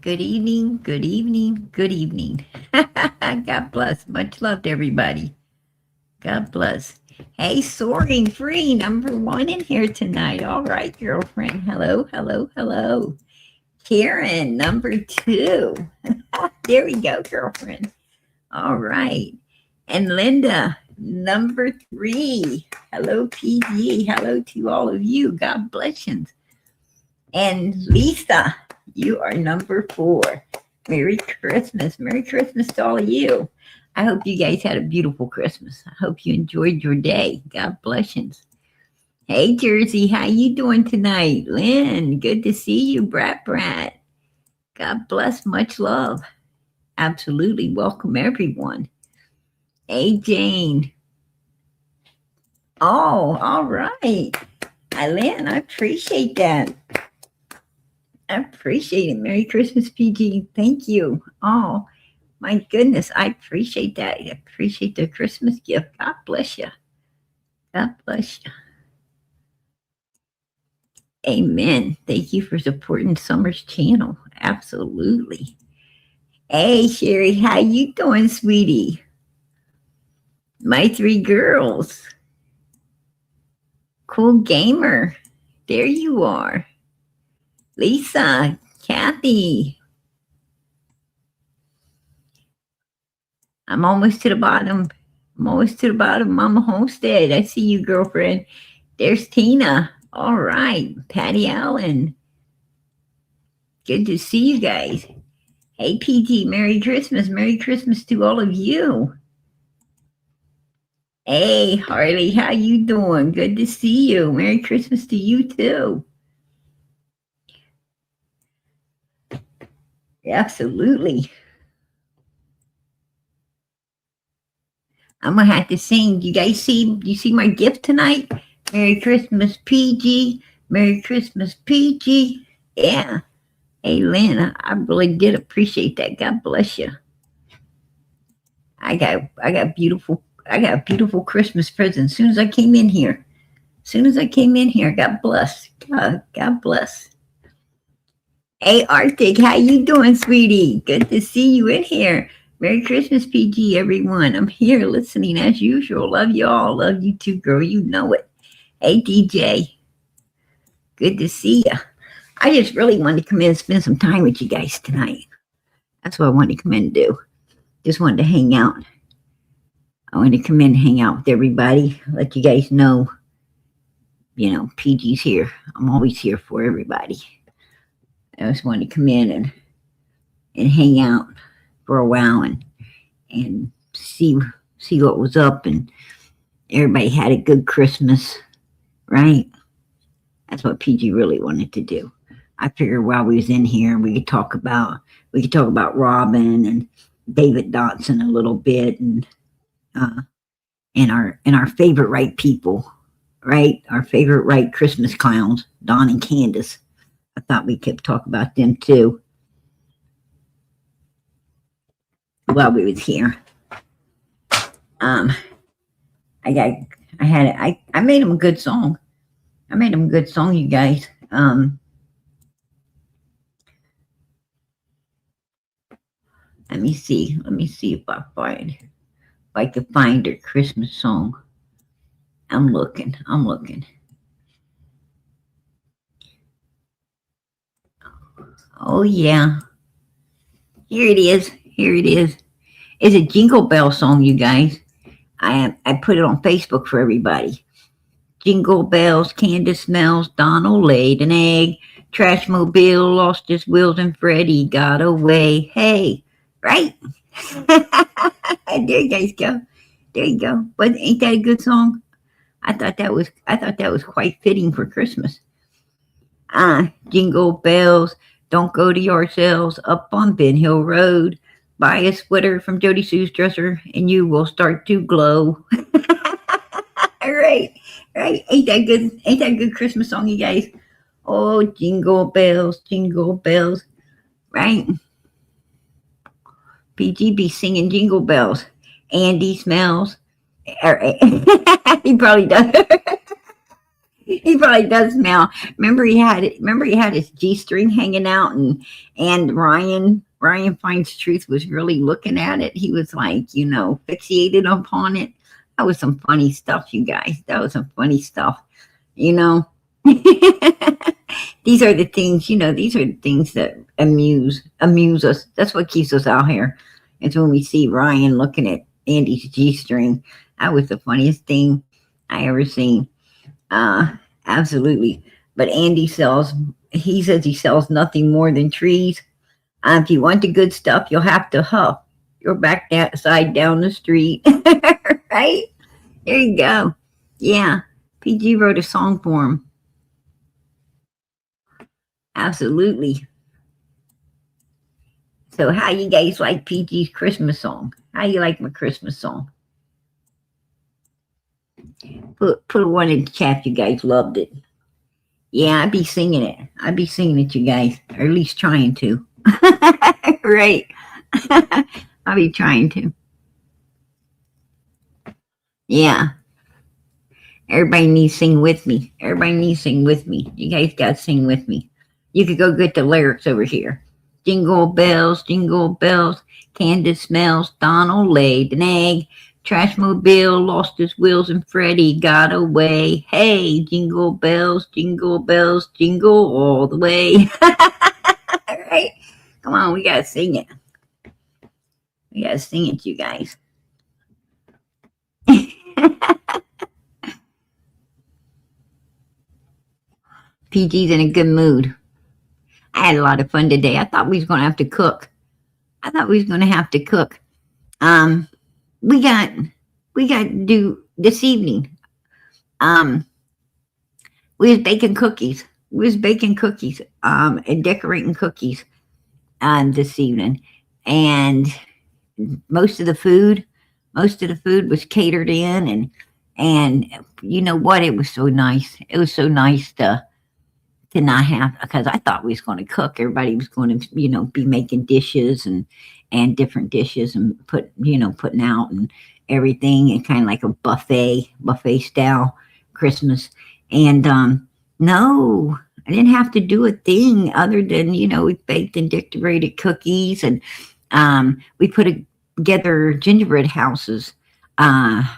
Good evening, good evening, good evening. God bless. Much love to everybody. God bless. Hey, Soaring Free, number one in here tonight. All right, girlfriend. Hello, hello, hello. Karen, number two. There we go, girlfriend. All right. And Linda, number three. Hello, PG. Hello to all of you. God bless you. And Lisa, you are number four. Merry Christmas. Merry Christmas to all of you. I hope you guys had a beautiful Christmas. I hope you enjoyed your day. God bless you. Hey, Jersey, how you doing tonight? Lynn, good to see you, Brat. God bless, much love. Absolutely welcome everyone. Hey, Jane. Oh, all right. Lynn, I appreciate that. I appreciate it. Merry Christmas, PG. Thank you. Oh, my goodness. I appreciate that. I appreciate the Christmas gift. God bless you. God bless you. Amen. Thank you for supporting Summer's channel. Absolutely. Hey, Sherry, how you doing, sweetie? My three girls. Cool gamer. There you are. Lisa, Kathy. I'm almost to the bottom. Mama Homestead. I see you, girlfriend. There's Tina. All right. Patty Allen. Good to see you guys. Hey, PG, Merry Christmas. Merry Christmas to all of you. Hey, Harley, how you doing? Good to see you. Merry Christmas to you, too. Absolutely. I'm going to have to sing. Do you see my gift tonight? Merry Christmas, PG. Merry Christmas, PG. Yeah. Hey, Lynn, I really did appreciate that. God bless you. I got beautiful Christmas presents as soon as I came in here. God bless. God bless. Hey, Arctic, how you doing, sweetie? Good to see you in here. Merry Christmas, PG, everyone. I'm here listening as usual. Love you all. Love you too, girl. You know it. Hey, DJ. Good to see you. I just really wanted to come in and spend some time with you guys tonight. That's what I wanted to come in and do. Just wanted to hang out. I wanted to come in and hang out with everybody. Let you guys know, PG's here. I'm always here for everybody. I just wanted to come in and hang out for a while and see what was up, and everybody had a good Christmas, right? That's what PG really wanted to do. I figured while we was in here, we could talk about Robin and David Dotson a little bit, and our favorite right people, right? Our favorite right Christmas clowns, Don and Candace. I thought we could talk about them too while we was here. I made them a good song. You guys. Let me see if I can find a Christmas song. I'm looking. Oh yeah. Here it is. It's a Jingle Bell song, you guys. I put it on Facebook for everybody. Jingle bells, candy smells, Donald laid an egg. Trashmobile lost his wheels and Freddie got away. Hey, right? There you guys go. There you go. But ain't that a good song? I thought that was quite fitting for Christmas. Jingle bells, don't go to yourselves up on Ben Hill Road. Buy a sweater from Jody Sue's dresser and you will start to glow. Right. Ain't that good Christmas song, you guys? Oh, jingle bells, right? PGB singing jingle bells. Andy smells. He probably does. He probably does smell. Remember he had his G string hanging out, and Ryan Finds Truth was really looking at it. He was like, fixated upon it. That was some funny stuff, you guys. That was some funny stuff, you know. These are the things, these are the things that amuse us. That's what keeps us out here. It's when we see Ryan looking at Andy's G string. That was the funniest thing I ever seen. Absolutely. But he says he sells nothing more than trees. If you want the good stuff, you'll have to huff. You're back that side down the street. Right? There you go. Yeah. PG wrote a song for him. Absolutely. So how you guys like PG's Christmas song? How you like my Christmas song? Put one in the chat if you guys loved it. Yeah, I'd be singing it. You guys. Or at least trying to. Right. I'll be trying to. Yeah. Everybody needs to sing with me. You guys got to sing with me. You could go get the lyrics over here. Jingle bells, Candace smells, Donald laid an egg. Trashmobile lost his wheels and Freddie got away. Hey, jingle bells, jingle all the way. Right? Come on, we got to sing it. You guys. PG's in a good mood. I had a lot of fun today. I thought we was going to have to cook. We got to do this evening. We was baking cookies. And decorating cookies this evening. And most of the food was catered in, and you know what? It was so nice. It was so nice to not have, because I thought we was going to cook. Everybody was going to, be making dishes and different dishes and putting out and everything, and kind of like a buffet style Christmas. And no, I didn't have to do a thing other than, we baked and decorated cookies, and we put together gingerbread houses. Not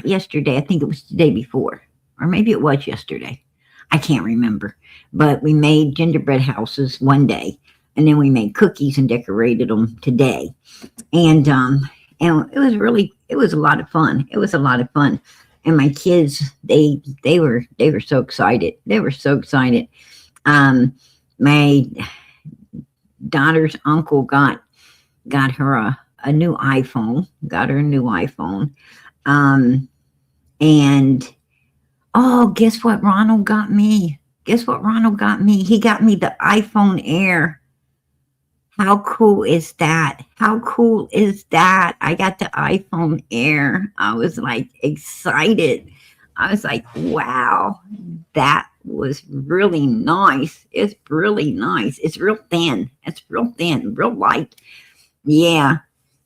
yesterday. I think it was the day before, or maybe it was yesterday. I can't remember. But we made gingerbread houses one day, and then we made cookies and decorated them today. And it was a lot of fun. And my kids, they were so excited. My daughter's uncle got her a new iPhone. And oh, guess what Ronald got me? He got me the iPhone Air. How cool is that? I got the iPhone Air. I was like excited. I was like, wow, that was really nice. It's really nice. It's real thin, real light. Yeah.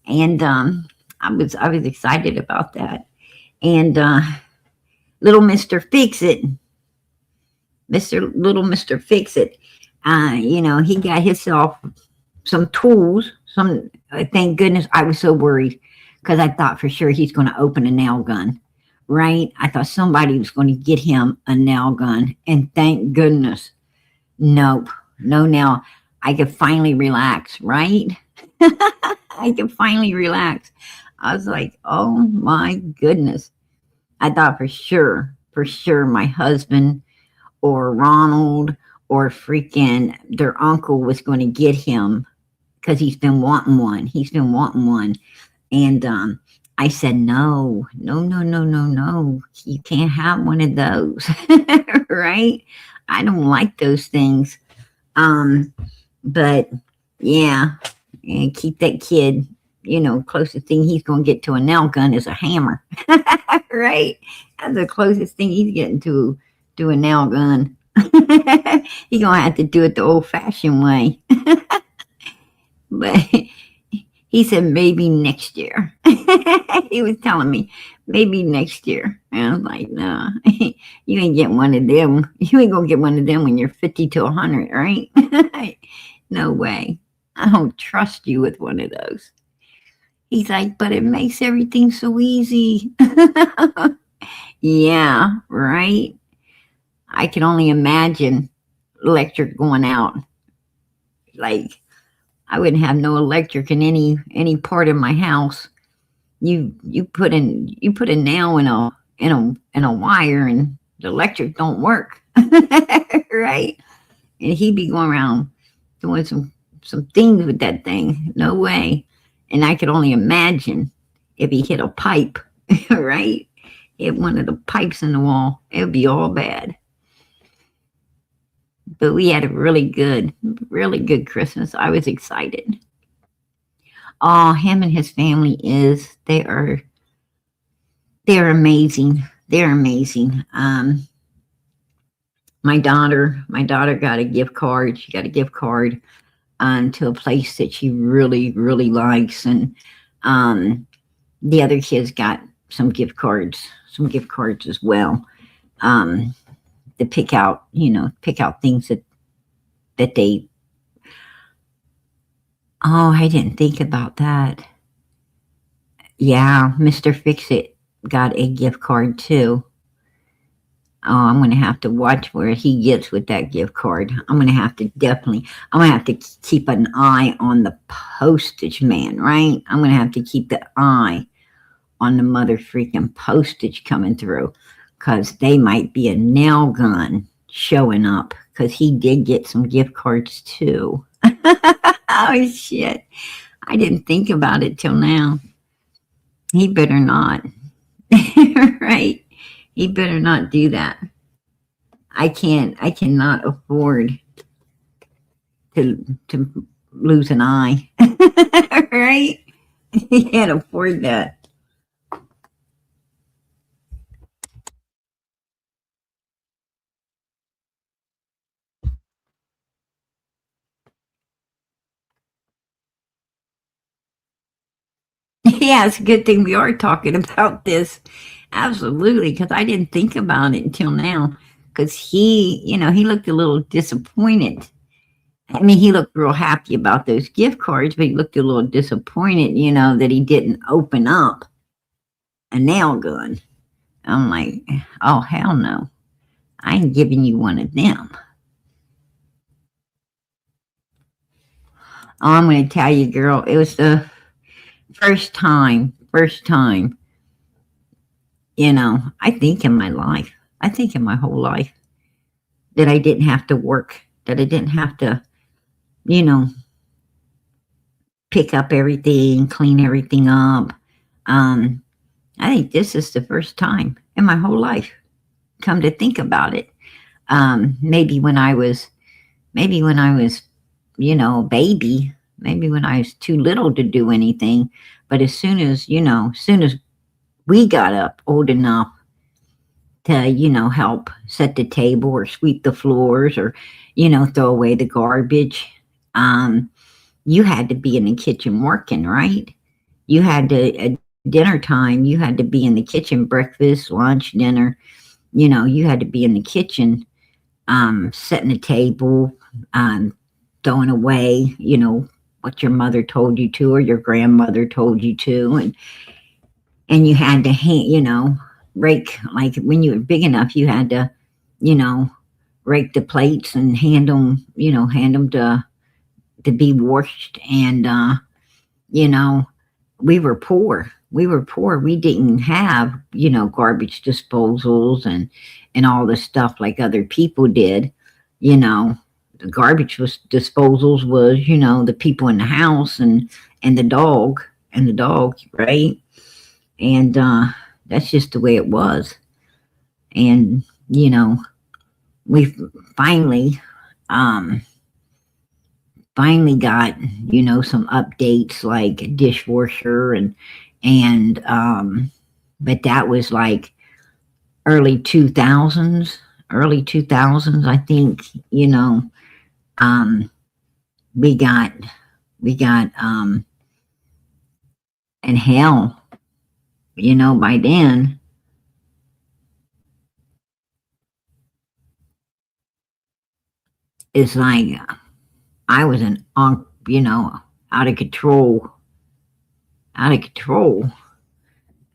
And I was excited about that. And little Mr. Fix-It, Mr. Fix-It, he got himself some tools. Thank goodness. I was so worried because I thought for sure he's going to open a nail gun, right? I thought somebody was going to get him a nail gun, and thank goodness, nope, no nail. I could finally relax, right? I could finally relax. I was like, oh my goodness. I thought for sure my husband or Ronald or freaking their uncle was going to get him because he's been wanting one. And I said, no. You can't have one of those. Right? I don't like those things. But yeah, and keep that kid, closest thing he's going to get to a nail gun is a hammer. Right? That's the closest thing he's getting to a nail gun. He's going to have to do it the old-fashioned way. But he said maybe next year. He was telling me maybe next year. And I was like, no, you ain't getting one of them. You ain't gonna get one of them when you're 50 to 100, right? No way. I don't trust you with one of those. He's like, but it makes everything so easy. Yeah, right. I can only imagine electric going out. Like I wouldn't have no electric in any part of my house. You put a nail in a wire and the electric don't work. Right? And he'd be going around doing some things with that thing. No way. And I could only imagine if he hit a pipe, right? Hit one of the pipes in the wall, it would be all bad. But we had a really good Christmas. I was excited. Oh, him and his family is they're amazing. They're amazing. My daughter got a gift card. She got a gift card to a place that she really likes, and the other kids got some gift cards as well. Um, to pick out things that they. Oh, I didn't think about that. Yeah, Mr. Fix It got a gift card too. Oh, I'm gonna have to watch where he gets with that gift card. I'm gonna have to keep an eye on the postage man, right? I'm gonna have to keep the eye on the mother freaking postage coming through, because they might be a nail gun showing up, because he did get some gift cards too. Oh shit. I didn't think about it till now. He better not. Right? He better not do that. I cannot afford to lose an eye. Right? He can't afford that. Yeah, it's a good thing we are talking about this. Absolutely, because I didn't think about it until now. Because he looked a little disappointed. I mean, he looked real happy about those gift cards, but he looked a little disappointed, that he didn't open up a nail gun. I'm like, oh, hell no. I ain't giving you one of them. Oh, I'm going to tell you, girl, it was the first time, I think in my whole life, that I didn't have to work, that I didn't have to, you know, pick up everything, clean everything up. Um, I think this is the first time in my whole life, come to think about it. Maybe when I was, a baby, maybe when I was too little to do anything. But as soon as we got up old enough to, help set the table or sweep the floors or, throw away the garbage, um, you had to be in the kitchen working, right? You had to, at dinner time, you had to be in the kitchen, breakfast, lunch, dinner, you had to be in the kitchen, setting the table, throwing away, what your mother told you to or your grandmother told you to. And you had to, rake, like when you were big enough, you had to, you know, rake the plates and hand them to be washed. And, you know, we were poor. We were poor. We didn't have, garbage disposals and all the stuff like other people did. You know, the disposals was, the people in the house and the dog, right? And that's just the way it was. And, we finally, um, finally got, some updates like dishwasher and but that was like early 2000s, I think, um, we got, we got, and hell, by then, it's like I was out of control, out of control.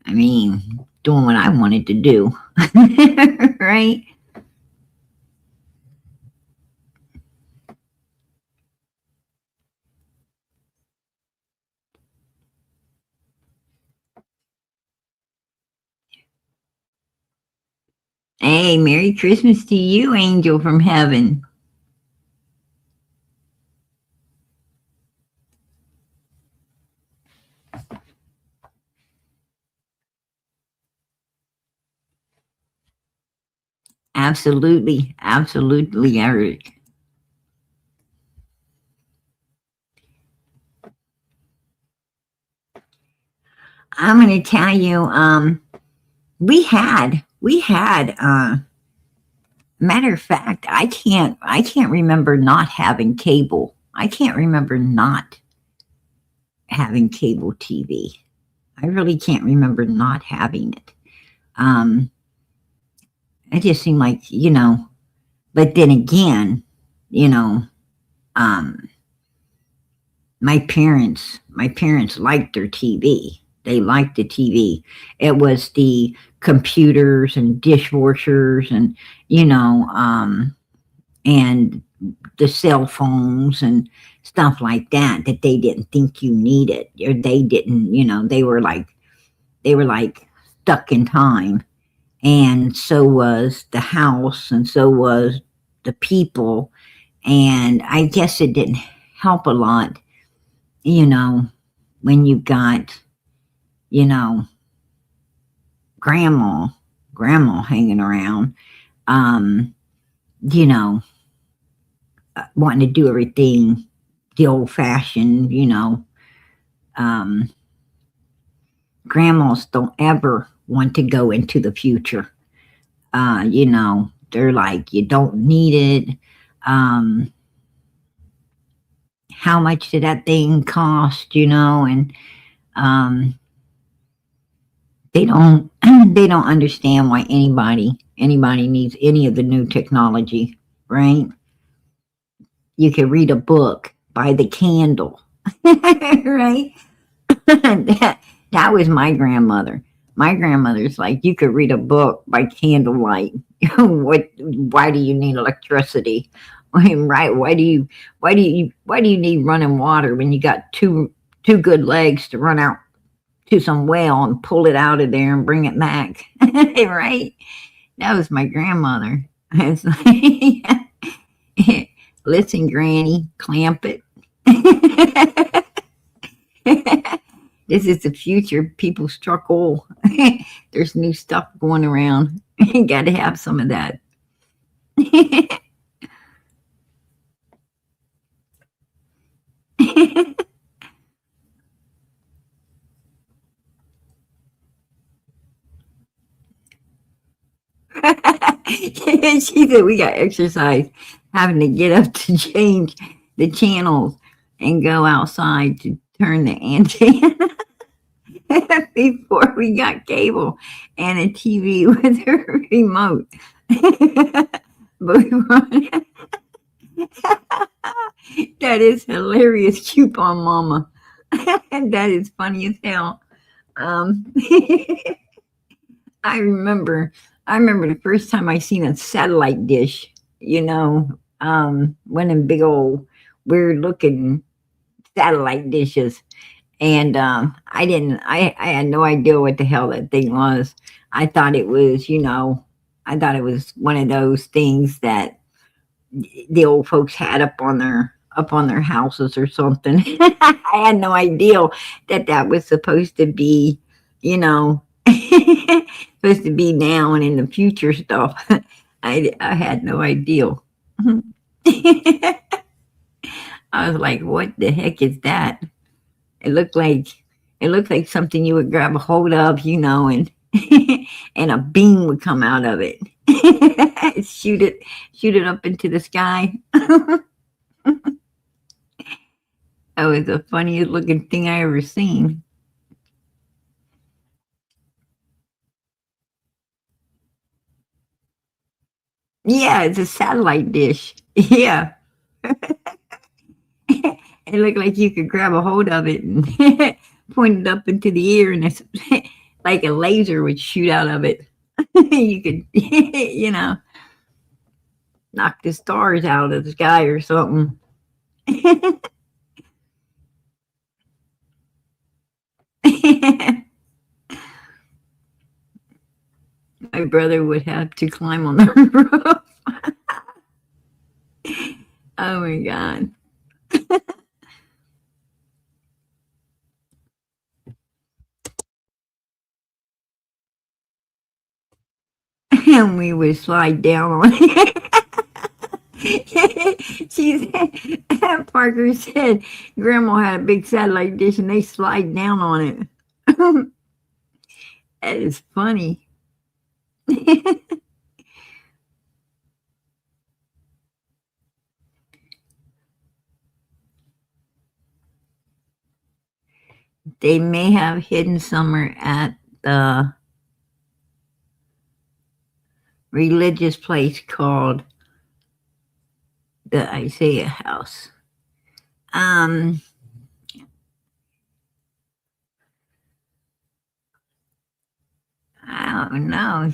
I mean, doing what I wanted to do, right? Hey, Merry Christmas to you, angel from heaven. Absolutely, absolutely, Eric. I'm going to tell you, we had matter of fact, I can't remember not having cable. I can't remember not having cable TV. I really can't remember not having it. Um, it just seemed like, but then again, you know, um, my parents liked their TV. They liked the TV. It was the computers and dishwashers and, you know, and the cell phones and stuff like that that they didn't think you needed, or they didn't, they were like stuck in time. And so was the house, and so was the people. And I guess it didn't help a lot, you know when you got, you know grandma grandma hanging around, um you know wanting to do everything the old fashioned. Um Grandmas don't ever want to go into the future. They're like, you don't need it. How much did that thing cost? And um they don't they don't understand why anybody needs any of the new technology, right? You can read a book by the candle, right? that was my grandmother. My grandmother's like, you could read a book by candlelight. What? Why do you need electricity? Right? Why do you need running water when you got two good legs to run out to some well and pull it out of there and bring it back? Right? That was my grandmother. It's like, listen, Granny, clamp it. This is the future. People struck oil. There's new stuff going around. You got to have some of that. She said we got exercise, having to get up to change the channels and go outside to turn the antenna before we got cable and a TV with a remote. But that is hilarious, coupon mama. That is funny as hell. Um, I remember, I remember the first time I seen a satellite dish. One of them big old weird looking satellite dishes, and I didn't. I had no idea what the hell that thing was. I thought it was, I thought it was one of those things that the old folks had up on their houses or something. I had no idea that was supposed to be, you know, supposed to be now and in the future stuff. I had no idea. I was like, what the heck is that? It looked like it looked like something you would grab a hold of, and and a beam would come out of it. Shoot it up into the sky. That was the funniest looking thing I ever seen. Yeah, it's a satellite dish. Yeah. It looked like you could grab a hold of it and point it up into the air, and it's like a laser would shoot out of it. You could, knock the stars out of the sky or something. My brother would have to climb on the roof. Oh my God. And we would slide down on it. She said, Parker said, Grandma had a big satellite dish and they slide down on it. That is funny. They may have hidden somewhere at the religious place called the Isaiah House. Um, I don't know.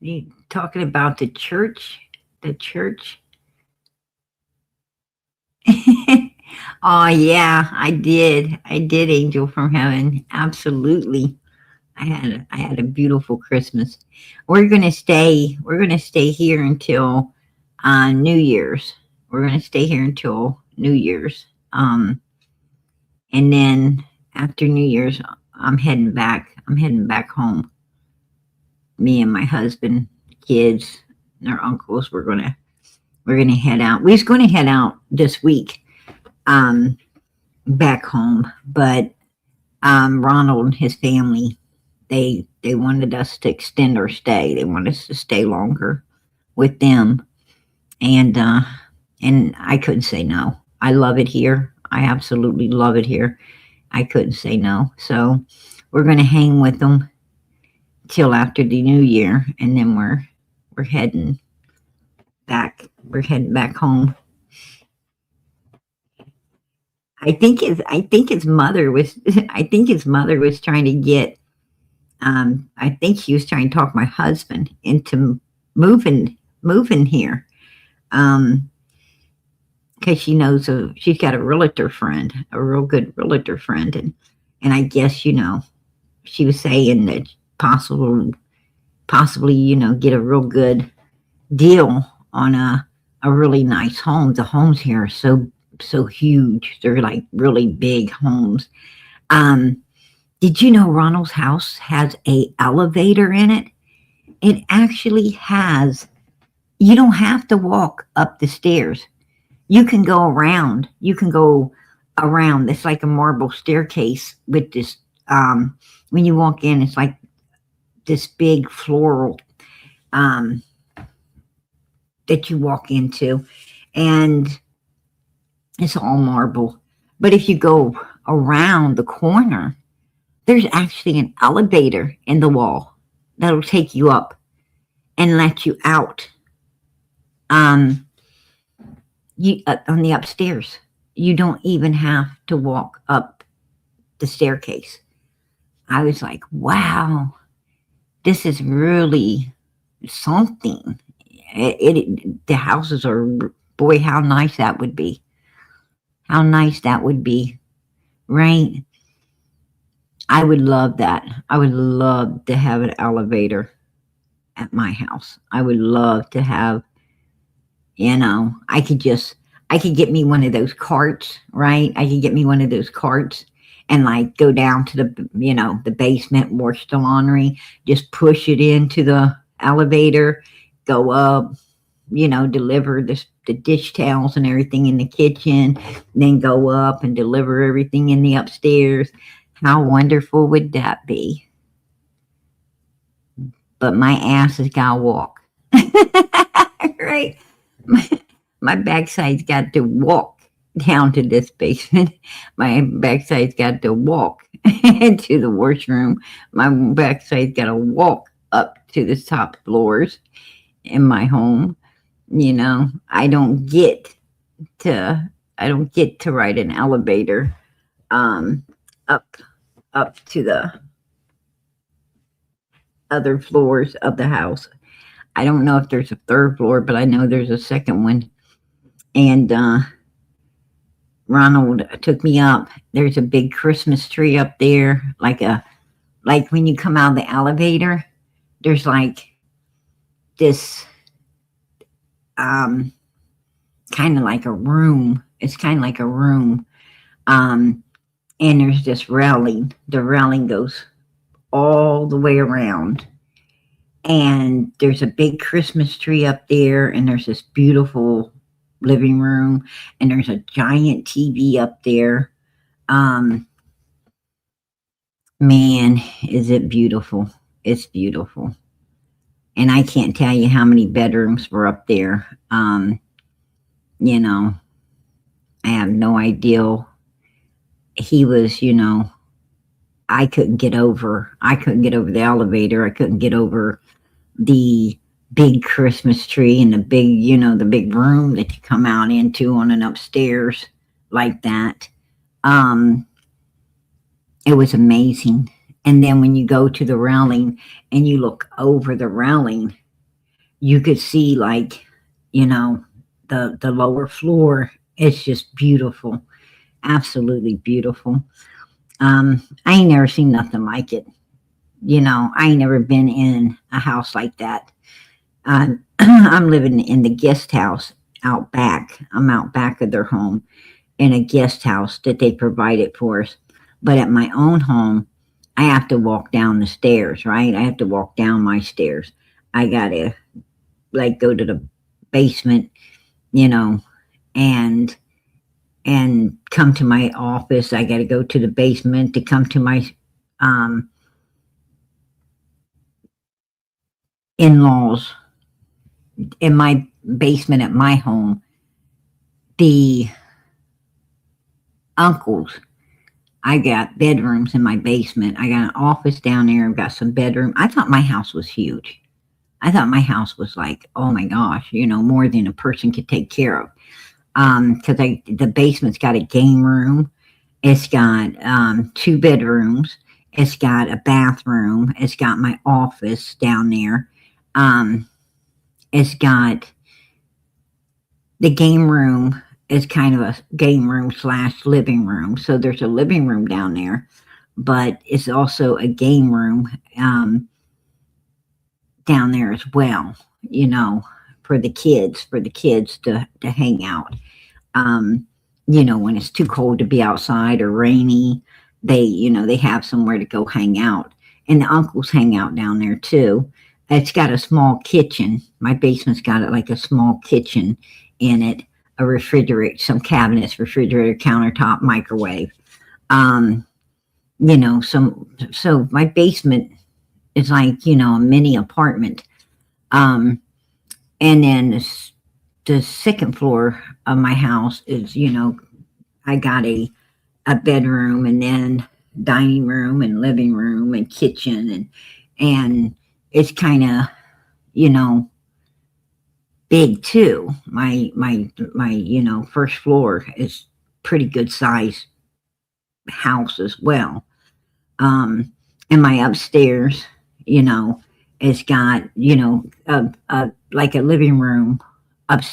You talking about the church? The church? Oh yeah, I did. I did, Angel from Heaven. Absolutely. I had a beautiful Christmas. We're gonna stay here until New Year's. We're gonna stay here until New Year's. And then after New Year's, I'm heading back. I'm heading back home. Me and my husband, kids, and our uncles. We're gonna head out. We was gonna head out this week, um, back home, but Ronald and his family, they wanted us to extend our stay. They wanted us to stay longer with them, and I couldn't say no. I love it here. I absolutely love it here. I couldn't say no. So we're going to hang with them till after the new year, and then we're heading back. We're heading back home. I think his mother was I think his mother was trying to get I think she was trying to talk my husband into moving here. Um because she knows she's got a realtor friend, a real good realtor friend, and I guess she was saying that possibly get a real good deal on a really nice home. The homes here are so huge. They're like really big homes. Um, did you know Ronald's house has a elevator in it? It actually has. You don't have to walk up the stairs. You can go around. You can go around. It's like a marble staircase with this. When you walk in, it's like this big floral um, that you walk into, and it's all marble. But if you go around the corner, there's actually an elevator in the wall that'll take you up and let you out. Um, on the upstairs. You don't even have to walk up the staircase. I was like, wow, this is really something. The houses are, boy, how nice that would be. How nice that would be, right? I would love that. I would love to have an elevator at my house. I would love to have, I could get me one of those carts, right? I could get me one of those carts and like go down to the basement, wash the laundry, just push it into the elevator, go up, deliver the dish towels and everything in the kitchen, then go up and deliver everything in the upstairs. How wonderful would that be? But my ass has got to walk. Right? My backside's got to walk down to this basement. My backside's got to walk into the washroom. My backside's got to walk up to the top floors in my home. I don't get to ride an elevator um up to the other floors of the house. I don't know if there's a third floor, but I know there's a second one. And Ronald took me up. There's a big Christmas tree up there, like when you come out of the elevator, there's like this um kind of like a room. It's kind of like a room. Um and there's this railing. The railing goes all the way around. And there's a big Christmas tree up there, and there's this beautiful living room, and there's a giant TV up there. Um, Man, is it beautiful? It's beautiful. And I can't tell you how many bedrooms were up there. You know, I have no idea. He was, I couldn't get over the elevator. I couldn't get over the big Christmas tree and the big room that you come out into on an upstairs like that. Um, it was amazing. And then when you go to the railing and you look over the railing, you could see the lower floor. It's just beautiful, absolutely beautiful. I ain't never seen nothing like it. I ain't never been in a house like that. I'm living in the guest house out back. I'm out back of their home in a guest house that they provided for us. But at my own home, I have to walk down the stairs, right? I have to walk down my stairs. I gotta go to the basement, you know, and come to my office. I gotta go to the basement to come to my um in-laws in my basement at my home. The uncles, I got bedrooms in my basement. I got an office down there. I've got some bedroom. I thought my house was huge. I thought my house was like, oh my gosh, more than a person could take care of. Because the basement's got a game room. It's got two bedrooms. It's got a bathroom. It's got my office down there. It's got the game room is kind of a game room / living room. So there's a living room down there, but it's also a game room down there as well, for the kids to hang out. When it's too cold to be outside or rainy, they have somewhere to go hang out. And the uncles hang out down there too. It's got a small kitchen. My basement's got like a small kitchen in it, a refrigerator, some cabinets, refrigerator, countertop, microwave. Um, so my basement is like, a mini apartment. And then the second floor of my house is, I got a bedroom and then dining room and living room and kitchen and it's kind of, you know, big too. My first floor is pretty good size house as well. And my upstairs, it's got, like a living room up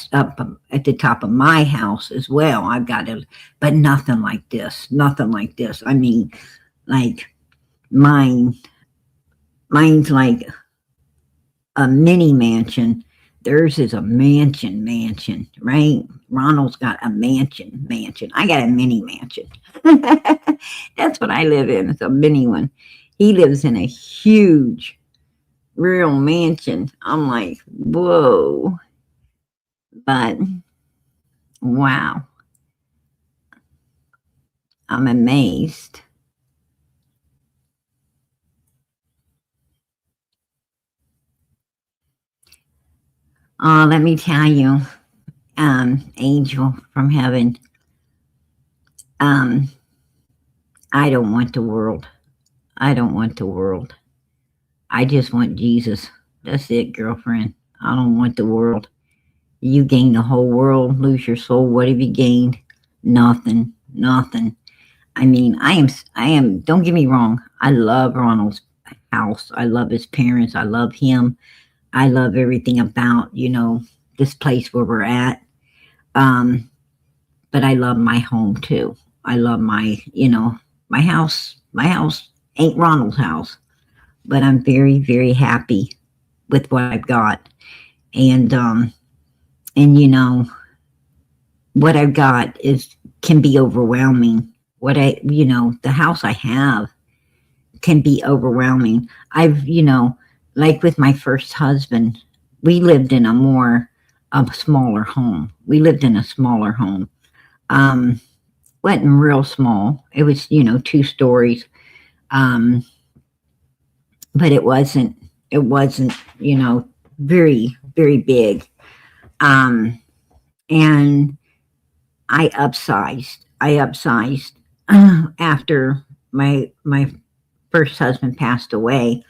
at the top of my house as well. I've got it, but nothing like this. Nothing like this. I mean, like mine's like a mini mansion. Theirs is a mansion, right? Ronald's got a mansion. I got a mini mansion. That's what I live in. It's a mini one. He lives in a huge, real mansion. I'm like, whoa. But wow, I'm amazed. Let me tell you, angel from heaven, um, I don't want the world. I don't want the world. I just want Jesus. That's it, girlfriend. I don't want the world. You gain the whole world, lose your soul. What have you gained? Nothing, nothing. I mean, I am, don't get me wrong. I love Ronald's house. I love his parents. I love him. I love everything about, this place where we're at. Um, but I love my home too. I love my house. My house ain't Ronald's house, but I'm very, very happy with what I've got. And, what I've got can be overwhelming. The house I have can be overwhelming. Like with my first husband, we lived in a smaller home. We lived in a smaller home. Um, wasn't real small. It was, 2 stories. Um, but it wasn't, very, very big. Um, and I upsized after my first husband passed away.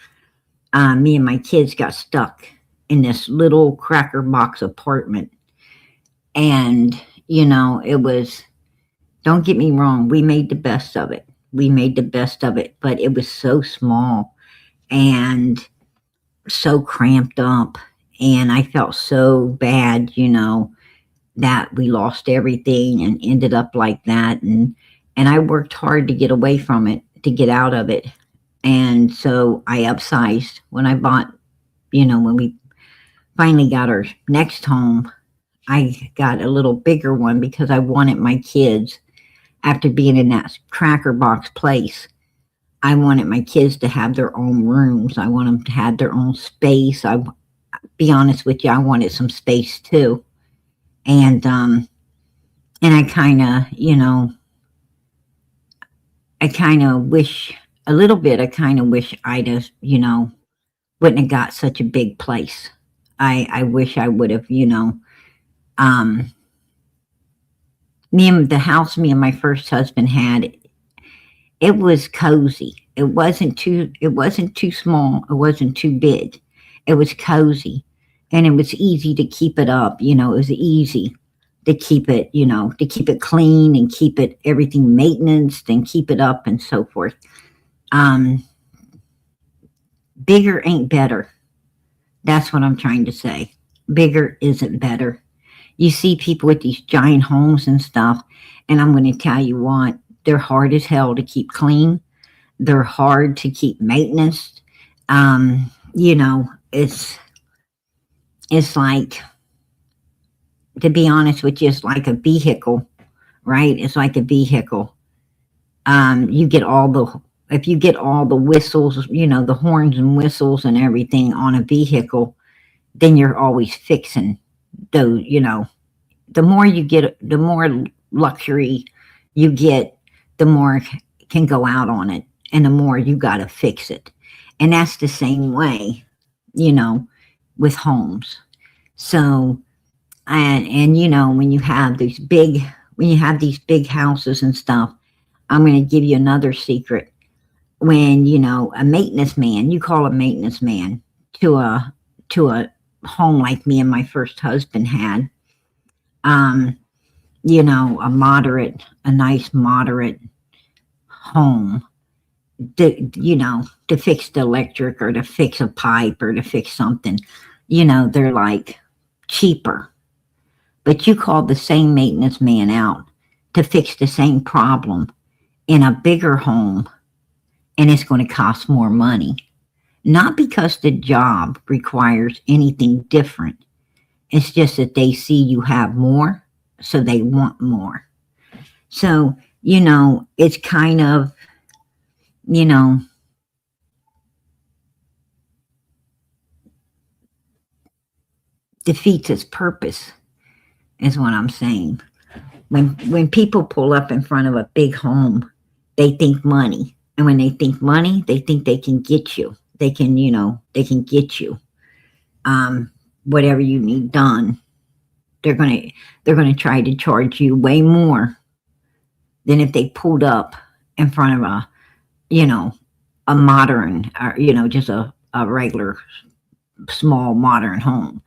Me and my kids got stuck in this little cracker box apartment, and it was. Don't get me wrong, we made the best of it. We made the best of it, but it was so small and so cramped up, and I felt so bad, that we lost everything and ended up like that. And I worked hard to get away from it, to get out of it. And so I upsized when I bought, when we finally got our next home. I got a little bigger one because I wanted my kids, after being in that cracker box place, I wanted my kids to have their own rooms. I want them to have their own space. Be honest with you, I wanted some space too. And I kind of, I kind of wish a little bit. I kind of wish I'd have, wouldn't have got such a big place. I wish I would have, um, the house me and my first husband had, it was cozy. It wasn't too small. It wasn't too big. It was cozy, and it was easy to keep it up. It was easy to keep it clean and keep it everything maintenance and keep it up and so forth. Um, Bigger ain't better. That's what I'm trying to say. Bigger isn't better. You see people with these giant homes and stuff, and I'm going to tell you what, they're hard as hell to keep clean. They're hard to keep maintenance. It's like, to be honest with you, it's like a vehicle, right? It's like a vehicle. You get all the If you get all the whistles, the horns and whistles and everything on a vehicle, then you're always fixing those. The more you get, the more luxury you get, the more can go out on it, and the more you got to fix it. And that's the same way, you know, with homes. So, and when you have these big houses and stuff, I'm going to give you another secret. When, a maintenance man, you call a maintenance man to a home like me and my first husband had, um, a nice moderate home, to fix the electric or to fix a pipe or to fix something, they're like cheaper. But you call the same maintenance man out to fix the same problem in a bigger home, and it's going to cost more money. Not because the job requires anything different. It's just that they see you have more, so they want more. So, it's kind of, you know, defeats its purpose, is what I'm saying. When people pull up in front of a big home, they think money. And when they think money, they think they can get you. They can get you. Whatever you need done, they're gonna try to charge you way more than if they pulled up in front of you know, a modern, or, just a regular small modern home,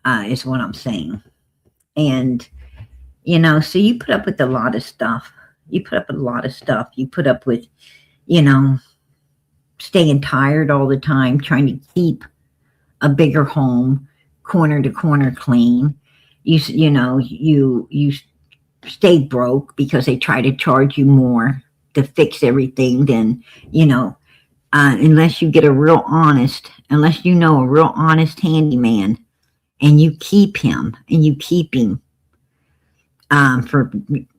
is what I'm saying. And, so you put up with a lot of stuff. You put up with a lot of stuff. You put up with, you know, staying tired all the time, trying to keep a bigger home, corner to corner clean. You stay broke because they try to charge you more to fix everything than, unless you get unless you know a real honest handyman, and you keep him for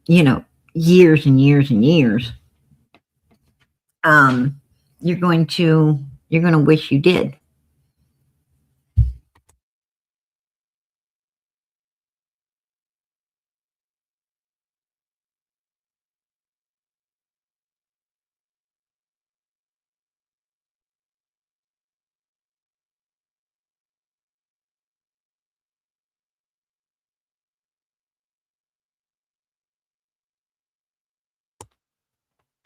years and years and years, um, you're going to wish you did.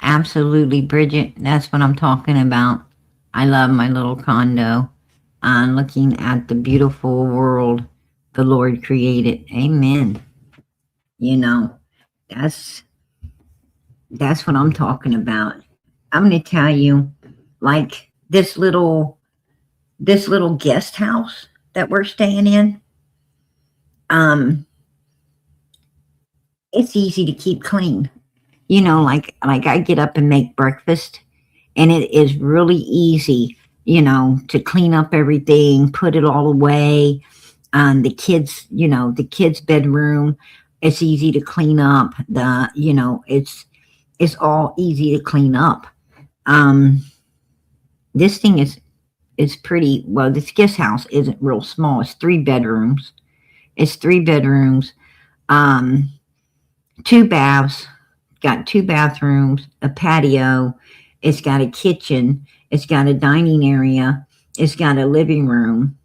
Absolutely, Bridget. That's what I'm talking about. I love my little condo. I'm looking at the beautiful world the Lord created. Amen. You know, that's that's what I'm talking about. I'm going to tell you, like this little guest house that we're staying in. Um, it's easy to keep clean. Like I get up and make breakfast, and it is really easy, to clean up everything, put it all away. The kids' bedroom, it's easy to clean up. It's all easy to clean up. Um, this thing is pretty well. This guest house isn't real small. It's 3 bedrooms. It's 3 bedrooms. Um, 2 baths. Got 2 bathrooms, a patio. It's got a kitchen. It's got a dining area. It's got a living room.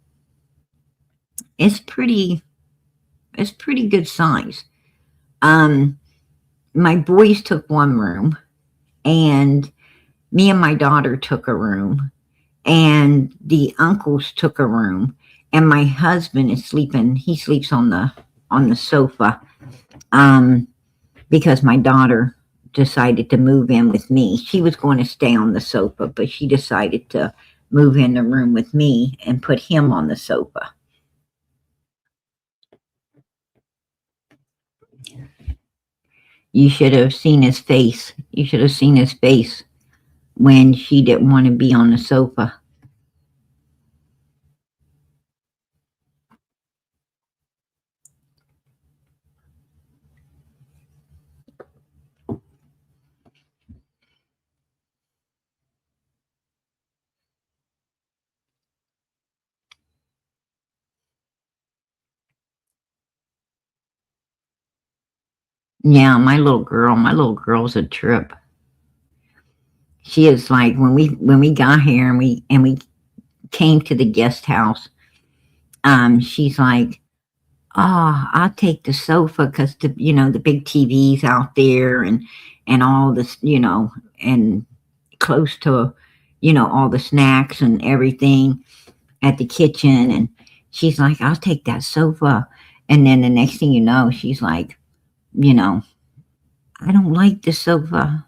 It's pretty. It's pretty good size. Um, my boys took one room, and me and my daughter took a room, and the uncles took a room, and my husband is sleeping. He sleeps on the sofa, um, because my daughter decided to move in with me. She was going to stay on the sofa, but she decided to move in the room with me and put him on the sofa. You should have seen his face. You should have seen his face when she didn't want to be on the sofa. Yeah, my little girl's a trip. She is like, when we got here and we came to the guest house. She's like, "Oh, I'll take the sofa because the big TV's out there, and all this, and close to, all the snacks and everything at the kitchen." And she's like, "I'll take that sofa." And then the next thing you know, she's like, you know, "I don't like the sofa.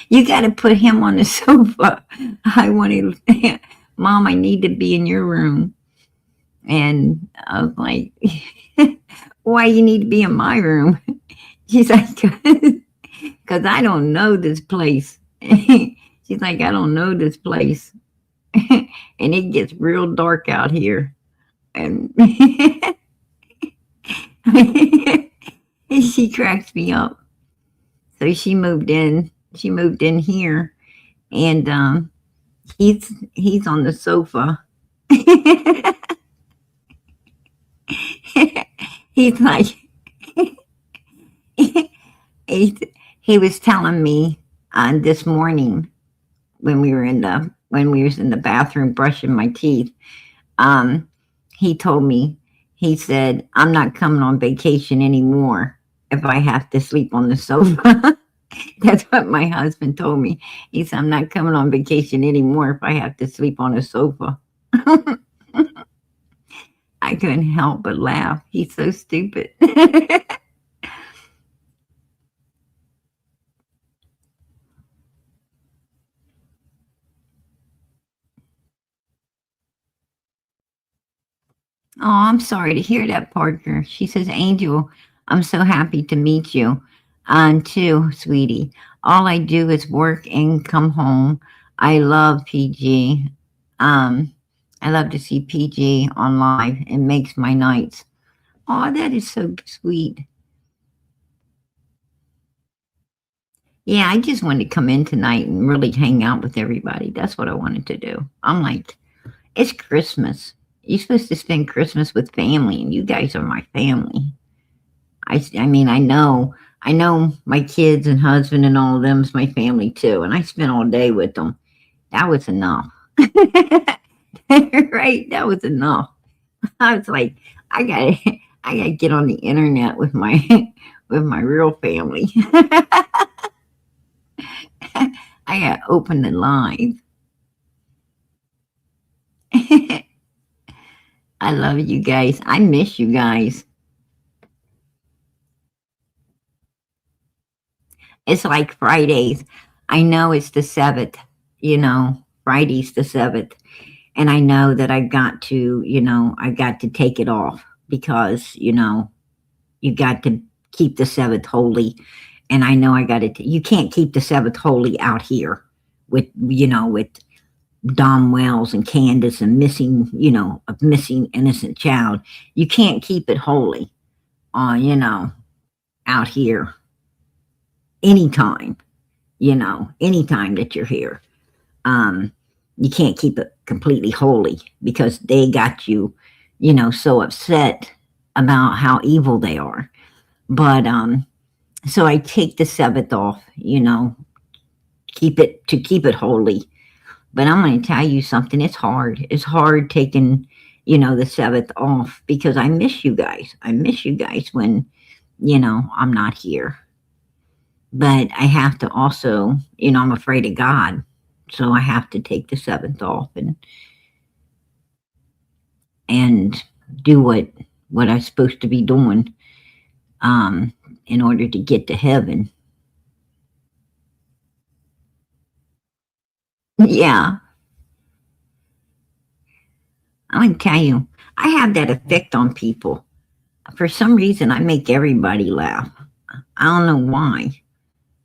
You got to put him on the sofa. I want to, Mom, I need to be in your room." And I was like, "Why you need to be in my room?" She's like, "Because I don't know this place." She's like, "I don't know this place." And it gets real dark out here. And she cracks me up. So she moved in. She moved in here, and he's on the sofa. He's like, he, he was telling me this morning when we was in the bathroom brushing my teeth. Um, he told me, he said, "I'm not coming on vacation anymore if I have to sleep on the sofa." That's what my husband told me. He said, "I'm not coming on vacation anymore if I have to sleep on a sofa." I I couldn't help but laugh. He's so stupid. Oh, I'm sorry to hear that, Parker. She says, Angel, I'm so happy to meet you. Too, sweetie. All I do is work and come home. I love PG. Um, I love to see PG on live. It makes my nights. Oh, that is so sweet. Yeah, I just wanted to come in tonight and really hang out with everybody. That's what I wanted to do. I'm like, it's Christmas. You're supposed to spend Christmas with family, and you guys are my family. I mean, I know my kids and husband and all of them is my family too, and I spent all day with them. That was enough. Right? That was enough. I was like, I gotta, I gotta get on the internet with my, with my real family. I gotta open the live. I love you guys. I miss you guys. It's like Fridays. I know it's the 7th, Friday's the 7th. And I know that I got to take it off because, you got to keep the 7th holy. And I know I got to, you can't keep the 7th holy out here with Dom Wells and Candace and a missing innocent child. You can't keep it holy, out here anytime, anytime that you're here. Um, you can't keep it completely holy because they got you, so upset about how evil they are. But so I take the 7th off, keep it holy. But I'm going to tell you something. It's hard. It's hard taking, the 7th off because I miss you guys. I miss you guys when, I'm not here. But I have to also, I'm afraid of God. So I have to take the 7th off and do what I'm supposed to be doing um, in order to get to heaven. Yeah, I'm gonna tell you, I have that effect on people. For some reason, I make everybody laugh. I don't know why,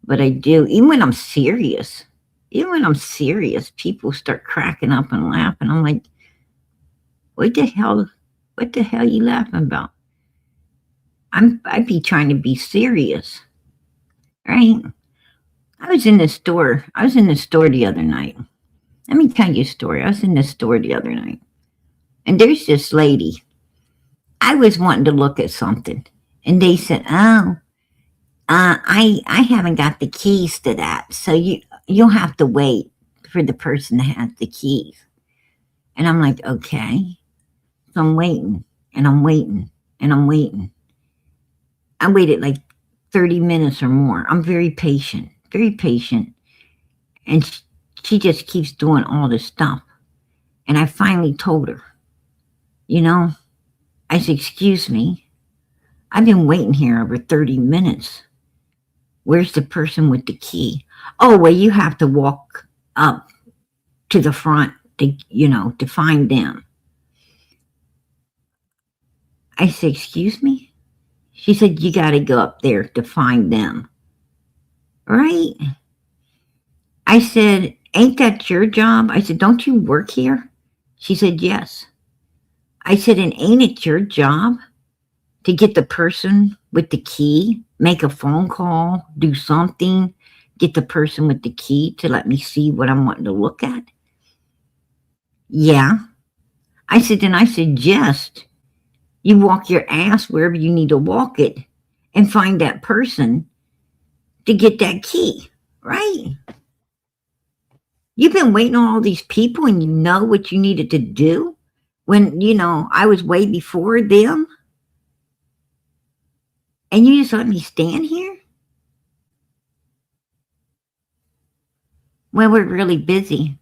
but I do. Even when I'm serious, people start cracking up and laughing. I'm like, what the hell? What the hell you laughing about? I'd be trying to be serious, right? I was in the store. I was in the store the other night. Let me tell you a story. I was in the store the other night, and there's this lady. I was wanting to look at something, and they said, "Oh, I haven't got the keys to that, so you'll have to wait for the person that has the keys." And I'm like, "Okay." So I'm waiting, and I'm waiting, and I'm waiting. I waited like 30 minutes or more. I'm very patient, very patient, and she just keeps doing all this stuff. And I finally told her, you know, I said, "Excuse me, I've been waiting here over 30 minutes. Where's the person with the key?" "Oh, well, you have to walk up to the front to find them." I said, "Excuse me?" She said, "You got to go up there to find them." Right? I said, "Ain't that your job?" I said, "Don't you work here?" She said, "Yes." I said, "And ain't it your job to get the person with the key, make a phone call, do something, get the person with the key to let me see what I'm wanting to look at?" "Yeah." I said, "Then I suggest you walk your ass wherever you need to walk it and find that person to get that key, right? You've been waiting on all these people and you know what you needed to do when, I was way before them and you just let me stand here?" "Well, we're really busy."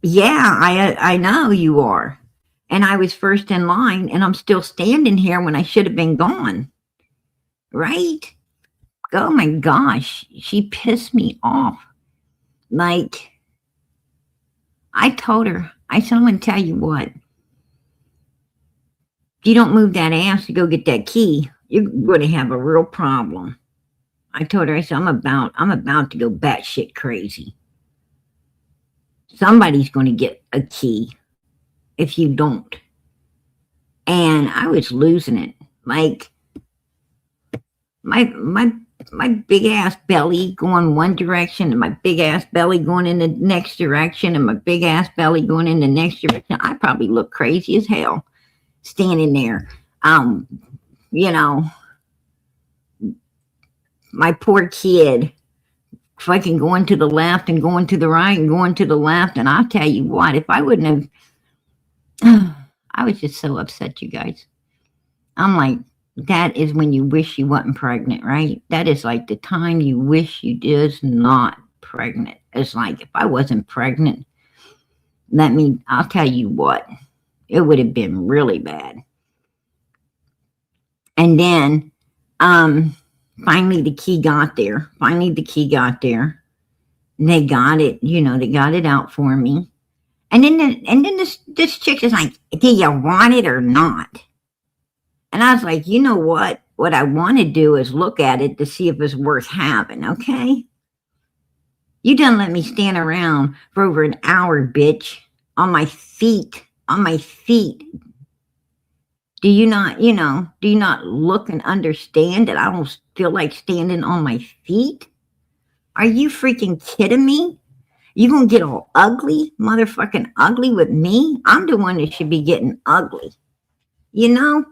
Yeah, I know you are. And I was first in line, and I'm still standing here when I should have been gone. Right? Oh my gosh, she pissed me off. Like, I told her, I said, I'm going to tell you what. If you don't move that ass to go get that key, you're going to have a real problem. I told her, I said, I'm about to go batshit crazy. Somebody's going to get a key if you don't. And I was losing it. Like, my big ass belly going one direction and my big ass belly going in the next direction and my big ass belly going in the next direction. I probably look crazy as hell standing there. Um, you know, my poor kid fucking going to the left and going to the right and going to the left. And I'll tell you what, if I wouldn't have, I was just so upset, you guys. I'm like, that is when you wish you wasn't pregnant, right? That is like the time you wish you was not pregnant. It's like, if I wasn't pregnant, I'll tell you what, it would have been really bad. And then, finally the key got there. They got it, they got it out for me. And then this chick is like, do you want it or not? And I was like, you know what? What I want to do is look at it to see if it's worth having, okay? You done let me stand around for over an hour, bitch, on my feet. Do you not look and understand that I don't feel like standing on my feet? Are you freaking kidding me? You gonna get all ugly, motherfucking ugly with me? I'm the one that should be getting ugly, you know?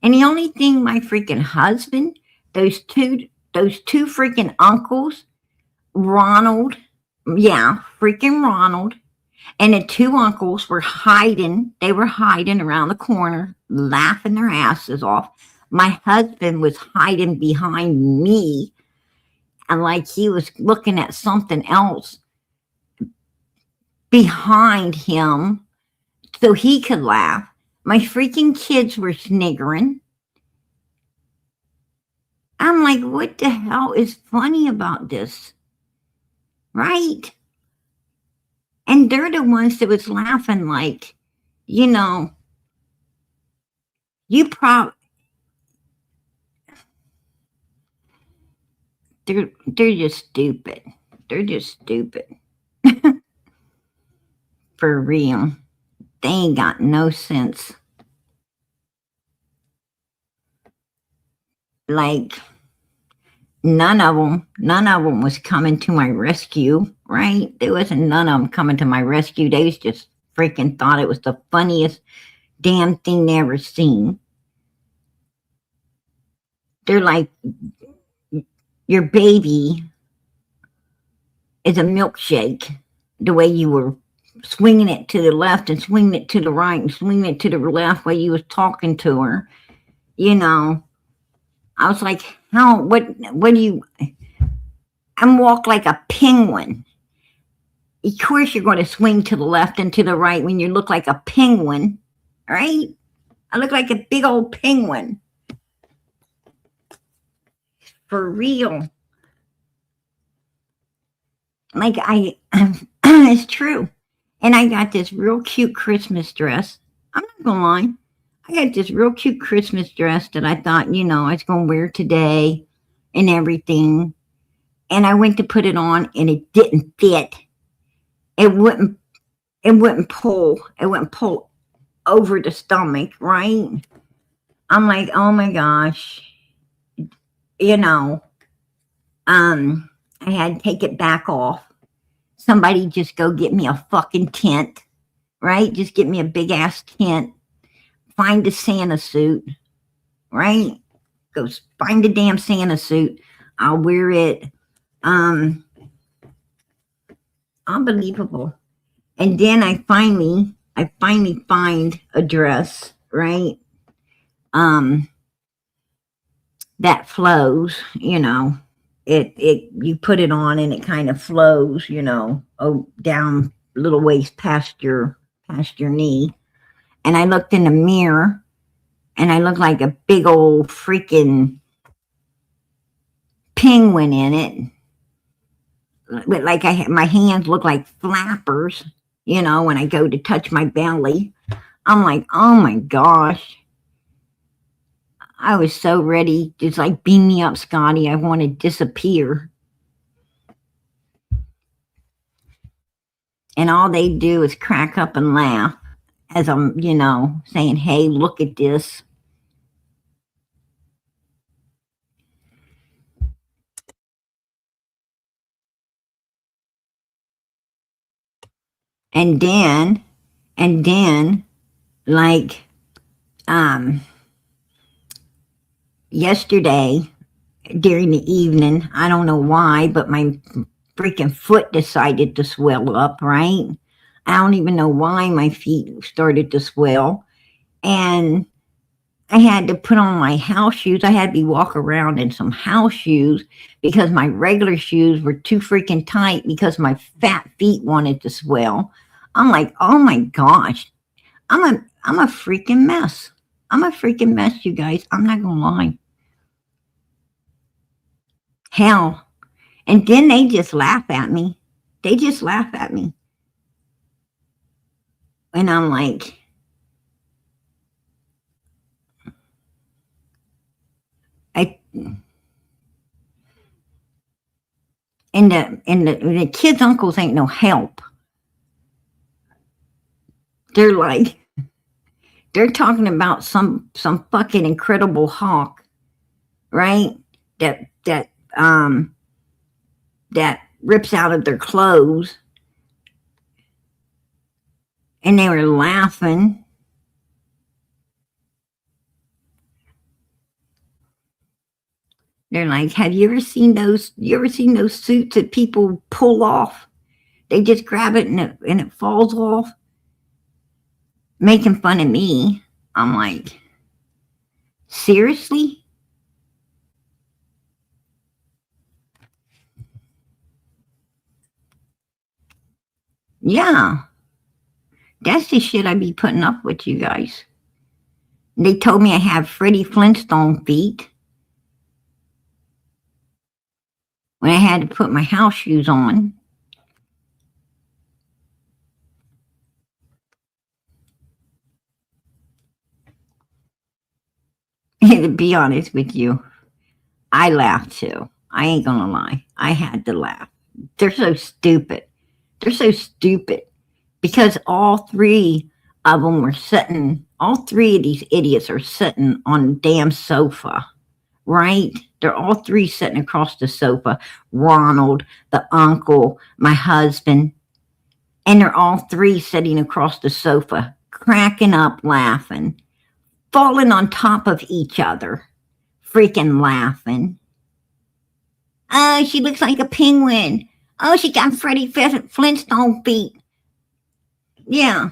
And the only thing my freaking husband, those two freaking uncles, Ronald, freaking Ronald, and the two uncles were hiding. They were hiding around the corner, laughing their asses off. My husband was hiding behind me, and like he was looking at something else behind him so he could laugh. My freaking kids were sniggering. I'm like, what the hell is funny about this? Right? And they're the ones that was laughing like, you they're just stupid. They're just stupid. For real. They ain't got no sense. Like, none of them was coming to my rescue, right? There wasn't none of them coming to my rescue. They just freaking thought it was the funniest damn thing they ever seen. They're like, your baby is a milkshake, the way you were swinging it to the left and swinging it to the right and swinging it to the left while you was talking to her. I was like, how, what do you, I'm walk like a penguin. Of course you're going to swing to the left and to the right when you look like a penguin, right? I look like a big old penguin. For real. Like it's true. And I got this real cute Christmas dress. I'm not going to lie. I got this real cute Christmas dress that I thought, I was going to wear today and everything. And I went to put it on and it didn't fit. It wouldn't pull. It wouldn't pull over the stomach, right? I'm like, oh my gosh. I had to take it back off. Somebody just go get me a fucking tent, right? Just get me a big ass tent. Find a Santa suit, right? Go find a damn Santa suit. I'll wear it. Unbelievable. And then I finally find a dress, right? That flows, it you put it on and it kind of flows, down little ways past your knee. And I looked in the mirror and I looked like a big old freaking penguin in it. But like my hands look like flappers, you know, when I go to touch my belly. I'm like, oh my gosh. I was so ready. Just like, beam me up, Scotty. I want to disappear. And all they do is crack up and laugh as I'm, you know, saying, hey, look at this. And then, like, yesterday during the evening, I don't know why, but my freaking foot decided to swell up, right? I don't even know why my feet started to swell. And I had to put on my house shoes. I had to be walk around in some house shoes because my regular shoes were too freaking tight because my fat feet wanted to swell. I'm like, oh my gosh, I'm a freaking mess. I'm a freaking mess, you guys. I'm not gonna lie. Hell. And then they just laugh at me. They just laugh at me. And I'm like, I and the kids' uncles ain't no help. They're like, they're talking about some fucking incredible hawk, right? That um that rips out of their clothes, and they were laughing. They're like, have you ever seen those? You ever seen those suits that people pull off? They just grab it and it falls off, making fun of me. I'm like, seriously? Yeah, that's the shit I be putting up with, you guys. They told me I have Freddie Flintstone feet when I had to put my house shoes on. To be honest with you, I laughed too. I ain't gonna lie. I had to laugh. They're so stupid. They're so stupid because all three of them were sitting, all three of these idiots are sitting on the damn sofa, right? They're all three sitting across the sofa. Ronald, the uncle, my husband, and they're all three sitting across the sofa, cracking up, laughing, falling on top of each other, freaking laughing. Oh, she looks like a penguin. Oh, she got Freddie Flintstone feet. Yeah.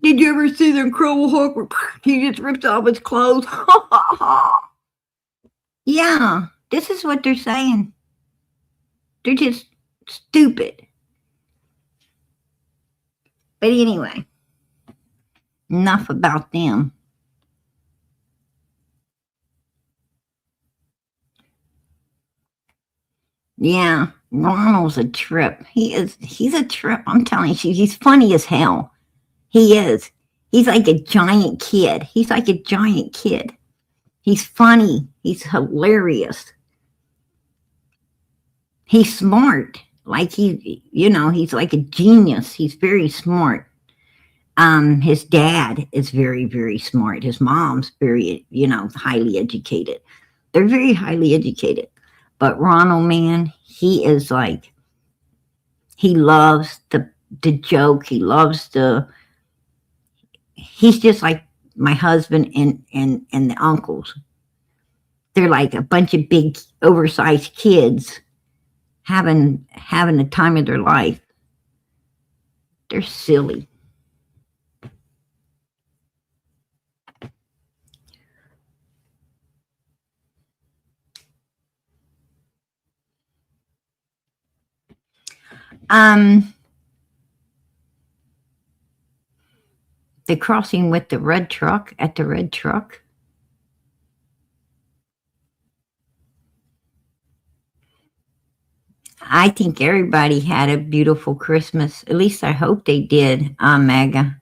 Did you ever see the Incredible Hulk where he just rips off his clothes? Yeah, this is what they're saying. They're just stupid. But anyway, enough about them. Yeah, Ronald's a trip. He's a trip. I'm telling you, he's funny as hell. He is. He's like a giant kid. He's like a giant kid. He's funny. He's hilarious. He's smart. Like he's like a genius. He's very smart. His dad is very, very smart. His mom's very, highly educated. They're very highly educated. But Ronald, man, he is like, he loves the joke. He's just like my husband and the uncles. They're like a bunch of big oversized kids having the time of their life. They're silly. Um, the crossing with the red truck at the red truck. I think everybody had a beautiful Christmas. At least I hope they did, Mega.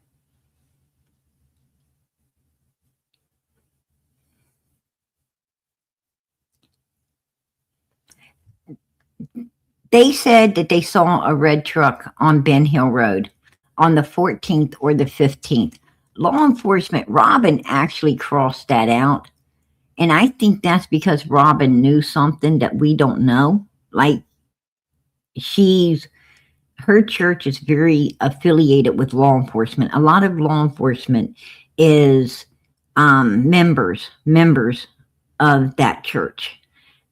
They said that they saw a red truck on Ben Hill Road on the 14th or the 15th. Law enforcement, Robin actually crossed that out. And I think that's because Robin knew something that we don't know. Like, she's her church is very affiliated with law enforcement. A lot of law enforcement is members of that church,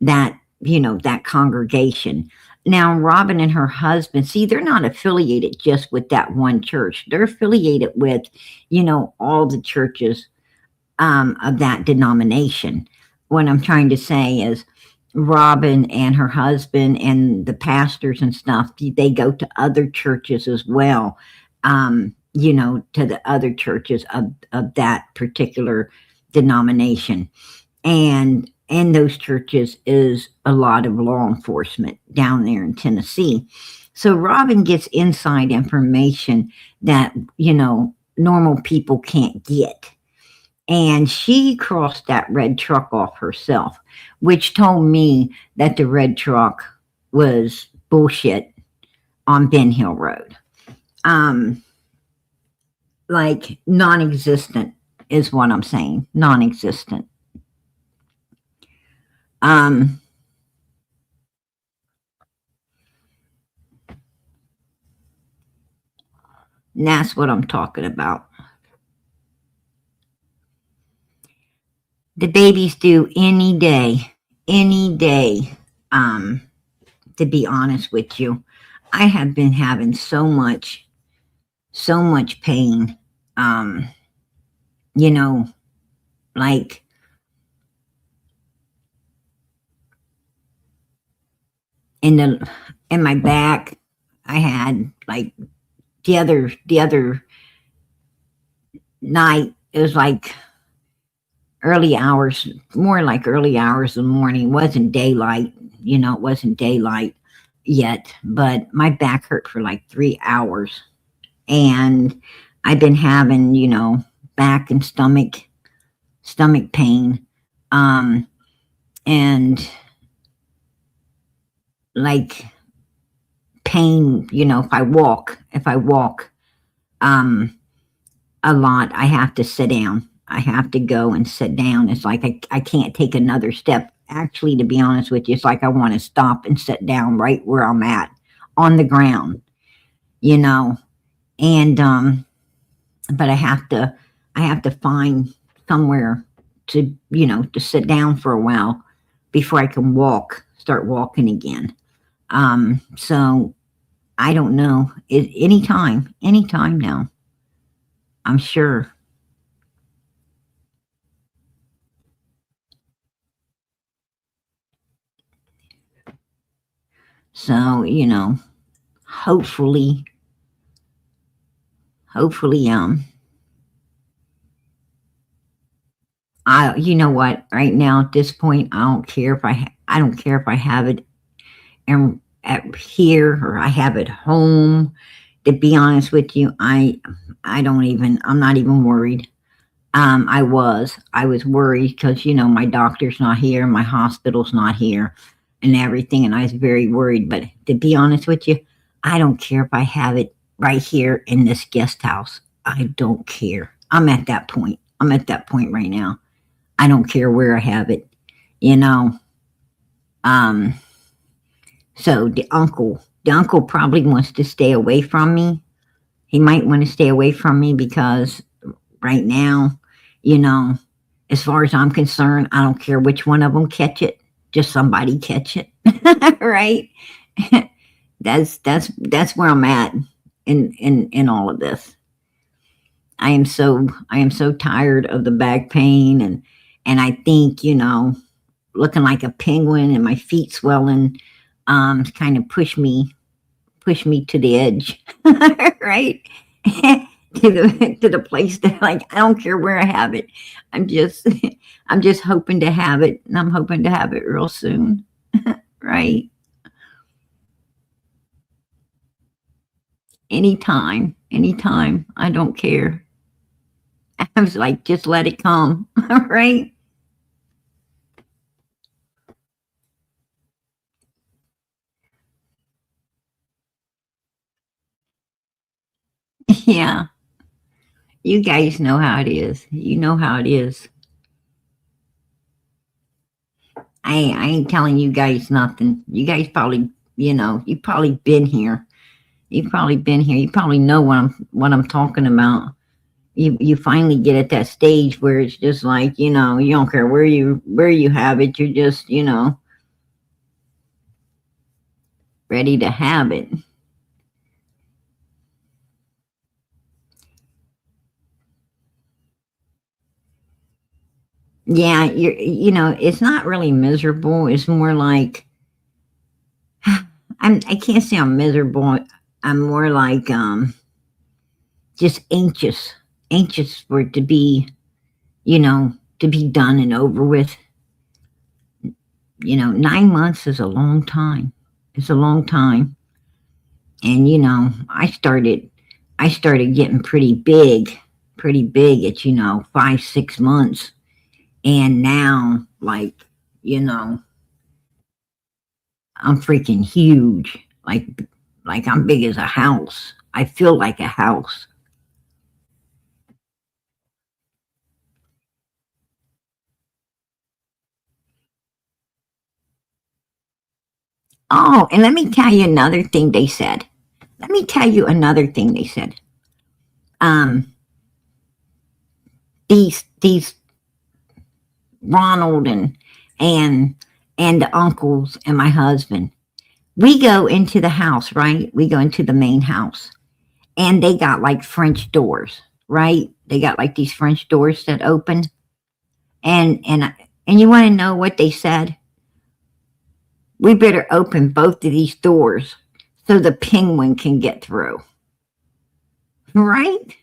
that that congregation. Now, Robin and her husband, see, they're not affiliated just with that one church. They're affiliated with, all the churches of that denomination. What I'm trying to say is, Robin and her husband and the pastors and stuff, they go to other churches as well, to the other churches of that particular denomination. And in those churches is a lot of law enforcement down there in Tennessee. So Robin gets inside information that, normal people can't get. And she crossed that red truck off herself, which told me that the red truck was bullshit on Ben Hill Road. Like non-existent is what I'm saying. Non-existent. And that's what I'm talking about. The babies do any day, any day. To be honest with you, I have been having so much pain. You know, like in my back, I had like the other night. It was like early hours, more like early hours of the morning. It wasn't daylight, it wasn't daylight yet, but my back hurt for like 3 hours. And I've been having, back and stomach pain. And like pain, if I walk, a lot, I have to sit down. I have to go and sit down. It's like I can't take another step. Actually, to be honest with you, it's like I want to stop and sit down right where I'm at on the ground, and but I have to find somewhere to to sit down for a while before I can start walking again. So I don't know. Anytime now, I'm sure. So, hopefully, hopefully, you know what, right now at this point, I don't care if I have it at here or I have it home. To be honest with you, I'm not even worried. I was worried because, my doctor's not here, my hospital's not here and everything. And I was very worried, but to be honest with you, I don't care if I have it right here in this guest house. I don't care. I'm at that point. I'm at that point right now. I don't care where I have it, you know. Um, so the uncle probably wants to stay away from me. He might want to stay away from me because right now, you know, as far as I'm concerned, I don't care which one of them catch it. Just somebody catch it, right? That's where I'm at in all of this. I am so tired of the back pain and I think, looking like a penguin and my feet swelling kind of push me to the edge, right? To the place that like I don't care where I have it. I'm just I'm just hoping to have it, and I'm hoping to have it real soon, right? Anytime, anytime. I don't care. I was like, just let it come, right? Yeah, you guys know how it is. You know how it is. I ain't telling you guys nothing. You guys probably, you probably been here. You've probably been here. You probably know what I'm talking about. You finally get at that stage where it's just like, you don't care where you have it. You're just, ready to have it. Yeah, it's not really miserable. It's more like I can't say I'm miserable. I'm more like just anxious for it to be, to be done and over with. 9 months is a long time. It's a long time. And I started getting pretty big at 5 6 months, and now you know I'm freaking huge, like I'm big as a house. I feel like a house. Oh, and let me tell you another thing they said. Let me tell you another thing they said. Um, these Ronald and and the uncles and my husband. We go into the house, right? We go into the main house, and they got like French doors, right? They got like these French doors that open, and you want to know what they said? We better open both of these doors so the penguin can get through, right?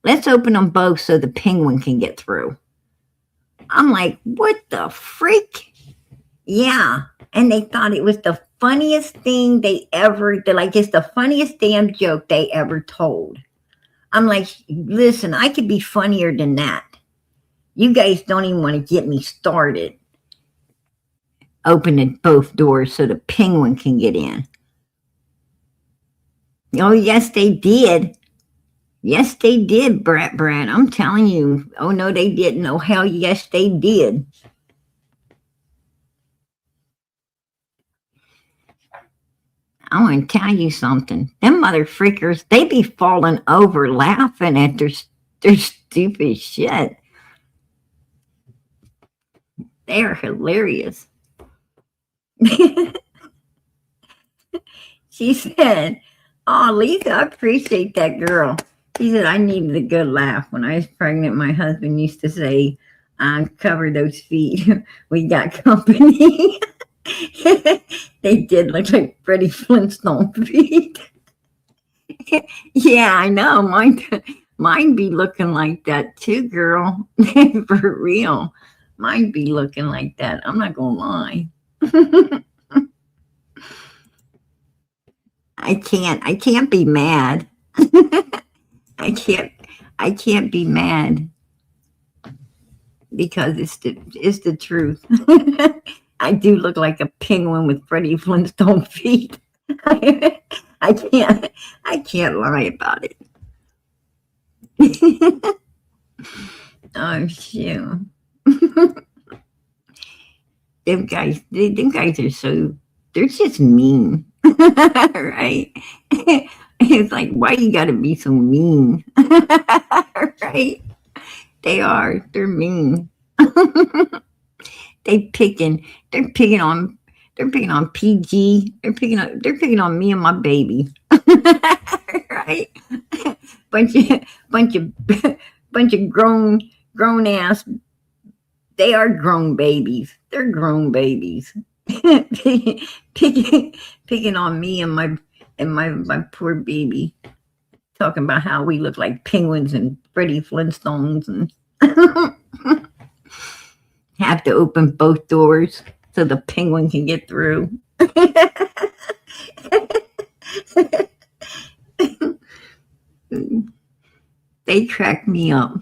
Let's open them both so the penguin can get through. I'm like, what the freak? Yeah. And they thought it was the funniest thing they ever did. Like, it's the funniest damn joke they ever told. I'm like, listen, I could be funnier than that. You guys don't even want to get me started. Opening both doors so the penguin can get in. Oh, yes, they did. Yes, they did, Brat. I'm telling you. Oh, no, they didn't. Oh, hell, yes, they did. I want to tell you something. Them mother freakers, they be falling over laughing at their stupid shit. They are hilarious. She said, "Oh, Lisa, I appreciate that girl." She said, "I needed a good laugh. When I was pregnant, my husband used to say, cover those feet. We got company." They did look like Freddie Flintstone feet. Yeah, I know. Mine be looking like that too, girl. For real. Mine be looking like that. I'm not gonna lie. I can't be mad. I can't I can't be mad because it's the truth. I do look like a penguin with Freddie Flintstone feet. I can't I can't lie about it. Oh shoot. Them guys are they're just mean. Right? It's like, why you gotta be so mean? Right? They're mean. they picking, they're picking on PG. They're picking on me and my baby. Right? Bunch of, bunch of, bunch of grown ass. They are grown babies. They're grown babies. picking, picking on me and my poor baby, talking about how we look like penguins and Freddie Flintstones, and have to open both doors so the penguin can get through. They crack me up.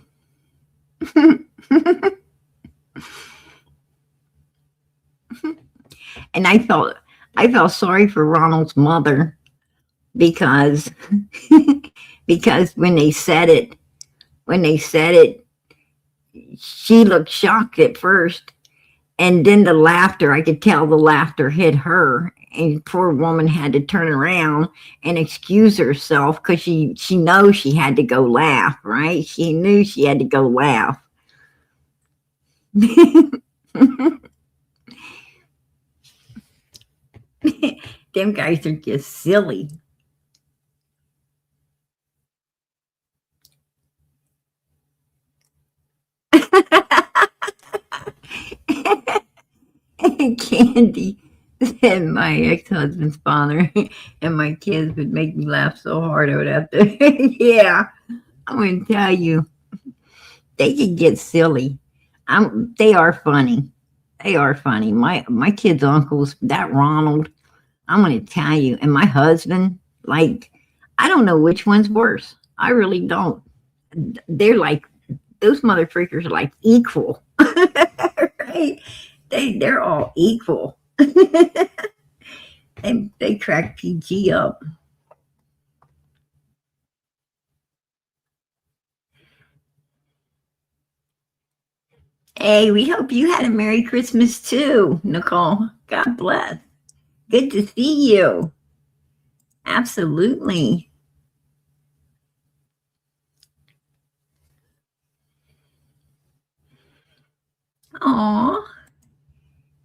And I felt sorry for Ronald's mother because because when they said it, she looked shocked at first, and then the laughter, I could tell the laughter hit her, and poor woman had to turn around and excuse herself because she knows she had to go laugh, right? She knew she had to go laugh. Them guys are just silly. Candy said my ex-husband's father and my kids would make me laugh so hard I would have to. Yeah, I'm going to tell you, they can get silly. They are funny. They are funny. My kids' uncles, that Ronald, I'm going to tell you, and my husband, like, I don't know which one's worse. I really don't. They're like, those mother freakers are like equal. Right? They're all equal. They crack PG up. Hey, we hope you had a Merry Christmas too, Nicole. God bless. Good to see you. Absolutely. Aw.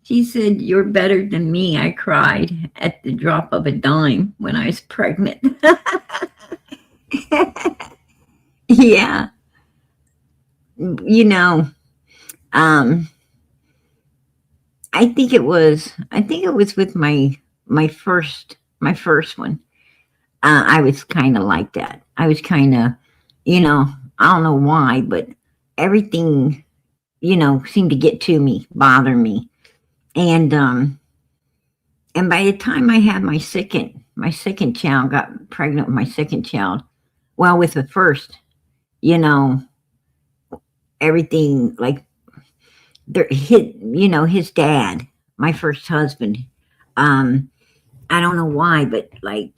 She said, "You're better than me." I cried at the drop of a dime when I was pregnant. Yeah. You know, um, I think it was with my first one. I was kind of like that. I was kind of, you know, I don't know why, but everything, seemed to get to me, bother me. And by the time I had my second child, got pregnant with my second child, well, with the first, you know, everything, like, his dad, my first husband, um, I don't know why, but like,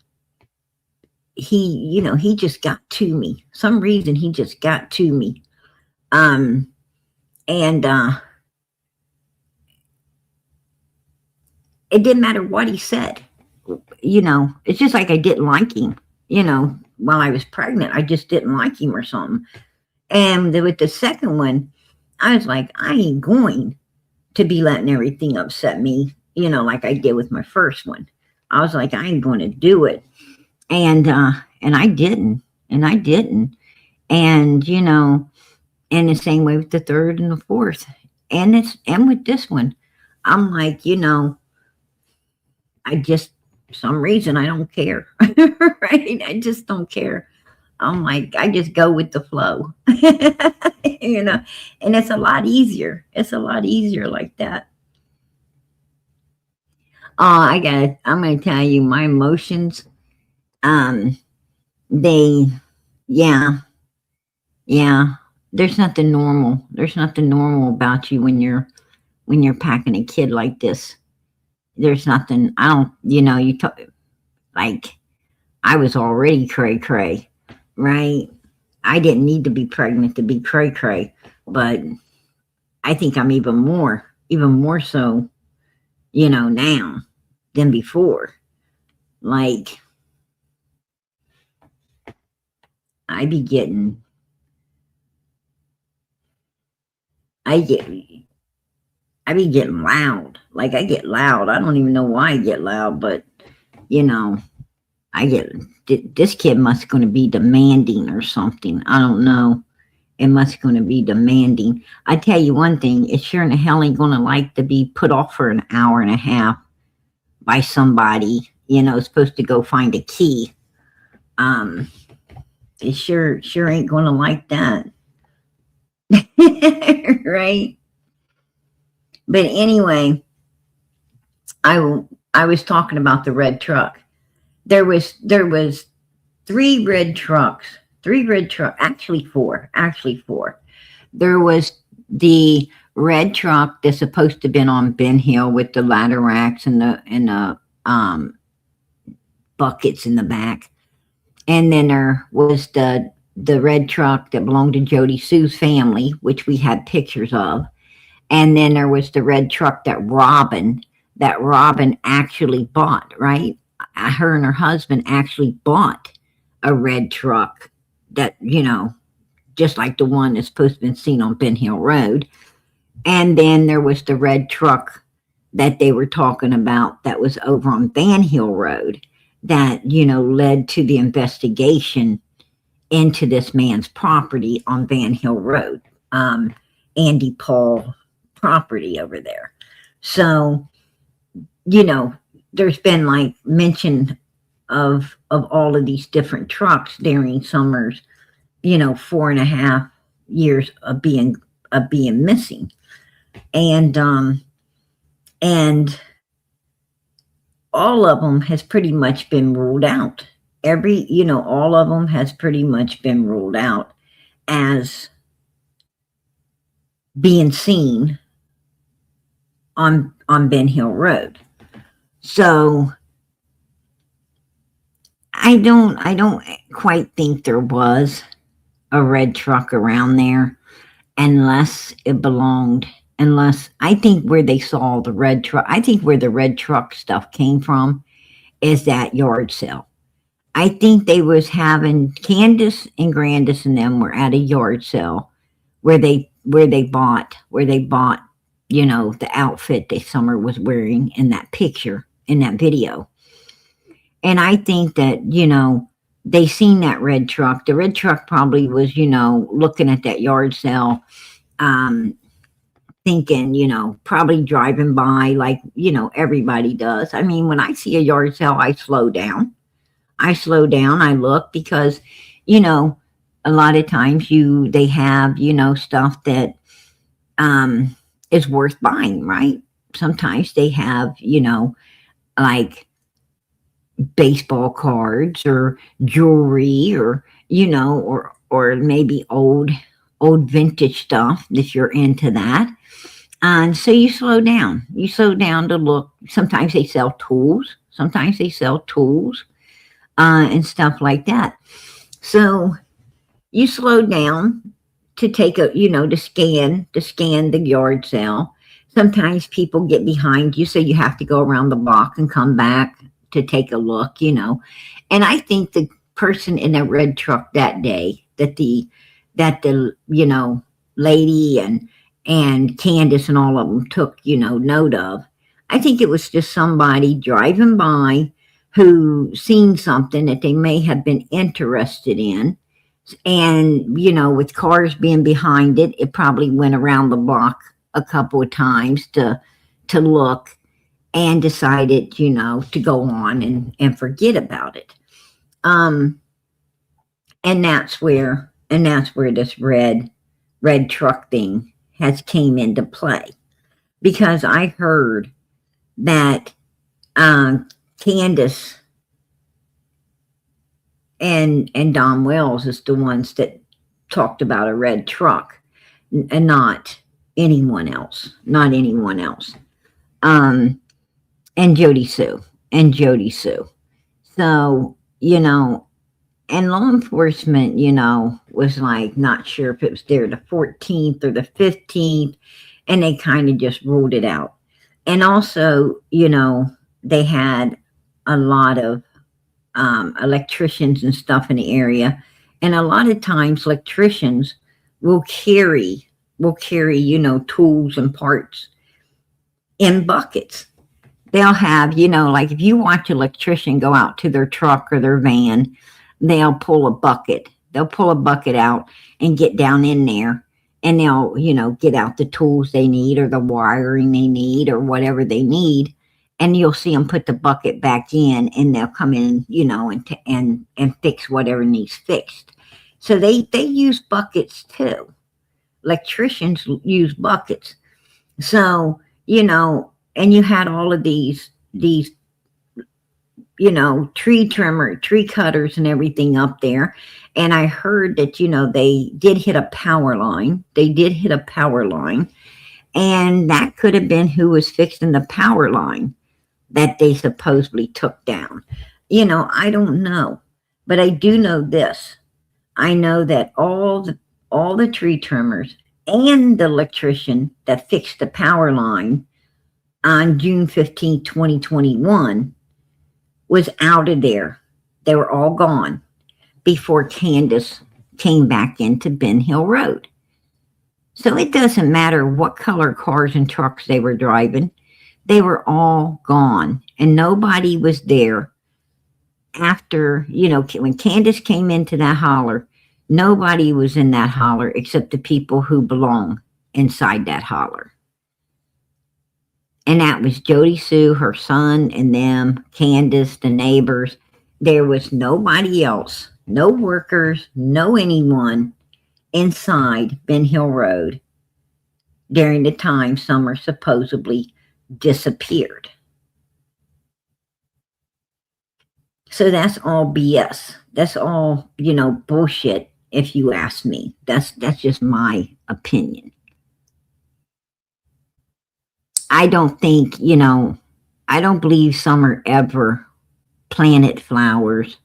he just got to me. Some reason he just got to me. Um, and it didn't matter what he said. It's just like I didn't like him. While I was pregnant, I just didn't like him or something. And with the second one, I was like, I ain't going to be letting everything upset me, like I did with my first one. I was like, I ain't going to do it. And I didn't. And I didn't. And, and the same way with the third and the fourth. And with this one, I'm like, I just, some reason I don't care. Right? I just don't care. I'm like, I just go with the flow. you know, and it's a lot easier. It's a lot easier like that. Oh, I'm gonna tell you my emotions. Um, they, yeah, yeah. There's nothing normal. There's nothing normal about you when you're packing a kid like this. There's nothing. I don't. You talk like I was already cray cray, right? I didn't need to be pregnant to be cray cray, but I think I'm even more so, now than before. Like I be getting, I get, I be getting loud. Like I get loud. I don't even know why I get loud, but you know, I get. This kid must going to be demanding or something. I don't know. It must going to be demanding. I tell you one thing, it sure in the hell ain't going to like to be put off for an hour and a half by somebody, supposed to go find a key. It sure ain't going to like that. Right? But anyway, I was talking about the red truck. There was three red trucks, actually four. There was the red truck that's supposed to have been on Ben Hill with the ladder racks and the buckets in the back. And then there was the red truck that belonged to Jody Sue's family, which we had pictures of. And then there was the red truck that Robin actually bought, right? Her and her husband actually bought a red truck that, just like the one that's supposed to have been seen on Ben Hill Road. And then there was the red truck that they were talking about that was over on Van Hill Road that, led to the investigation into this man's property on Van Hill Road, Andy Paul property over there. So, there's been like mention of all of these different trucks during Summer's, 4.5 years of being missing. And all of them has pretty much been ruled out. All of them has pretty much been ruled out as being seen on Ben Hill Road. So I don't quite think there was a red truck around there unless I think where they saw the red truck, I think where the red truck stuff came from is that yard sale. I think they was having Candace and Grandis and them were at a yard sale where they bought, the outfit that Summer was wearing in that picture, in that video. And I think that, they seen that red truck. The red truck probably was, looking at that yard sale, thinking, probably driving by like, everybody does. I mean, when I see a yard sale, I slow down, I look because, a lot of times they have, stuff that is worth buying, right? Sometimes they have, like baseball cards or jewelry or, or maybe old vintage stuff if you're into that. And so you slow down to look. Sometimes they sell tools, and stuff like that. So you slow down to take to scan the yard sale. Sometimes people get behind you, so you have to go around the block and come back to take a look, And I think the person in the red truck that day that the lady and Candace and all of them took, note of, I think it was just somebody driving by who seen something that they may have been interested in. And, with cars being behind it, it probably went around the block a couple of times to look and decided, to go on and forget about it. And that's where this red truck thing has came into play, because I heard that Candace and Don Wells is the ones that talked about a red truck, and not anyone else. And Jody Sue. So, and law enforcement, was like not sure if it was there the 14th or the 15th, and they kind of just ruled it out. And also, they had a lot of electricians and stuff in the area, and a lot of times electricians will carry tools and parts in buckets. They'll have, like if you watch an electrician go out to their truck or their van, they'll pull a bucket They'll pull a bucket out and get down in there, and they'll, get out the tools they need or the wiring they need or whatever they need. And you'll see them put the bucket back in, and they'll come in, and fix whatever needs fixed. So they use buckets too. Electricians use buckets. So, and you had all of these tree cutters and everything up there. And I heard that, they did hit a power line. And that could have been who was fixing the power line that they supposedly took down. I don't know. But I do know this. I know that all the tree trimmers and the electrician that fixed the power line on June 15, 2021 was out of there. They were all gone before Candace came back into Ben Hill Road. So it doesn't matter what color cars and trucks they were driving. They were all gone, and nobody was there after, when Candace came into that holler. Nobody was in that holler except the people who belong inside that holler. And that was Jody Sue, her son, and them, Candace, the neighbors. There was nobody else, no workers, no anyone inside Ben Hill Road during the time Summer supposedly disappeared. So that's all BS. That's all, bullshit, if you ask me. That's just my opinion. I don't think, I don't believe Summer ever planted flowers.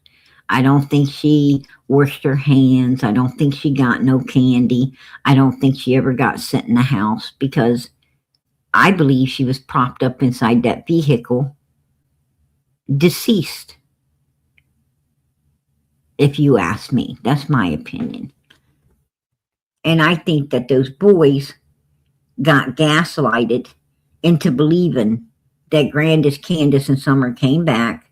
I don't think she washed her hands. I don't think she got no candy. I don't think she ever got sent in the house, because I believe she was propped up inside that vehicle, deceased. If you ask me, that's my opinion. And I think that those boys got gaslighted into believing that Grandis, Candace, and Summer came back,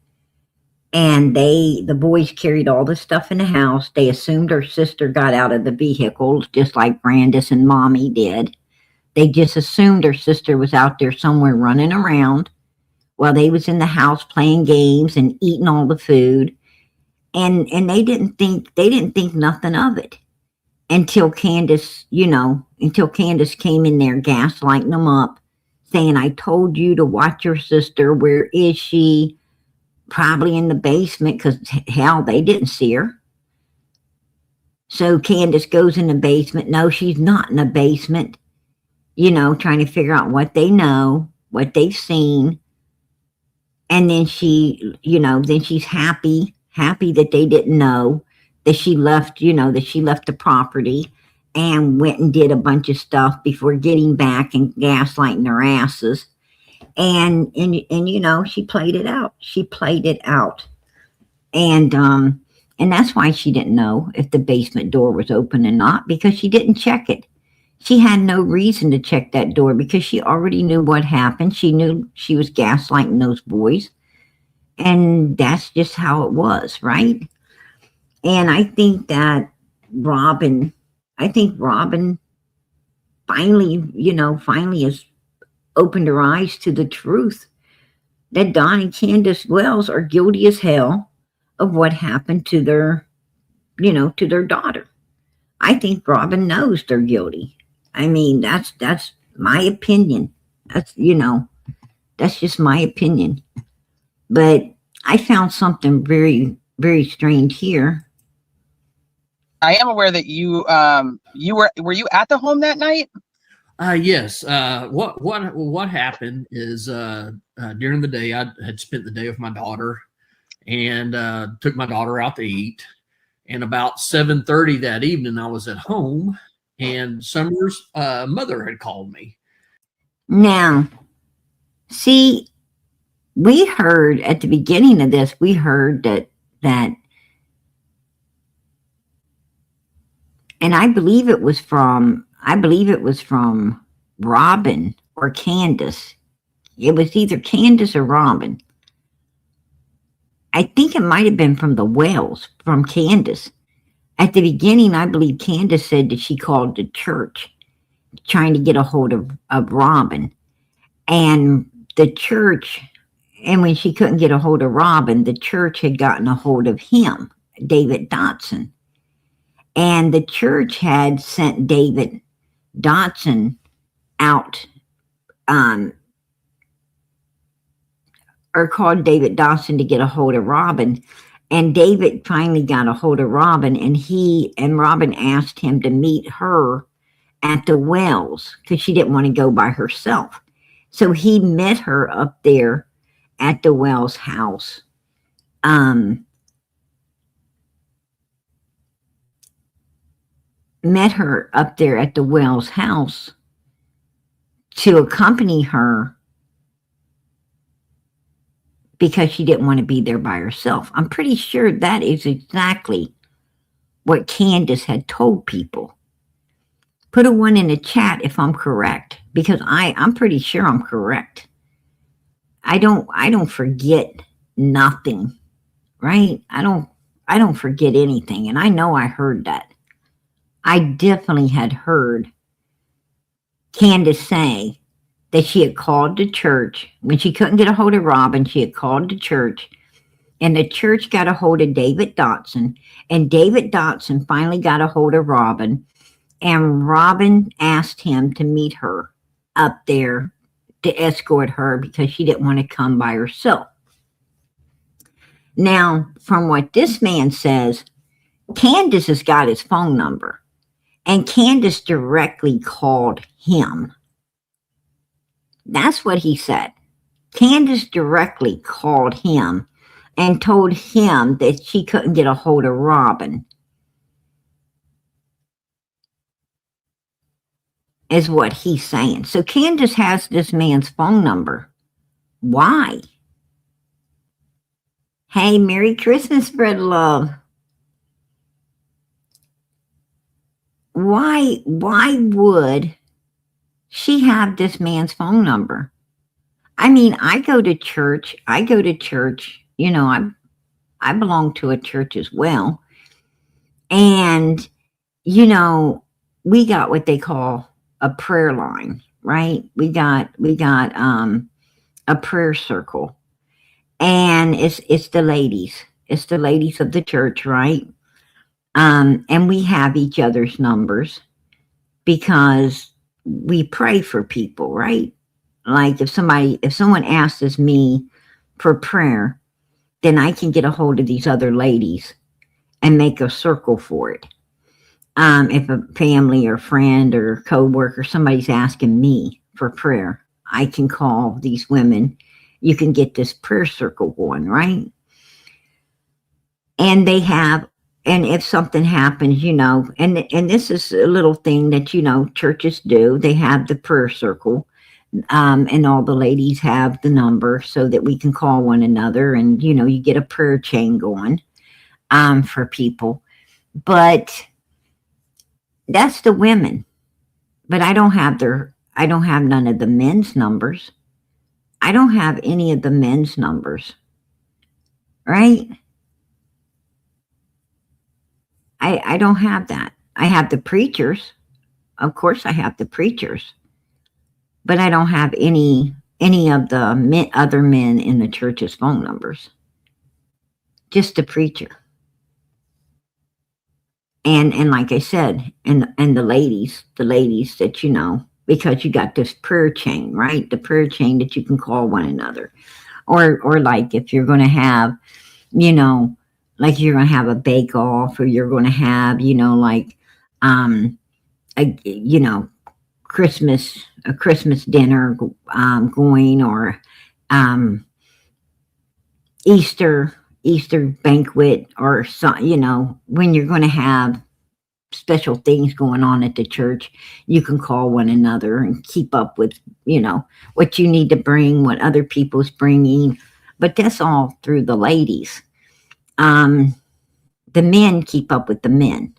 and the boys carried all the stuff in the house. They assumed her sister got out of the vehicle, just like Grandis and Mommy did. They just assumed her sister was out there somewhere running around while they was in the house playing games and eating all the food. And they didn't think nothing of it until Candace, until Candace came in there gaslighting them up, saying, I told you to watch your sister. Where is she? Probably in the basement, because hell, they didn't see her. So Candace goes in the basement. No, she's not in the basement, trying to figure out what they know, what they've seen. And then she's happy that they didn't know that she left, the property and went and did a bunch of stuff before getting back and gaslighting their asses. And she played it out. And that's why she didn't know if the basement door was open or not, because she didn't check it. She had no reason to check that door, because she already knew what happened. She knew she was gaslighting those boys. And that's just how it was, right? And I think that Robin finally has opened her eyes to the truth that Don and Candace Wells are guilty as hell of what happened to their daughter. I think Robin knows they're guilty. I mean, that's my opinion. That's just my opinion. But I found something very, very strange here. I am aware that you were you at the home that night? Yes. What happened is during the day, I had spent the day with my daughter and took my daughter out to eat. And about 7:30 that evening, I was at home, and Summer's mother had called me. Now, see, we heard at the beginning of this, we heard that, and I believe it was from Robin or Candace. It was either Candace or Robin. I think it might have been from the Wells, from Candace, At the beginning, I believe Candace said that she called the church trying to get a hold of Robin. And the church, and when she couldn't get a hold of Robin, the church had gotten a hold of him, David Dotson. And the church had sent David Dotson out, or called David Dotson to get a hold of Robin. And David finally got a hold of Robin, and Robin asked him to meet her at the wells because she didn't want to go by herself. So he met her up there at the Wells house. Met her up there at the Wells house to accompany her because she didn't want to be there by herself. I'm pretty sure that is exactly what Candace had told people. Put a 1 in the chat if I'm correct, because I'm pretty sure I'm correct. I don't forget nothing, right? I don't forget anything, and I know I heard that. I definitely had heard Candace say that she had called the church when she couldn't get a hold of Robin. She had called the church, and the church got a hold of David Dotson, and David Dotson finally got a hold of Robin, and Robin asked him to meet her up there to escort her because she didn't want to come by herself. Now, from what this man says, Candace has got his phone number, and Candace directly called him. That's what he said. Candace directly called him and told him that she couldn't get a hold of Robin, is what he's saying. So Candace has this man's phone number. Why? Hey, Merry Christmas, Fred Love. Why would she have this man's phone number? I mean, I go to church, you know, I belong to a church as well. And, you know, we got what they call a prayer line, right? We got a prayer circle. And it's the ladies. It's the ladies of the church, right? And we have each other's numbers because we pray for people, right? Like if someone asks me for prayer, then I can get a hold of these other ladies and make a circle for it. If a family or friend or coworker, somebody's asking me for prayer, I can call these women. You can get this prayer circle going, right? And they have, and if something happens, you know, and this is a little thing that, you know, churches do. They have the prayer circle, and all the ladies have the number so that we can call one another, and, you know, you get a prayer chain going, for people. But that's the women. But I don't have none of the men's numbers. I don't have any of the men's numbers, right? I don't have that. I have the preachers. Of course I have the preachers. But I don't have any of the other men in the church's phone numbers. Just the preacher. And like I said, and the ladies that, you know, because you got this prayer chain, right? The prayer chain that you can call one another. Or like if you're going to have, you know, like you're going to have a bake off, or you're going to have, you know, like, you know, a Christmas dinner, going, or, Easter banquet, or some, you know, when you're going to have special things going on at the church, you can call one another and keep up with, you know, what you need to bring, what other people's bringing. But that's all through the ladies. The men keep up with the men.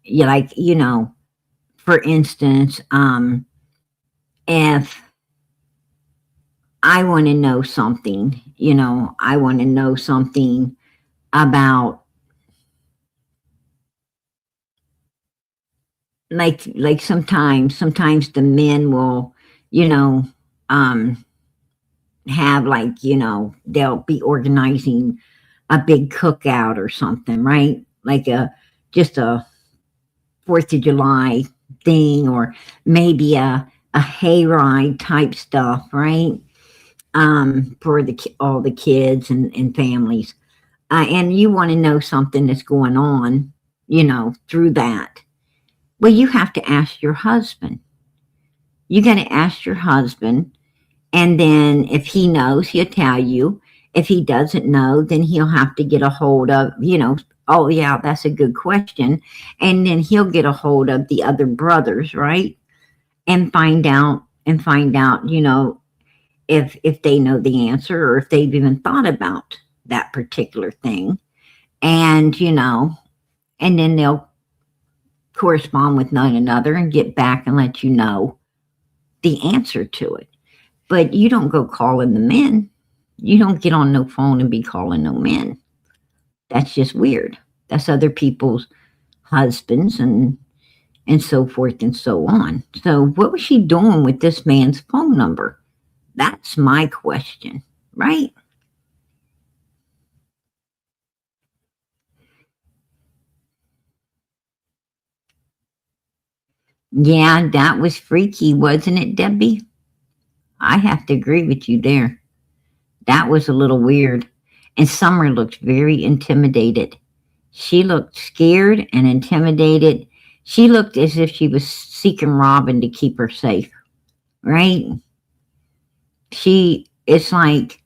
You like, you know, for instance, if I want to know something, you know, I want to know something about like sometimes the men will, you know, have like, they'll be organizing a big cookout or something, right? Like just a 4th of July thing, or maybe a hayride type stuff, right? For all the kids and families. And you want to know something that's going on, through that. Well, you have to ask your husband. You got to ask your husband. And then if he knows, he'll tell you. If he doesn't know, then he'll have to get a hold of, oh, yeah, that's a good question. And then he'll get a hold of the other brothers, right? And find out, if they know the answer, or if they've even thought about that particular thing. And, and then they'll correspond with one another and get back and let you know the answer to it. But you don't go calling the men. You don't get on no phone and be calling no men. That's just weird. That's other people's husbands and so forth and so on. So what was she doing with this man's phone number? That's my question, right? Yeah, that was freaky, wasn't it, Debbie? I have to agree with you there. That was a little weird. And Summer looked very intimidated. She looked scared and intimidated. She looked as if she was seeking Robin to keep her safe, right? It's like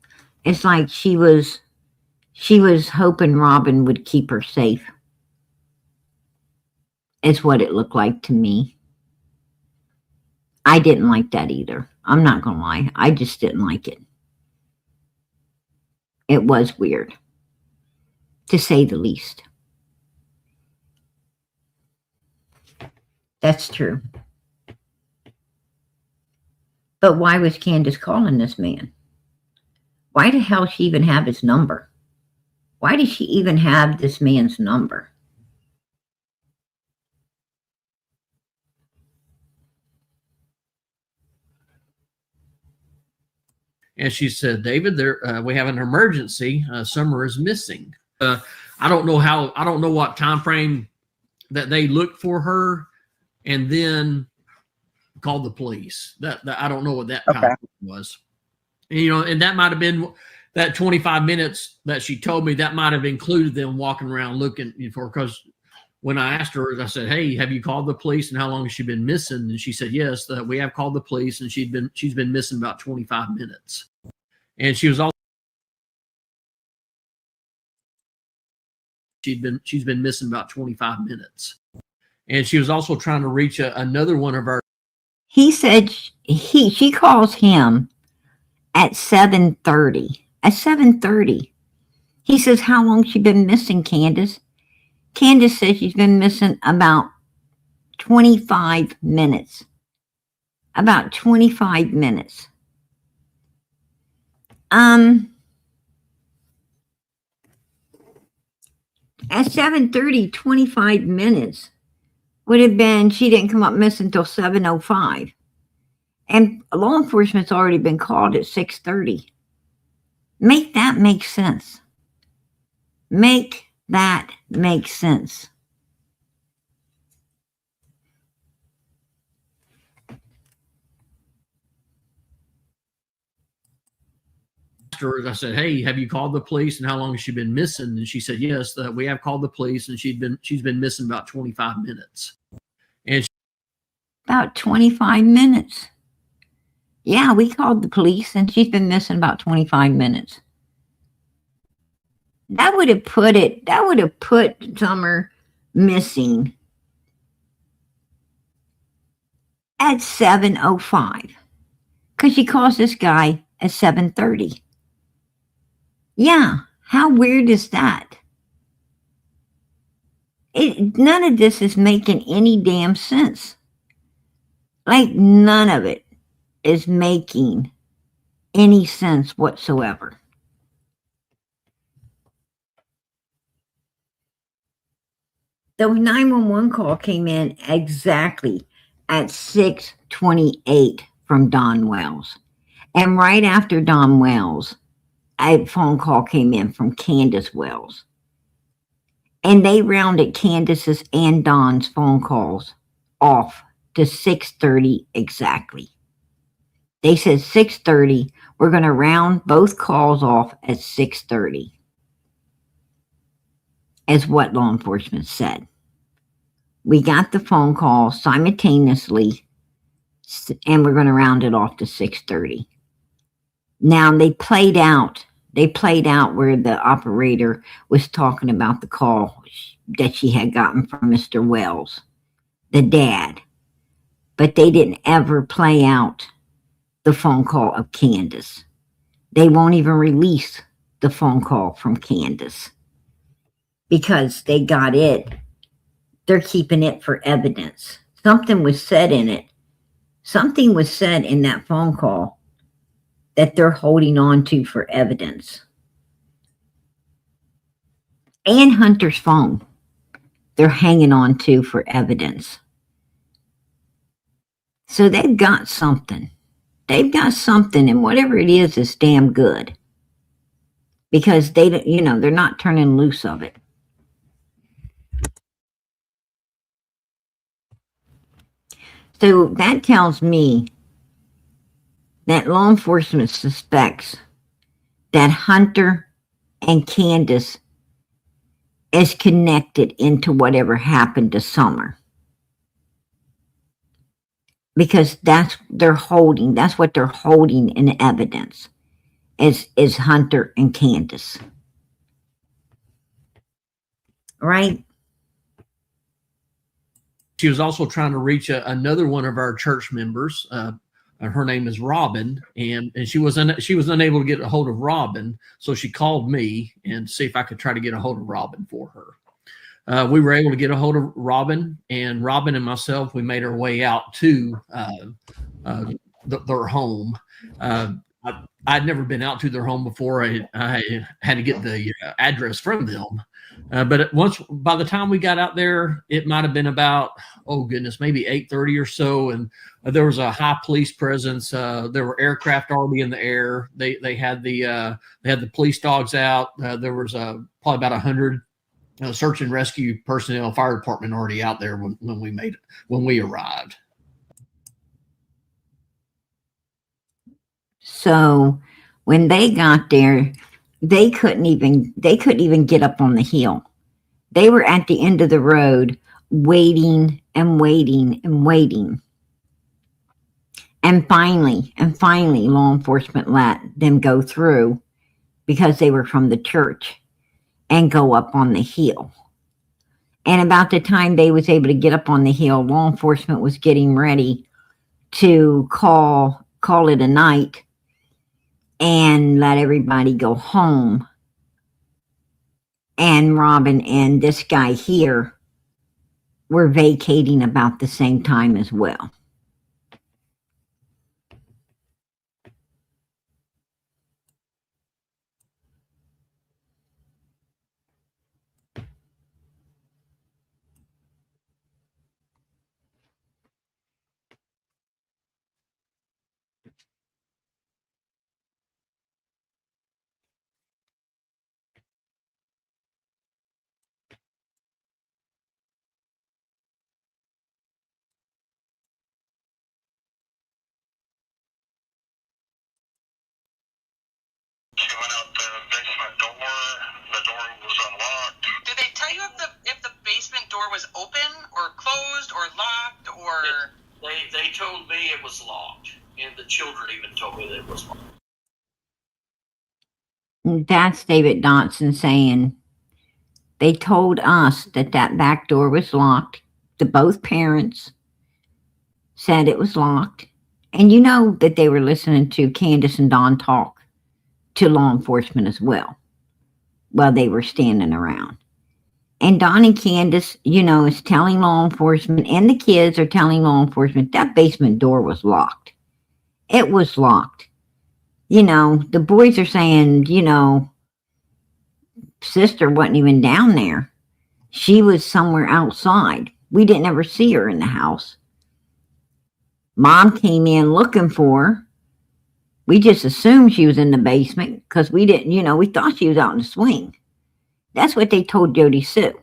she was hoping Robin would keep her safe. Is what it looked like to me. I didn't like that either. I'm not gonna lie. I just didn't like it. It was weird, to say the least. That's true. But why was Candace calling this man? Why the hell she even have his number? Why does she even have this man's number? And she said, David, we have an emergency. Summer is missing. I don't know what time frame that they looked for her and then called the police. That I don't know what that time was. And that might have been that 25 minutes that she told me. That might have included them walking around looking for, because when I asked her, I said, hey, have you called the police and how long has she been missing? And she said, yes, that we have called the police, and she's been missing about 25 minutes. And she was also, she's been missing about 25 minutes. And she was also trying to reach another one of our. He said she calls him at 7:30. At 7:30. He says, how long she been missing, Candace? Candace says she's been missing about 25 minutes. About 25 minutes. At 7:30, 25 minutes would have been, she didn't come up missing until 7:05. And law enforcement's already been called at 6:30. Make that make sense. Make that make sense. I said, hey, have you called the police and how long has she been missing? And she said, yes, that we have called the police, and she's been missing about 25 minutes. And about 25 minutes. Yeah, we called the police and she's been missing about 25 minutes. That would have put Summer missing at 7:05, because she calls this guy at 7:30. Yeah, how weird is that? None of this is making any damn sense. Like, none of it is making any sense whatsoever. The 911 call came in exactly at 6:28 from Don Wells. And right after Don Wells, a phone call came in from Candace Wells. And they rounded Candace's and Don's phone calls off to 6:30 exactly. They said 6:30, we're going to round both calls off at 6:30, as what law enforcement said. We got the phone call simultaneously, and we're going to round it off to 6:30. Now they played out where the operator was talking about the call that she had gotten from Mr. Wells, the dad, but they didn't ever play out the phone call of Candace. They won't even release the phone call from Candace because they got it. They're keeping it for evidence. Something was said in it. Something was said in that phone call that they're holding on to for evidence. And Hunter's phone, they're hanging on to for evidence. So they've got something. They've got something, and whatever it is damn good. Because they're not turning loose of it. So that tells me that law enforcement suspects that Hunter and Candace is connected into whatever happened to Summer. Because that's what they're holding in evidence is Hunter and Candace. Right? She was also trying to reach another one of our church members. Her name is Robin, and she was unable to get a hold of Robin, so she called me and see if I could try to get a hold of Robin for her. We were able to get a hold of Robin, and Robin and myself, we made our way out to their home. I'd never been out to their home before. I had to get the address from them. But by the time we got out there, it might have been about, maybe 8:30 or so. And there was a high police presence. There were aircraft already in the air. They had the police dogs out. There was probably about 100 search and rescue personnel, fire department already out there when we arrived. So when they got there, they couldn't even get up on the hill. They were at the end of the road waiting and waiting and waiting. And finally, law enforcement let them go through because they were from the church and go up on the hill. And about the time they was able to get up on the hill, law enforcement was getting ready to call it a night and let everybody go home. And Robin and this guy here were vacating about the same time as well. She went out the basement door. The door was unlocked. Did they tell you if the basement door was open or closed or locked or? They told me it was locked, and the children even told me that it was locked. That's David Dotson saying they told us that back door was locked. Both parents said it was locked. And you know that they were listening to Candace and Don talk to law enforcement as well while they were standing around. And Don and Candace, is telling law enforcement, and the kids are telling law enforcement that basement door was locked. It was locked. The boys are saying, sister wasn't even down there. She was somewhere outside. We didn't ever see her in the house. Mom came in looking for her. We just assumed she was in the basement because we didn't, we thought she was out in the swing. That's what they told Jody Sue.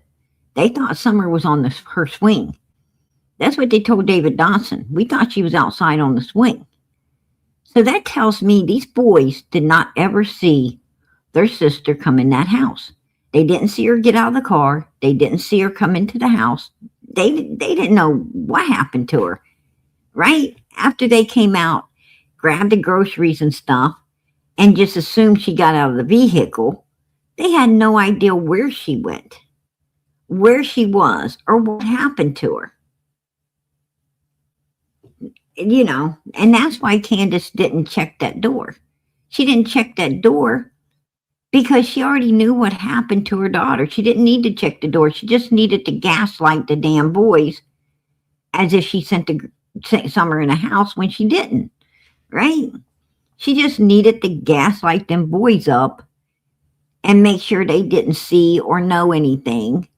They thought Summer was on her swing. That's what they told David Dawson. We thought she was outside on the swing. So that tells me these boys did not ever see their sister come in that house. They didn't see her get out of the car. They didn't see her come into the house. They didn't know what happened to her. Right after they came out, grabbed the groceries and stuff, and just assumed she got out of the vehicle, they had no idea where she went, where she was, or what happened to her. And that's why Candace didn't check that door. She didn't check that door because she already knew what happened to her daughter. She didn't need to check the door. She just needed to gaslight the damn boys as if she sent Summer in a house when she didn't, right? She just needed to gaslight them boys up and make sure they didn't see or know anything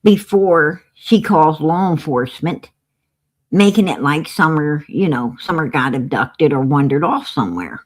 before she calls law enforcement, making it like Summer got abducted or wandered off somewhere.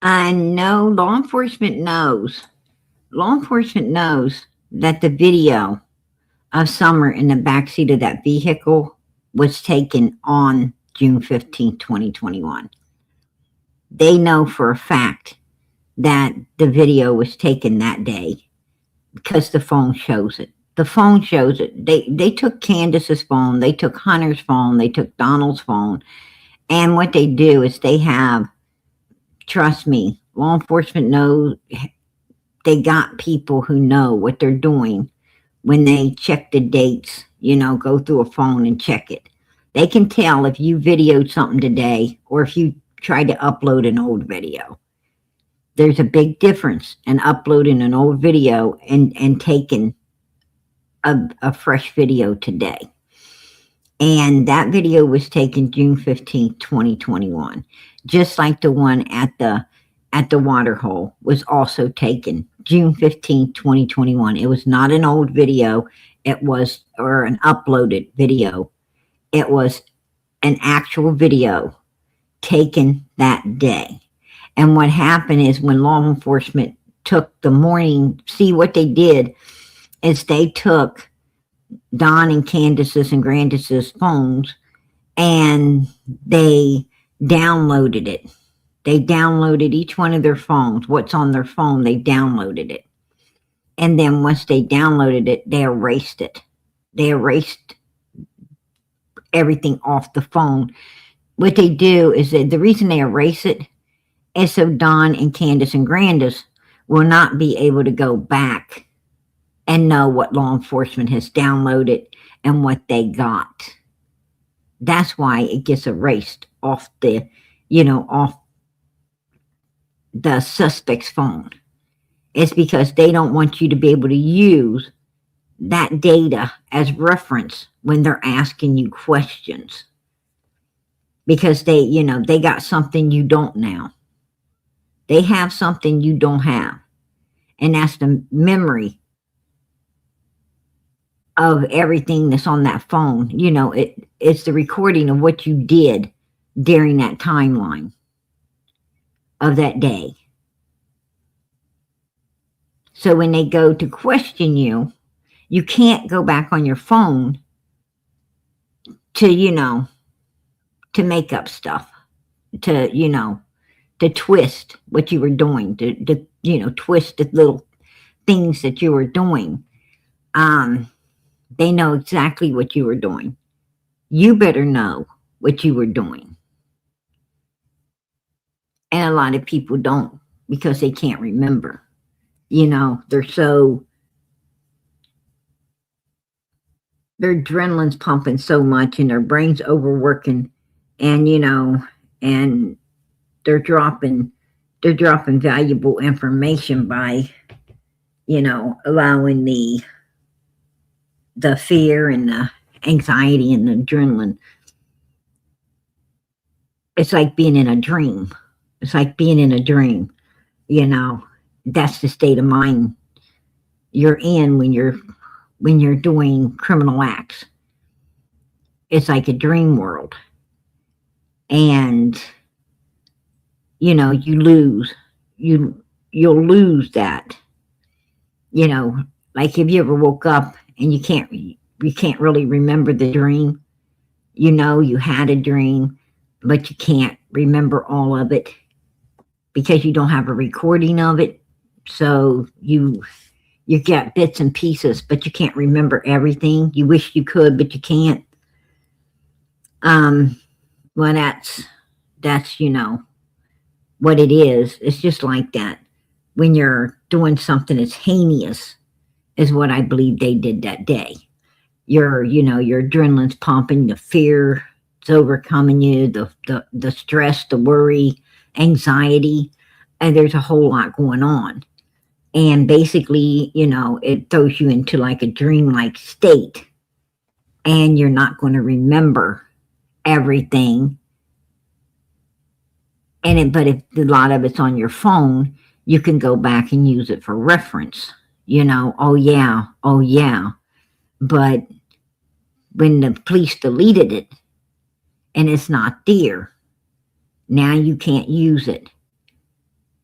I know law enforcement knows that the video of Summer in the backseat of that vehicle was taken on June 15th, 2021. They know for a fact that the video was taken that day because the phone shows it. The phone shows it. They took Candace's phone, they took Hunter's phone, they took Donald's phone, and what they do is they have, trust me, law enforcement knows, they got people who know what they're doing when they check the dates, go through a phone and check it. They can tell if you videoed something today or if you tried to upload an old video. There's a big difference in uploading an old video and taking a fresh video today. And that video was taken June 15th, 2021. Just like the one at the water hole was also taken June 15th, 2021. It was not an old video. Or an uploaded video. It was an actual video taken that day. And what happened is when law enforcement took the morning, see what they did is they took Don and Candace's and Grandis's phones and they downloaded it. They downloaded each one of their phones. What's on their phone, they downloaded it. And then once they downloaded it, they erased it. They erased everything off the phone. What they do is that the reason they erase it is so Don and Candace and Grandis will not be able to go back and know what law enforcement has downloaded and what they got. That's why it gets erased off the suspect's phone. It's because they don't want you to be able to use that data as reference when they're asking you questions. Because they got something you don't now. They have something you don't have. And that's the memory of everything that's on that phone. It's the recording of what you did during that timeline of that day. So when they go to question you, you can't go back on your phone to make up stuff, to twist what you were doing, to twist the little things that you were doing. They know exactly what you were doing. You better know what you were doing. And a lot of people don't because they can't remember. They're so their adrenaline's pumping so much and their brain's overworking, and and they're dropping valuable information by allowing the fear and the anxiety and the adrenaline. It's like being in a dream. It's like being in a dream. That's the state of mind you're in when you're doing criminal acts. It's like a dream world. And you'll lose that. Like if you ever woke up and you can't really remember the dream. You had a dream, but you can't remember all of it because you don't have a recording of it. So you get bits and pieces, but you can't remember everything. You wish you could, but you can't. Well, that's what it is. It's just like that. When you're doing something that's heinous, is what I believe they did that day. Your adrenaline's pumping, the fear is overcoming you, the stress, the worry, anxiety, and there's a whole lot going on. And basically, it throws you into like a dreamlike state, and you're not going to remember everything. But if a lot of it's on your phone, you can go back and use it for reference. Oh yeah. But when the police deleted it and it's not there, now you can't use it.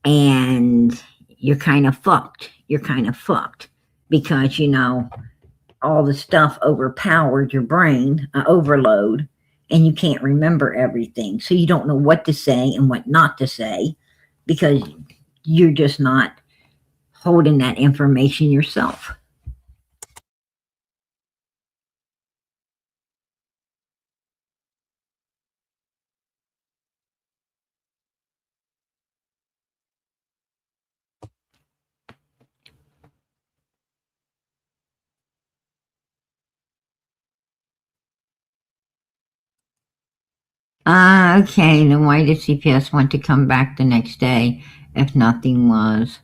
And you're kind of fucked. Because, all the stuff overpowered your brain, overload, and you can't remember everything. So you don't know what to say and what not to say because you're just not holding that information yourself. Okay. Then why did CPS want to come back the next day if nothing was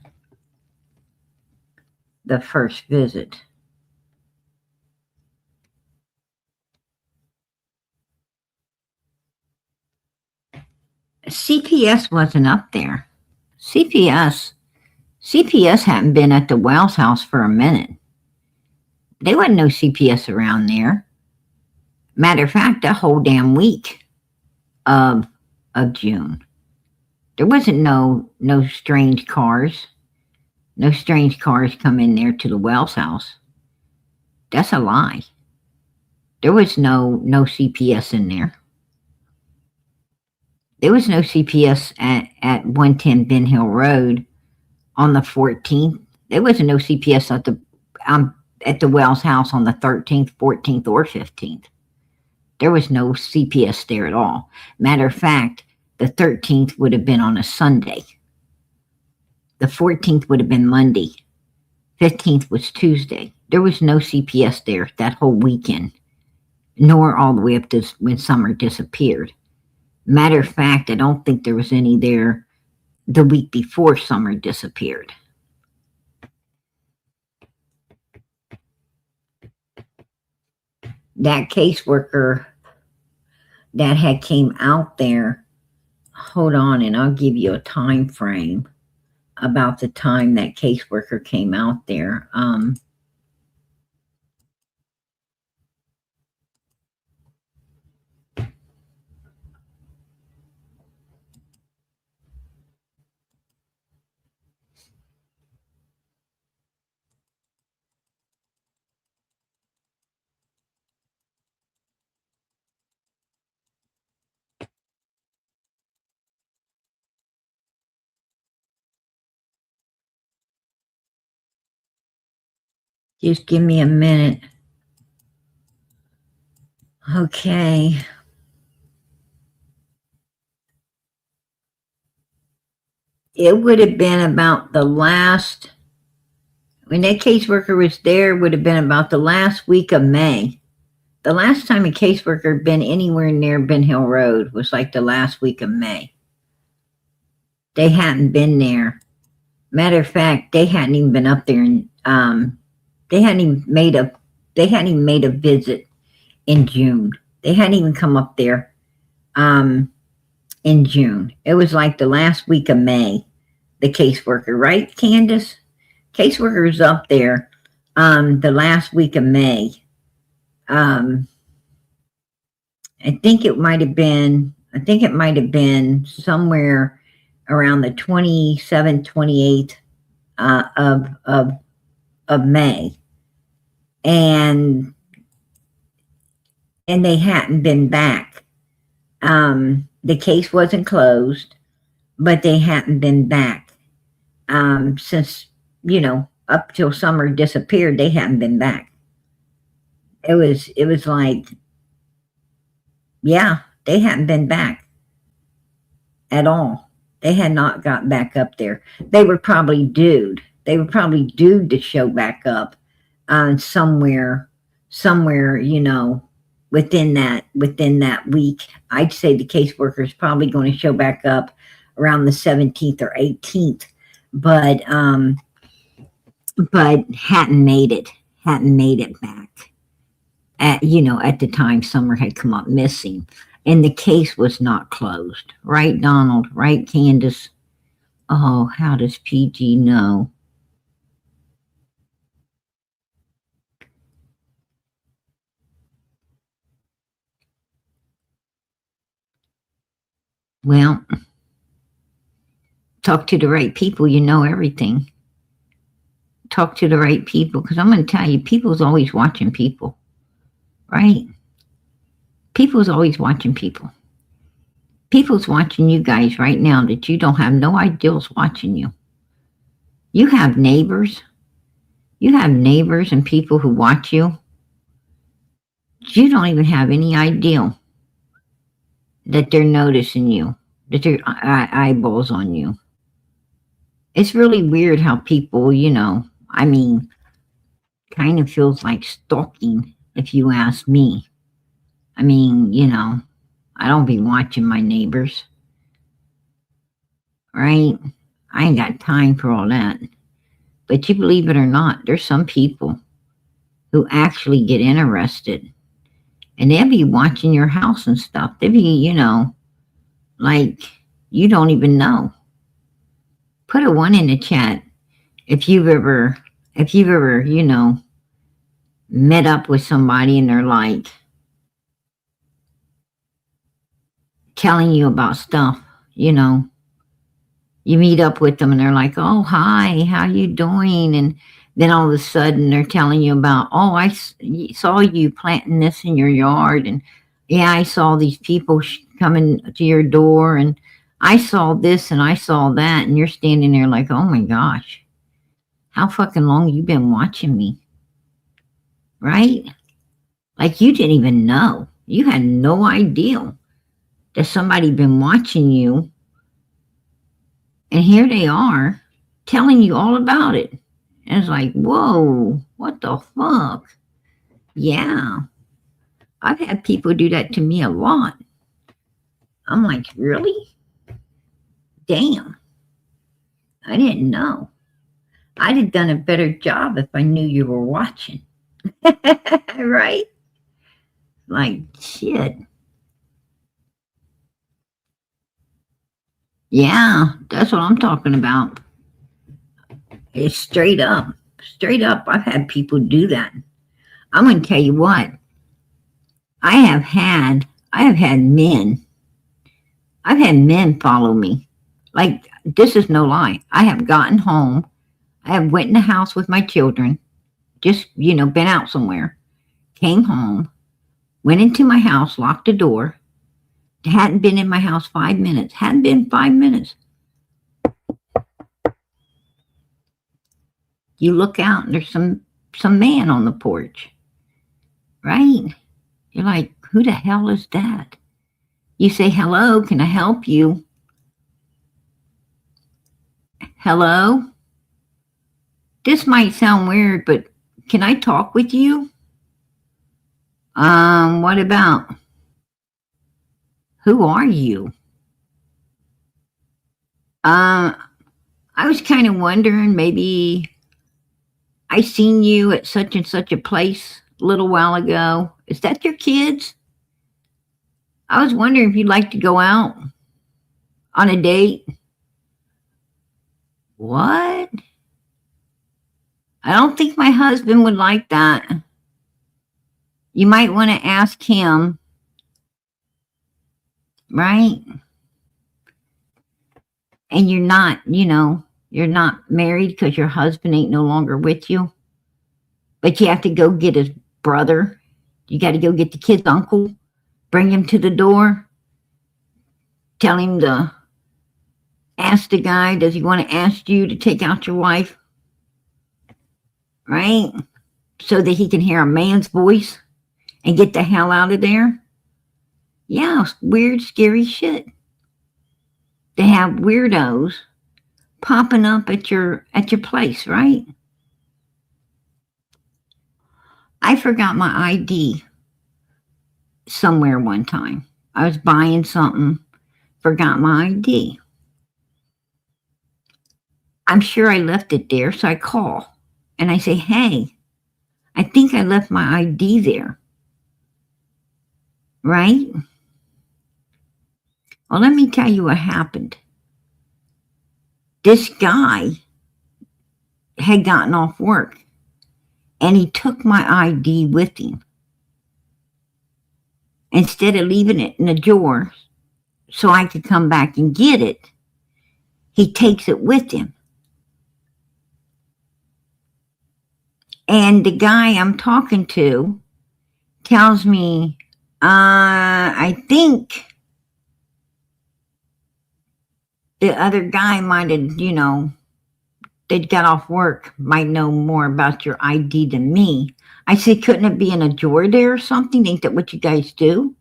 the first visit? CPS wasn't up there. CPS hadn't been at the Wells house for a minute. There wasn't no CPS around there. Matter of fact, the whole damn week of June, there wasn't no strange cars. No strange cars come in there to the Wells house. That's a lie. There was no CPS in there. There was no CPS at 110 Ben Hill Road on the 14th. There wasn't no CPS at the Wells house on the 13th, 14th, or 15th. There was no CPS there at all. Matter of fact, the 13th would have been on a Sunday. The 14th would have been Monday. 15th was Tuesday. There was no CPS there that whole weekend, nor all the way up to when Summer disappeared. Matter of fact, I don't think there was any there the week before Summer disappeared. That caseworker that had came out there, hold on, and I'll give you a time frame about the time that caseworker came out there. Just give me a minute. Okay. It would have been about the last, when that caseworker was there, would have been about the last week of May. The last time a caseworker been anywhere near Ben Hill Road was like the last week of May. They hadn't been there. Matter of fact, they hadn't even been up there, and they hadn't even made a visit in June. They hadn't even come up there in June. It was like the last week of May. The caseworker, right, Candace? Caseworker was up there the last week of May. I think it might have been somewhere around the 27th, 28th of May. And they hadn't been back. The case wasn't closed, but they hadn't been back. Since, up till Summer disappeared, they hadn't been back. It was like, yeah, they hadn't been back at all. They had not got back up there. They were probably due. To show back up somewhere, within that week. I'd say the caseworker is probably going to show back up around the 17th or 18th, but hadn't made it back. At the time Summer had come up missing, and the case was not closed. Right, Donald? Right, Candace? Oh, how does PG know? Well, talk to the right people, you know everything. Talk to the right people, because I'm going to tell you, people's always watching people. Right? People's always watching people. People's watching you guys right now that you don't have no idea is watching you. You have neighbors. You have neighbors and people who watch you. You don't even have any idea that they're noticing you, that their eyeballs on you. It's really weird how people, kind of feels like stalking. If you ask me, I don't be watching my neighbors, right? I ain't got time for all that. But you believe it or not, there's some people who actually get interested, and they'll be watching your house and stuff. They'll be, like you don't even know. Put a 1 in the chat if you've ever, met up with somebody and they're like telling you about stuff, you meet up with them and they're like, oh, hi, how you doing? And then all of a sudden they're telling you about, oh, I saw you planting this in your yard. And yeah, I saw these people coming to your door, and I saw this and I saw that. And you're standing there like, oh my gosh, how fucking long you been watching me? Right? Like you didn't even know. You had no idea that somebody been watching you. And here they are telling you all about it. And it's like, whoa, what the fuck? Yeah. I've had people do that to me a lot. I'm like, really? Damn. I didn't know. I'd have done a better job if I knew you were watching. Right? Like, shit. Yeah, that's what I'm talking about. It's straight up. Straight up, I've had people do that. I'm going to tell you what. I have had men. I've had men follow me. Like, this is no lie. I have gotten home. I have went in the house with my children. Just, been out somewhere. Came home. Went into my house, locked the door. Hadn't been in my house 5 minutes. Hadn't been 5 minutes. You look out and there's some man on the porch. Right? You're like, who the hell is that? You say, hello, can I help you? Hello? This might sound weird, but can I talk with you? What about? Who are you? I was kind of wondering, maybe I seen you at such and such a place a little while ago. Is that your kids? I was wondering if you'd like to go out on a date. What? I don't think my husband would like that. You might want to ask him, right? And you're not, you're not married because your husband ain't no longer with you. But you have to go get his brother. You got to go get the kid's uncle, bring him to the door, tell him to ask the guy, does he want to ask you to take out your wife? Right? So that he can hear a man's voice and get the hell out of there. Yeah, weird, scary shit. To have weirdos popping up at your place, right? I forgot my ID somewhere one time. I was buying something, forgot my ID. I'm sure I left it there, so I call and I say, hey, I think I left my ID there. Right? Well, let me tell you what happened. This guy had gotten off work and he took my ID with him. Instead of leaving it in the drawer so I could come back and get it, he takes it with him. And the guy I'm talking to tells me, I think the other guy might have, that got off work might know more about your ID than me. I said, couldn't it be in a drawer there or something? Ain't that what you guys do?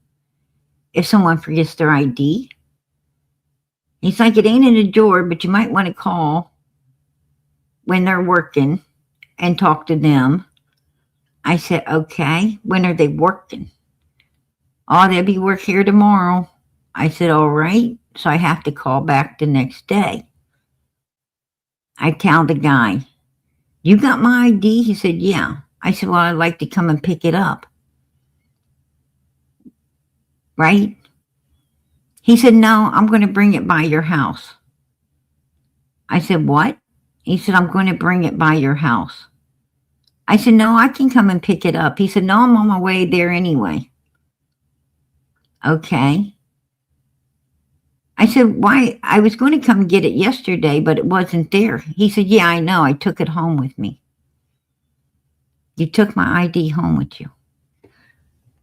If someone forgets their ID? He's like, it ain't in a drawer, but you might want to call when they're working and talk to them. I said, okay, when are they working? Oh, they'll be work here tomorrow. I said, all right. So I have to call back the next day. I tell the guy, you got my ID? He said, yeah. I said, well, I'd like to come and pick it up. Right? He said, no, I'm going to bring it by your house. I said, what? He said, I'm going to bring it by your house. I said, no, I can come and pick it up. He said, no, I'm on my way there anyway. Okay. I said, why? I was going to come get it yesterday, but it wasn't there. He said, yeah, I know. I took it home with me. You took my ID home with you.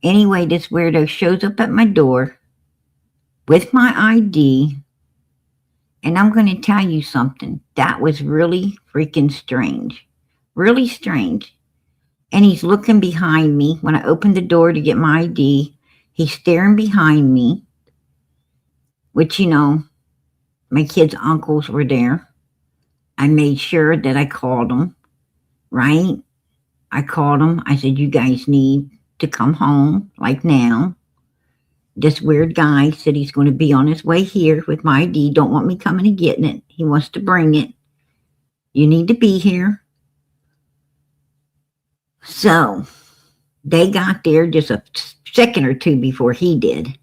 Anyway, this weirdo shows up at my door with my ID. And I'm going to tell you something. That was really freaking strange. Really strange. And he's looking behind me. When I opened the door to get my ID, he's staring behind me. Which, my kids' uncles were there. I made sure that I called them, right? I called them. I said, you guys need to come home, like now. This weird guy said he's going to be on his way here with my ID. Don't want me coming and getting it. He wants to bring it. You need to be here. So, they got there just a second or two before he did.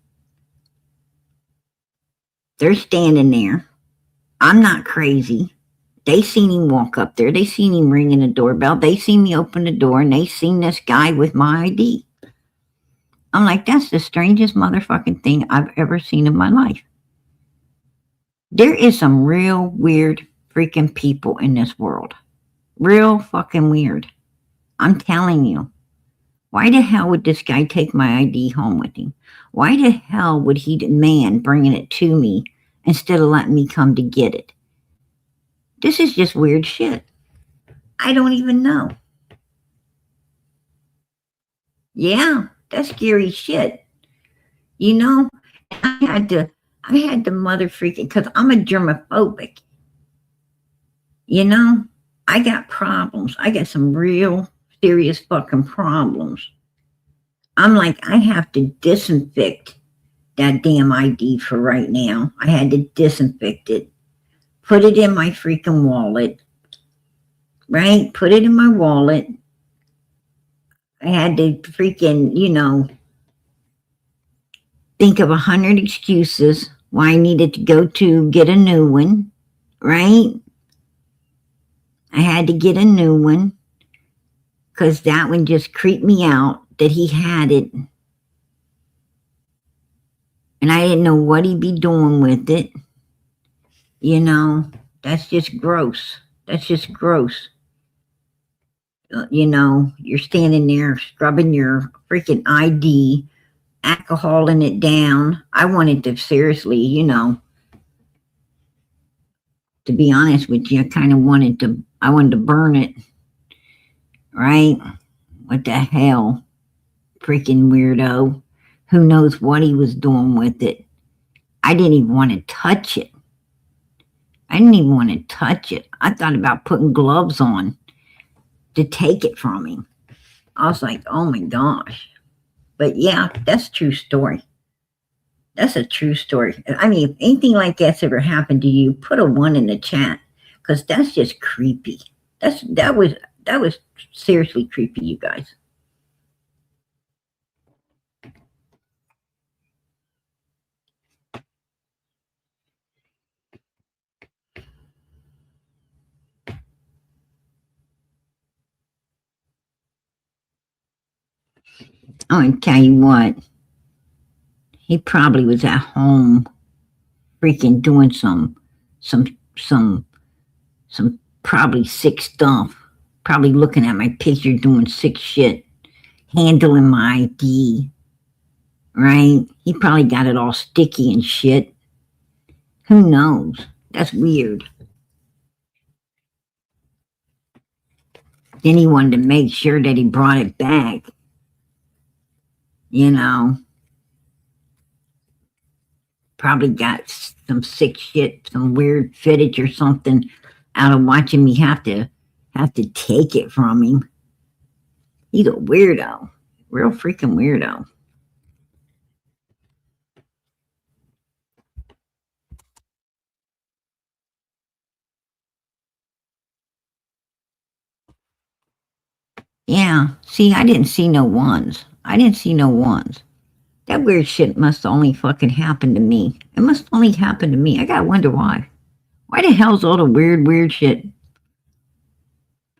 They're standing there. I'm not crazy. They seen him walk up there. They seen him ringing the doorbell. They seen me open the door, and they seen this guy with my ID. I'm like, that's the strangest motherfucking thing I've ever seen in my life. There is some real weird freaking people in this world. Real fucking weird. I'm telling you. Why the hell would this guy take my ID home with him? Why the hell would he demand bringing it to me instead of letting me come to get it? This is just weird shit. I don't even know. Yeah, that's scary shit. I had to mother freaking, because I'm a germophobic. I got problems. I got some real serious fucking problems. I'm like, I have to disinfect that damn ID for right now. I had to disinfect it, put it in my freaking wallet, right? Put it in my wallet. I had to freaking, think of 100 excuses why I needed to go to get a new one, right? I had to get a new one because that one just creeped me out that he had it. And I didn't know what he'd be doing with it. That's just gross. That's just gross. You're standing there scrubbing your freaking ID, alcoholing it down. I wanted to seriously, to be honest with you, I wanted to burn it. Right? What the hell? Freaking weirdo. Who knows what he was doing with it? I didn't even want to touch it. I thought about putting gloves on to take it from him. I was like, oh my gosh. But yeah, that's a true story. That's a true story. I mean, if anything like that's ever happened to you, put a 1 in the chat, because that's just creepy. That was seriously creepy, you guys. I'm gonna tell you what. He probably was at home freaking doing some probably sick stuff. Probably looking at my picture doing sick shit. Handling my ID. Right? He probably got it all sticky and shit. Who knows? That's weird. Then he wanted to make sure that he brought it back. Probably got some sick shit, some weird footage or something out of watching me have to take it from him. He's a weirdo. Real freaking weirdo. Yeah, see, I didn't see no ones. That weird shit must only fucking happen to me. It must only happen to me. I gotta wonder why. Why the hell's all the weird shit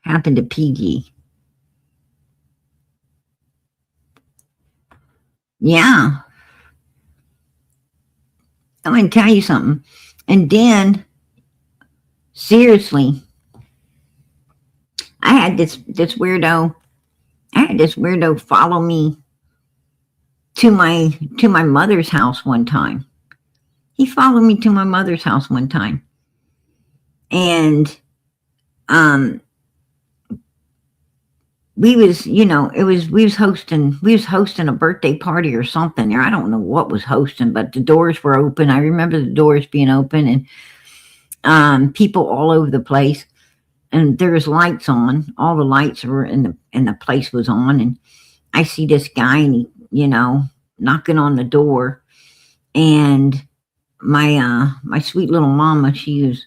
happen to PG? Yeah. I'm gonna tell you something. And then, seriously, I had this weirdo follow me to my mother's house one time. He followed me to my mother's house one time. And we was hosting a birthday party or something there. I don't know what was hosting, but the doors were open. I remember the doors being open and people all over the place. And there was lights on. All the lights were in the place was on. And I see this guy and he, knocking on the door. And my sweet little mama, she was,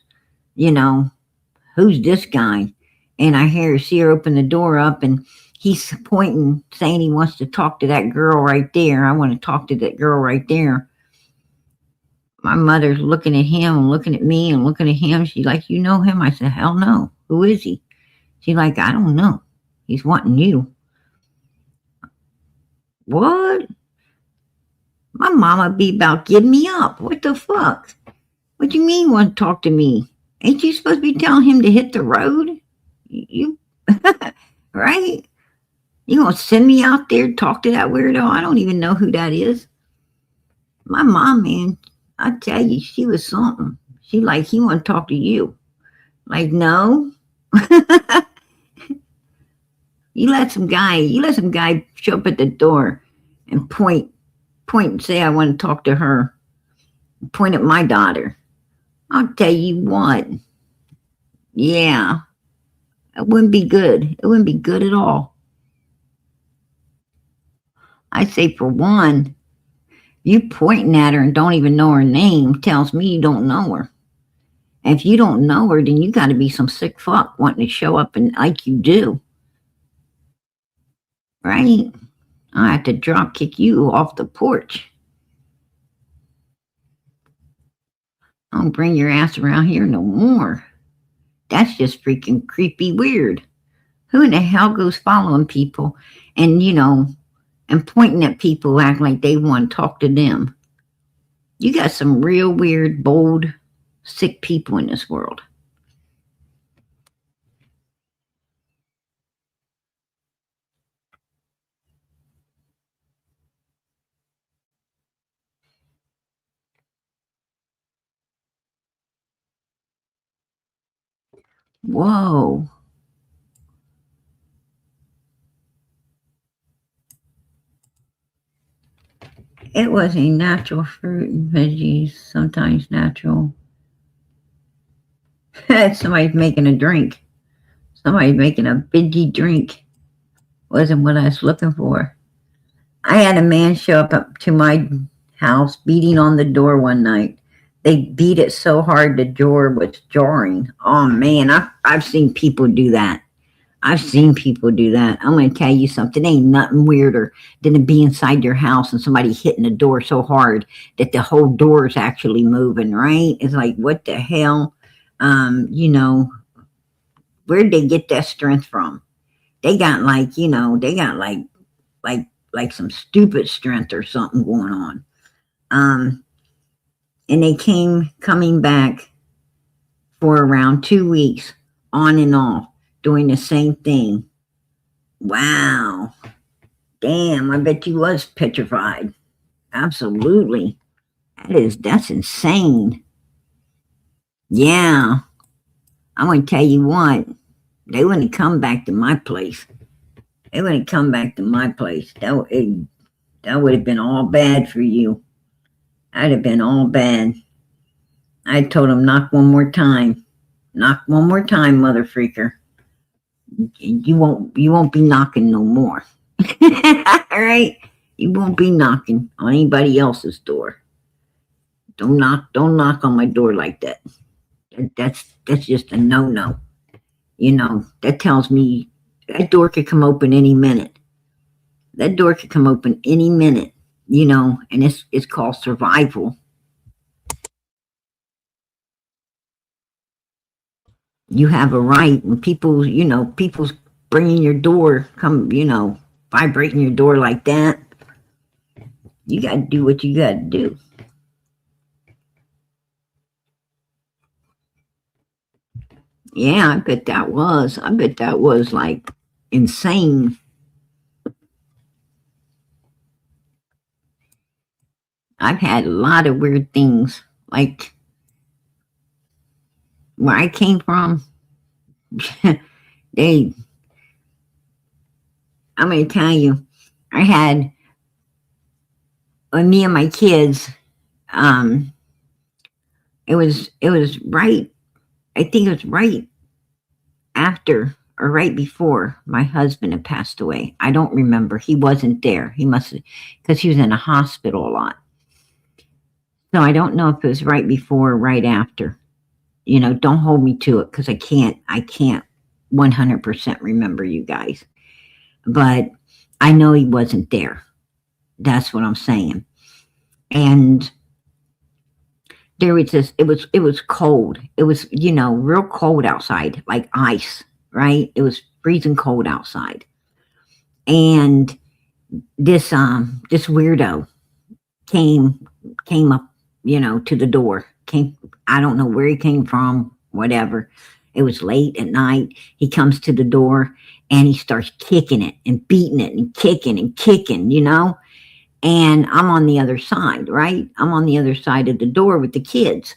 who's this guy? And I see her open the door up and he's pointing, saying he wants to talk to that girl right there. I want to talk to that girl right there. My mother's looking at him and looking at me and looking at him. She's like, you know him? I said, hell no. Who is he? She's like, I don't know. He's wanting you. What? My mama be about giving me up. What the fuck? What do you mean want to talk to me? Ain't you supposed to be telling him to hit the road? You right? You gonna send me out there to talk to that weirdo? I don't even know who that is. My mom, man, I tell you, she was something. She like, he want to talk to you. Like, no. You let some guy show up at the door and point and say, I want to talk to her. Point at my daughter. I'll tell you what. Yeah. It wouldn't be good. It wouldn't be good at all. I say, for one, you pointing at her and don't even know her name tells me you don't know her. And if you don't know her, then you got to be some sick fuck wanting to show up and like you do. Right? I have to drop kick you off the porch. Don't bring your ass around here no more. That's just freaking creepy weird. Who in the hell goes following people and, and pointing at people acting like they want to talk to them? You got some real weird, bold, sick people in this world. Whoa. It was a natural fruit and veggies, sometimes natural. Somebody's making a drink. Somebody's making a veggie drink. Wasn't what I was looking for. I had a man show up to my house beating on the door one night. They beat it so hard the door was jarring. Oh man, I've seen people do that. I'm going to tell you something. Ain't nothing weirder than to be inside your house and somebody hitting the door so hard that the whole door is actually moving, right? It's like, what the hell? Where'd they get that strength from? They got like some stupid strength or something going on. And they coming back for around 2 weeks on and off, doing the same thing. Wow. Damn, I bet you was petrified. Absolutely. That's insane. Yeah. I'm going to tell you what. They wouldn't come back to my place. That would have been all bad for you. I'd have been all bad. I told him, knock one more time. Knock one more time, mother freaker. You won't be knocking no more. All right? You won't be knocking on anybody else's door. Don't knock on my door like that. That's just a no-no. That tells me that door could come open any minute. And it's called survival. You have a right when people's bringing your door, vibrating your door like that. You got to do what you got to do. Yeah, I bet that was like insane. I've had a lot of weird things, like where I came from. I'm going to tell you, I had, when me and my kids, it was right, I think it was right after or right before my husband had passed away. I don't remember. He wasn't there. He must have, because he was in a hospital a lot. So I don't know if it was right before or right after. Don't hold me to it because I can't 100% remember, you guys. But I know he wasn't there. That's what I'm saying. And there was this, it was cold. It was, real cold outside, like ice, right? It was freezing cold outside. And this weirdo came up, to the door. I don't know where he came from, whatever. It was late at night. He comes to the door and he starts kicking it and beating it and kicking, and I'm on the other side, right? I'm on the other side of the door with the kids.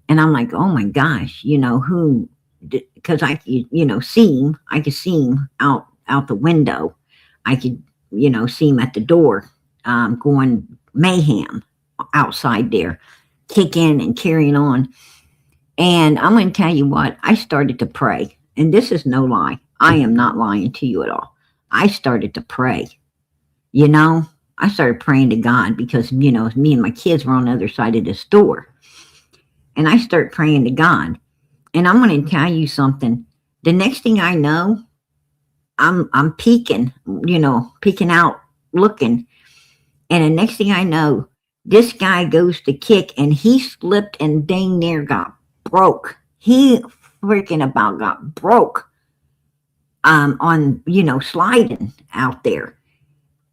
And I'm like, oh my gosh, because I could, see him. I could see him out the window. I could, see him at the door, going mayhem outside there, kicking and carrying on. And I'm going to tell you what, I started to pray. And this is no lie. I am not lying to you at all. I started to pray. I started praying to God because, me and my kids were on the other side of the store. And I start praying to God. And I'm going to tell you something. The next thing I know, I'm peeking, peeking out, looking. And the next thing I know, this guy goes to kick and he slipped and dang near got broke. He freaking about got broke on, sliding out there.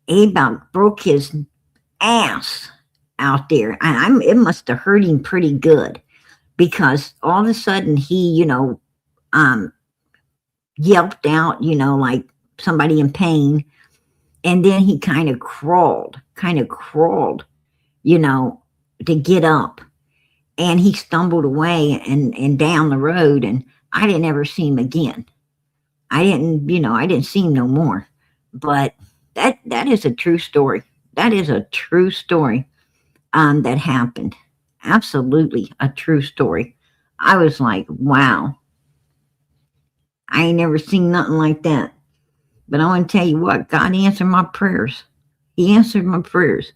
He about broke his ass out there. And it must have hurt him pretty good because all of a sudden he, yelped out, like somebody in pain. And then he kind of crawled, to get up. And he stumbled away and down the road, and I didn't ever see him again. I didn't see him no more. But that is a true story. That is a true story that happened. Absolutely a true story. I was like, wow. I ain't never seen nothing like that. But I want to tell you what, God answered my prayers. He answered my prayers.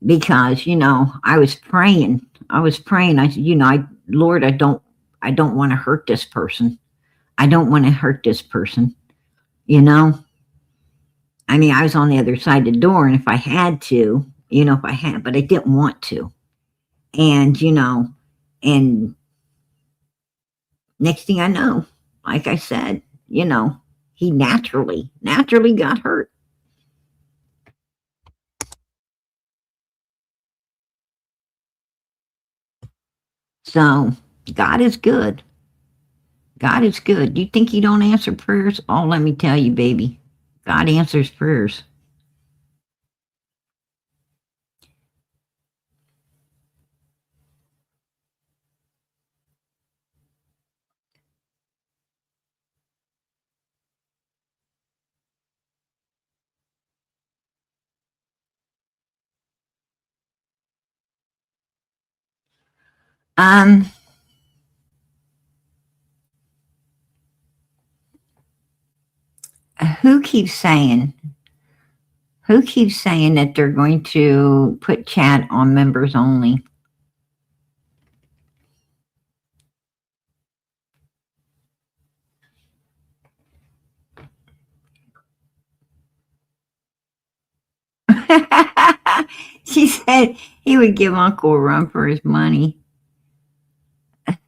Because, I was praying. I said, Lord, I don't want to hurt this person. I don't want to hurt this person. I mean, I was on the other side of the door, and if I had to, but I didn't want to. And, and next thing I know, like I said, he naturally got hurt. So God is good. God is good. You think he don't answer prayers? Oh, let me tell you, baby. God answers prayers. Who keeps saying that they're going to put chat on members only? She said he would give Uncle a run for his money.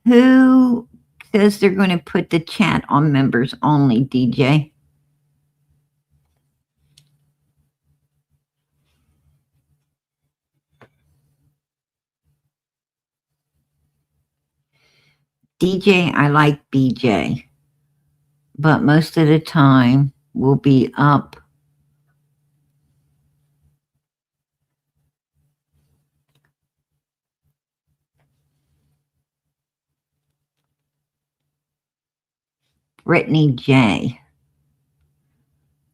Who says they're going to put the chat on members only, DJ? DJ, I like BJ, but most of the time we'll be up. Brittany J.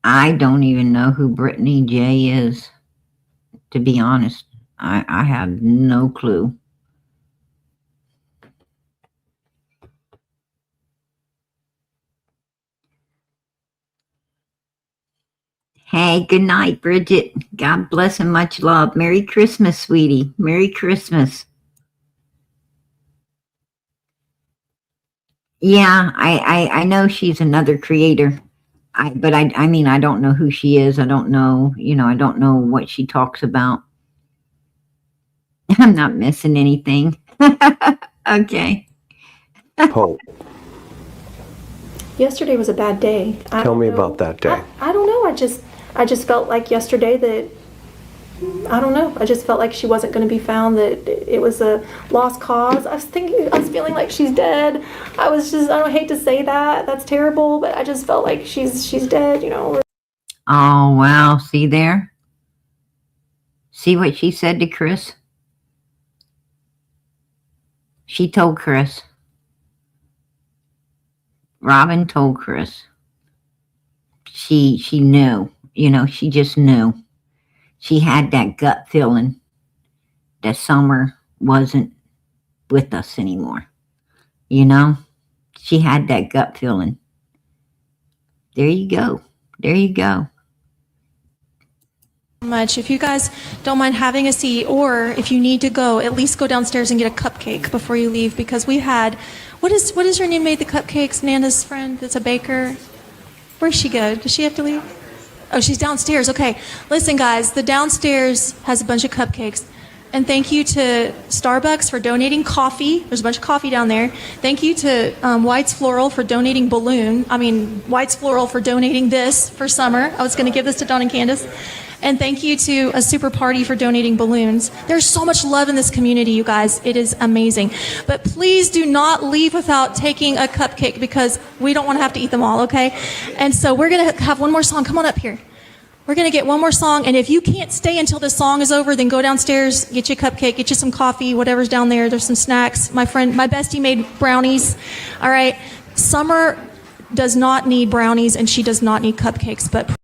I don't even know who Brittany J is, to be honest. I have no clue. Hey, good night, Bridget. God bless and much love. Merry Christmas, sweetie. Merry Christmas. Yeah, I know she's another creator. But I mean, I don't know who she is. I don't know, I don't know what she talks about. I'm not missing anything. Okay. Hope. Yesterday was a bad day. Tell me about that day. I don't know. I just felt like yesterday that, I don't know. I just felt like she wasn't going to be found, that it was a lost cause. I was feeling like she's dead. I don't hate to say that. That's terrible, but I just felt like she's dead, Oh, wow. See there? See what she said to Chris? She told Chris. Robin told Chris. She knew, she just knew. She had that gut feeling that Summer wasn't with us anymore. She had that gut feeling. There you go. There you go. much. If you guys don't mind having a seat, or if you need to go, at least go downstairs and get a cupcake before you leave, because we had, what is her name made the cupcakes? Nana's friend that's a baker. Where'd she go? Does she have to leave? Oh, she's downstairs. Okay. Listen, guys, the downstairs has a bunch of cupcakes. And thank you to Starbucks for donating coffee. There's a bunch of coffee down there. Thank you to White's Floral for donating White's Floral for donating this for summer. I was going to give this to Dawn and Candace. And thank you to A Super Party for donating balloons. There's so much love in this community, you guys. It is amazing. But please do not leave without taking a cupcake, because we don't want to have to eat them all, okay? And so we're going to have one more song. Come on up here. We're going to get one more song. And if you can't stay until the song is over, then go downstairs, get you a cupcake, get you some coffee, whatever's down there. There's some snacks. My bestie made brownies. All right. Summer does not need brownies, and she does not need cupcakes, but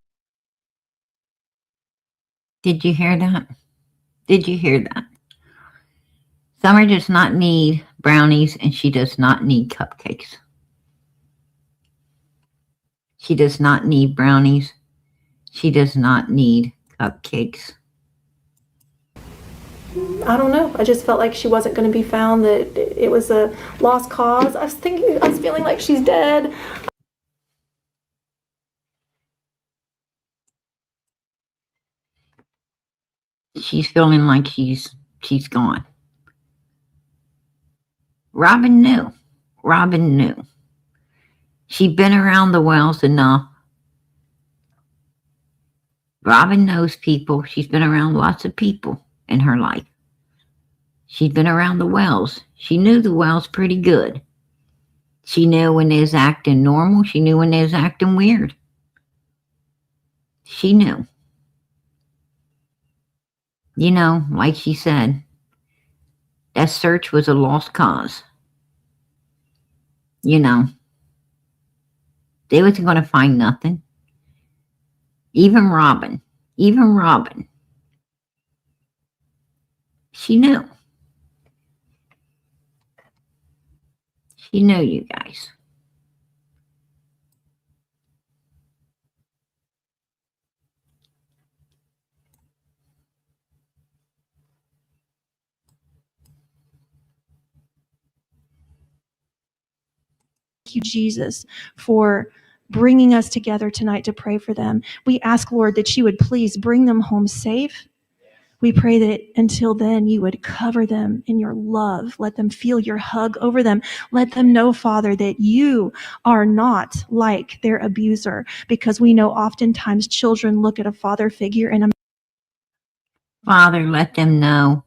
Did you hear that? Did you hear that? Summer does not need brownies, and she does not need cupcakes. She does not need brownies. She does not need cupcakes. I don't know. I just felt like she wasn't going to be found, that it was a lost cause. I was feeling like she's dead. She's feeling like she's gone. Robin knew. Robin knew. She'd been around the wells enough. Robin knows people. She's been around lots of people in her life. She'd been around the wells. She knew the wells pretty good. She knew when they was acting normal. She knew when they was acting weird. She knew. You know, like she said, that search was a lost cause. You know, they wasn't going to find nothing. Even Robin, she knew. She knew, you guys. Thank you, Jesus, for bringing us together tonight to pray for them. We ask, Lord, that you would please bring them home safe. We pray that until then, you would cover them in your love. Let them feel your hug over them. Let them know, Father, that you are not like their abuser, because we know oftentimes children look at a father figure and a Father, let them know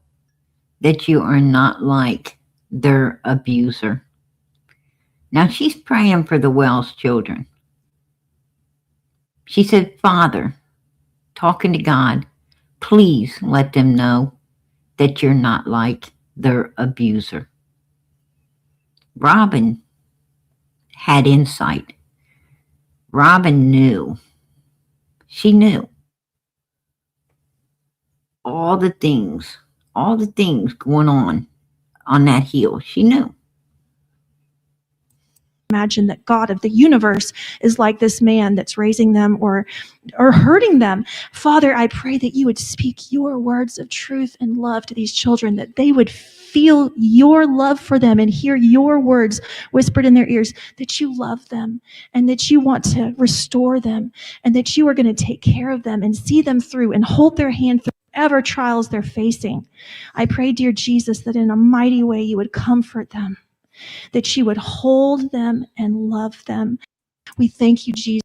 that you are not like their abuser. Now, she's praying for the Wells children. She said, Father, talking to God, please let them know that you're not like their abuser. Robin had insight. Robin knew. She knew all the things going on that hill. She knew. Imagine that God of the universe is like this man that's raising them or hurting them. Father, I pray that you would speak your words of truth and love to these children, that they would feel your love for them and hear your words whispered in their ears, that you love them and that you want to restore them and that you are going to take care of them and see them through and hold their hand through whatever trials they're facing. I pray, dear Jesus, that in a mighty way you would comfort them, that you would hold them and love them. We thank you, Jesus.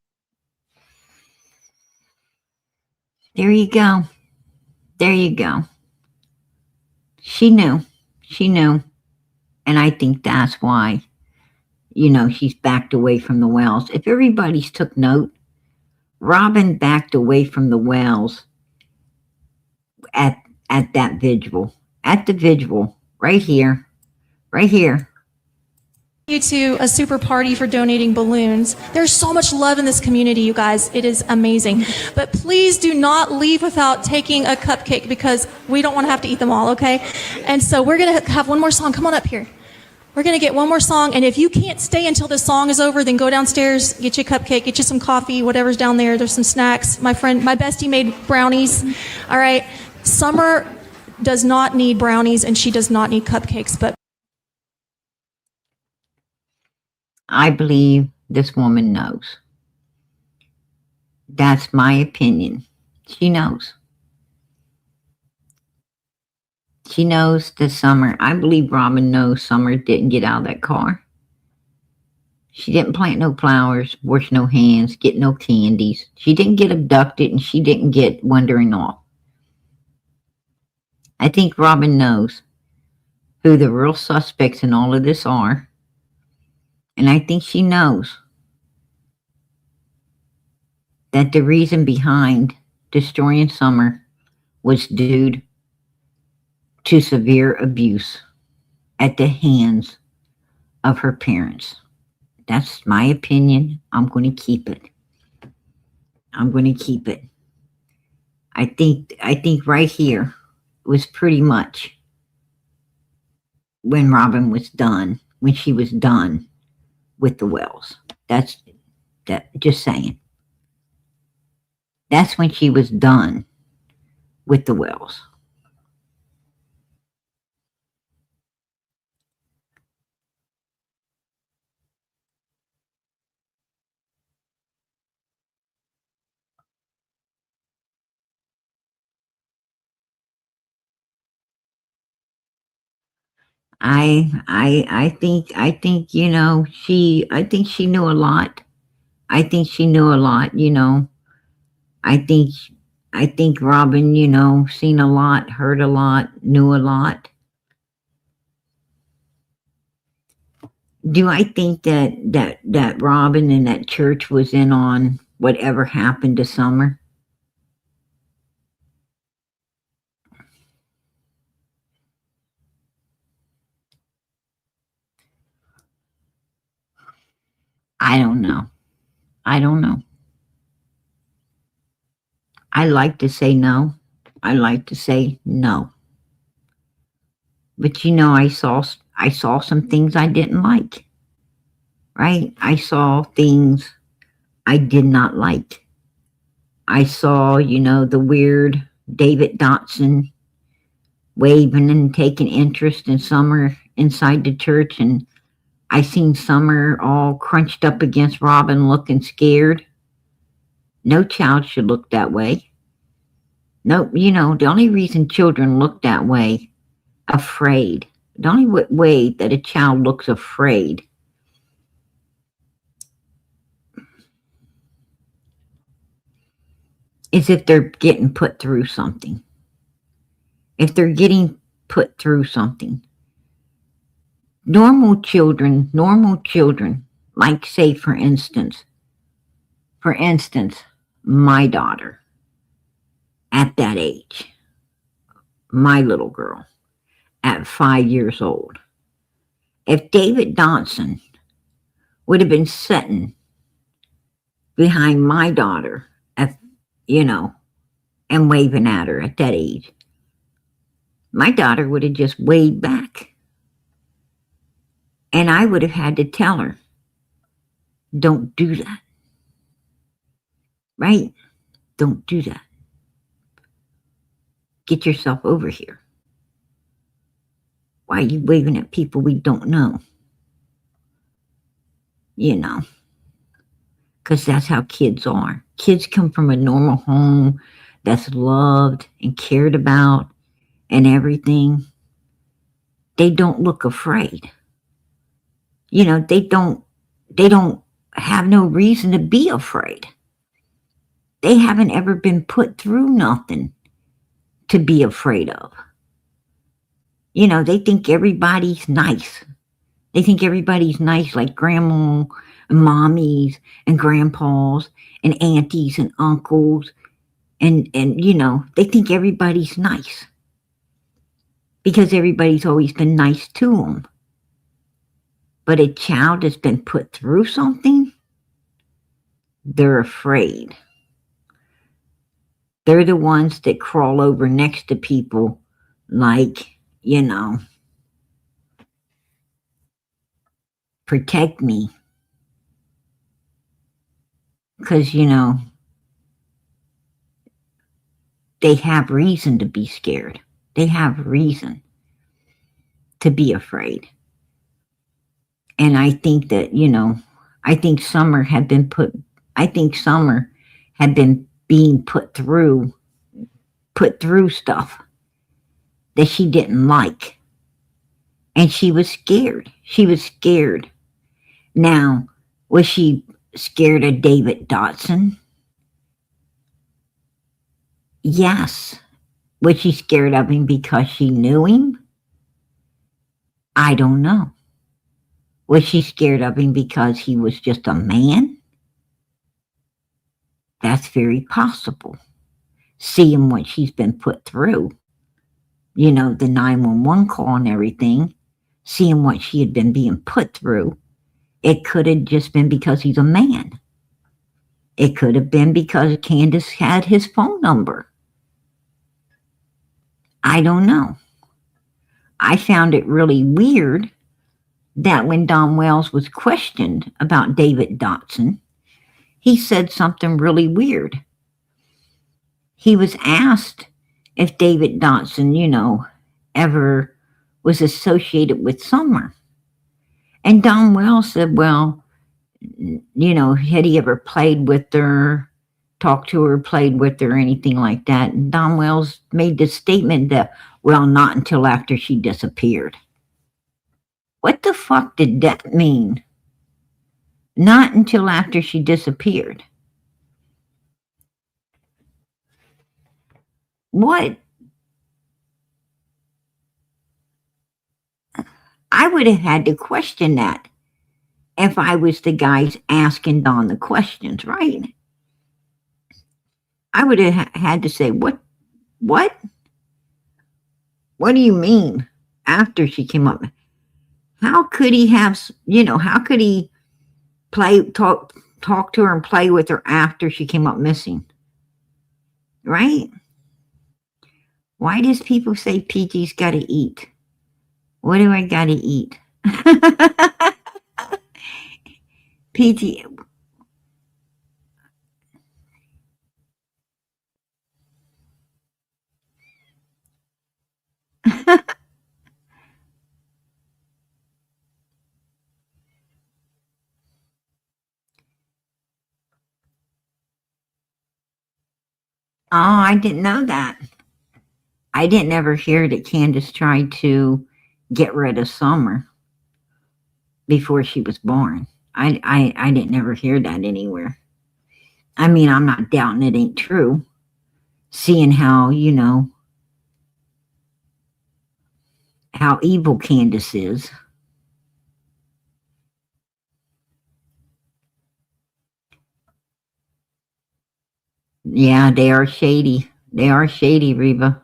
There you go. There you go. She knew. She knew. And I think that's why, she's backed away from the Wells. If everybody's took note, Robin backed away from the Wells at that vigil. At the vigil. Right here. Right here. Thank you to A Super Party for donating balloons. There's so much love in this community, you guys. It is amazing. But please do not leave without taking a cupcake, because we don't want to have to eat them all, okay? And so we're going to have one more song. Come on up here. We're going to get one more song, and if you can't stay until this song is over, then go downstairs, get you a cupcake, get you some coffee, whatever's down there. There's some snacks. My bestie made brownies. All right. Summer does not need brownies, and she does not need cupcakes, but I believe this woman knows. That's my opinion. She knows. She knows that Summer, I believe Robin knows Summer didn't get out of that car. She didn't plant no flowers, wash no hands, get no candies. She didn't get abducted and she didn't get wandering off. I think Robin knows who the real suspects in all of this are. And I think she knows that the reason behind destroying Summer was due to severe abuse at the hands of her parents. That's my opinion. I'm going to keep it. I'm going to keep it. I think right here was pretty much when Robin was done, when she was done with the Wells. Just saying. That's when she was done with the Wells. I think, you know, I think she knew a lot. I think she knew a lot, you know. I think Robin, you know, seen a lot, heard a lot, knew a lot. Do I think that Robin and that church was in on whatever happened to Summer? I don't know. I don't know. I like to say no. I like to say no. But you know, I saw some things I didn't like. Right? I saw things I did not like. I saw, you know, the weird David Dotson waving and taking interest in Summer inside the church, and I seen Summer all crunched up against Robin looking scared. No child should look that way. No, you know, the only reason children look that way, afraid. The only way that a child looks afraid is if they're getting put through something. If they're getting put through something. Normal children, like say for instance, my daughter at that age, my little girl at 5 years old, if David Dotson would have been sitting behind my daughter at, you know, and waving at her at that age, my daughter would have just waved back. And I would have had to tell her, don't do that. Right? Don't do that. Get yourself over here. Why are you waving at people we don't know? You know, because that's how kids are. Kids come from a normal home that's loved and cared about and everything. They don't look afraid. You know, they don't have no reason to be afraid. They haven't ever been put through nothing to be afraid of. You know, they think everybody's nice. They think everybody's nice, like grandma and mommies and grandpas and aunties and uncles. And you know, they think everybody's nice because everybody's always been nice to them. But a child that's been put through something, they're afraid. They're the ones that crawl over next to people like, you know, protect me. Because, you know, they have reason to be scared. They have reason to be afraid. And I think that, you know, I think Summer had been being put through stuff that she didn't like. And she was scared. She was scared. Now, was she scared of David Dotson? Yes. Was she scared of him because she knew him? I don't know. Was she scared of him because he was just a man? That's very possible. Seeing what she's been put through, you know, the 911 call and everything, seeing what she had been being put through, it could have just been because he's a man. It could have been because Candace had his phone number. I don't know. I found it really weird that when Don Wells was questioned about David Dotson, he said something really weird. He was asked if David Dotson, you know, ever was associated with Summer. And Don Wells said, well, you know, had he ever played with her, talked to her, played with her, or anything like that? And Don Wells made the statement that, well, not until after she disappeared. What the fuck did that mean? Not until after she disappeared. What? I would have had to question that if I was the guys asking Don the questions, right? I would have had to say, what? What do you mean after she came up? How could he have, you know, how could he talk to her and play with her after she came up missing? Right? Why does people say PG's got to eat? What do I got to eat? PG. Oh, I didn't know that. I didn't ever hear that Candace tried to get rid of Summer before she was born. I didn't ever hear that anywhere. I mean, I'm not doubting it ain't true. Seeing how, you know, how evil Candace is. Yeah, they are shady. They are shady, Reba.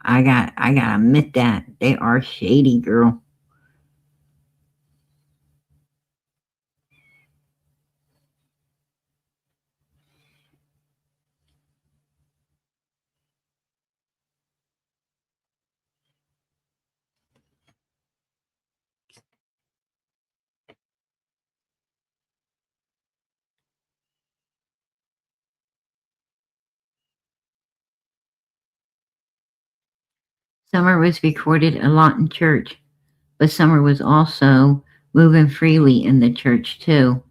I gotta admit that. They are shady, girl. Summer was recorded a lot in church, but Summer was also moving freely in the church too.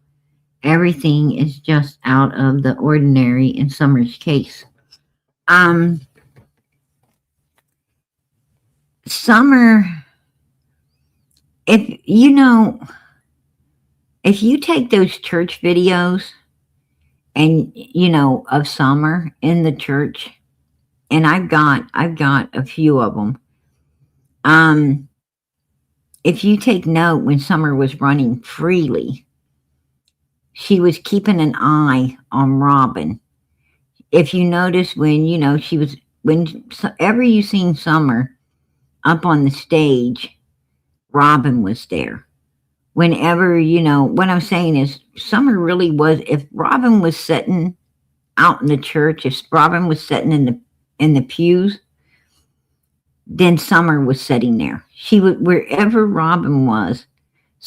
Everything is just out of the ordinary in Summer's case. Summer, if you take those church videos and, you know, of Summer in the church, and I've got a few of them. If you take note, when Summer was running freely, she was keeping an eye on Robin. If you notice when, you know, whenever you seen Summer up on the stage, Robin was there. Whenever, you know, what I'm saying is Summer really was, if Robin was sitting out in the church, if Robin was sitting in the pews, then Summer was sitting there. She would, wherever Robin was,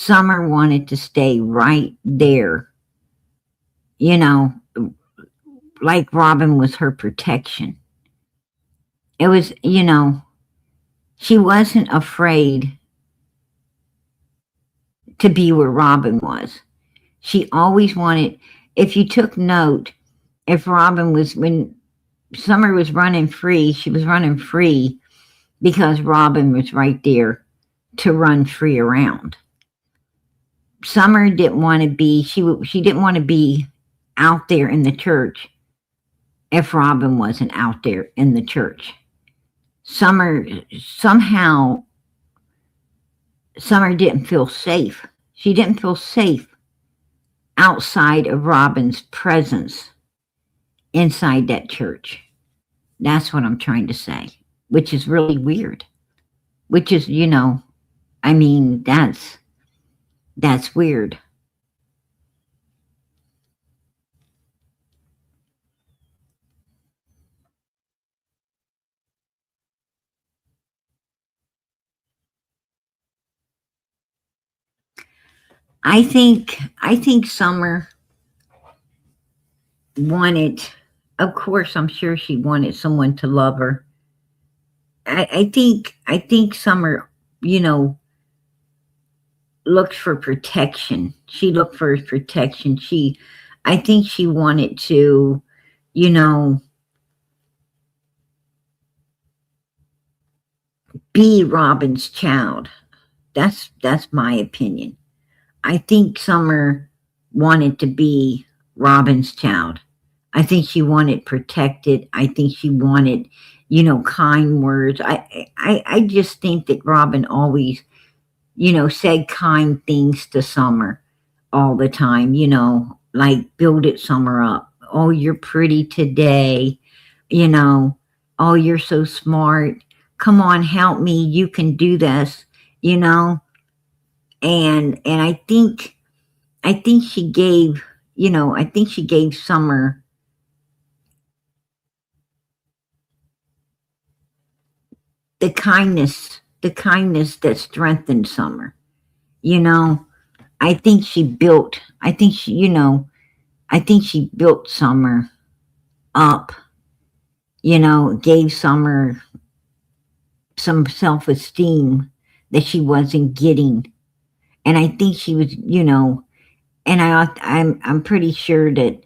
Summer wanted to stay right there, like Robin was her protection. It was, she wasn't afraid to be where Robin was. She always wanted, if you took note, when Summer was running free, she was running free because Robin was right there to run free around. Summer didn't want to be, she didn't want to be out there in the church if Robin wasn't out there in the church. Summer didn't feel safe. She didn't feel safe outside of Robin's presence inside that church. That's what I'm trying to say, which is really weird. Which is, that's weird. I think Summer wanted, of course, I'm sure she wanted someone to love her. I think Summer, looked for protection. She looked for protection. I think she wanted to, be Robin's child. That's my opinion. I think Summer wanted to be Robin's child. I think she wanted protected. I think she wanted, kind words. I just think that Robin always, said kind things to Summer all the time, like builded Summer up. Oh, you're pretty today. Oh, you're so smart. Come on, help me. You can do this, and I think she gave, Summer the kindness that strengthened Summer. I think she built Summer up, gave Summer some self-esteem that she wasn't getting. And I think she was, and I'm pretty sure that,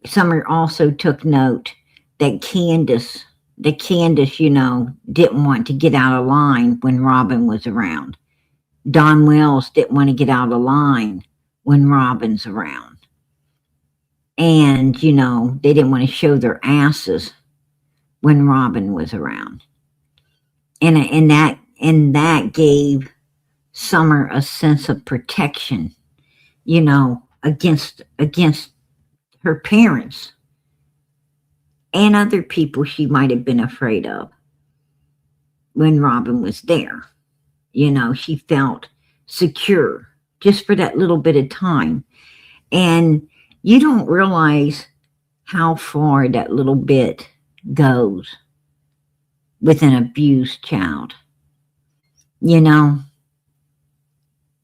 Summer also took note that Candace, didn't want to get out of line when Robin was around. Don Wells didn't want to get out of line when Robin's around. And, they didn't want to show their asses when Robin was around. And that gave Summer a sense of protection, against her parents and other people she might have been afraid of when Robin was there. She felt secure just for that little bit of time. And you don't realize how far that little bit goes with an abused child.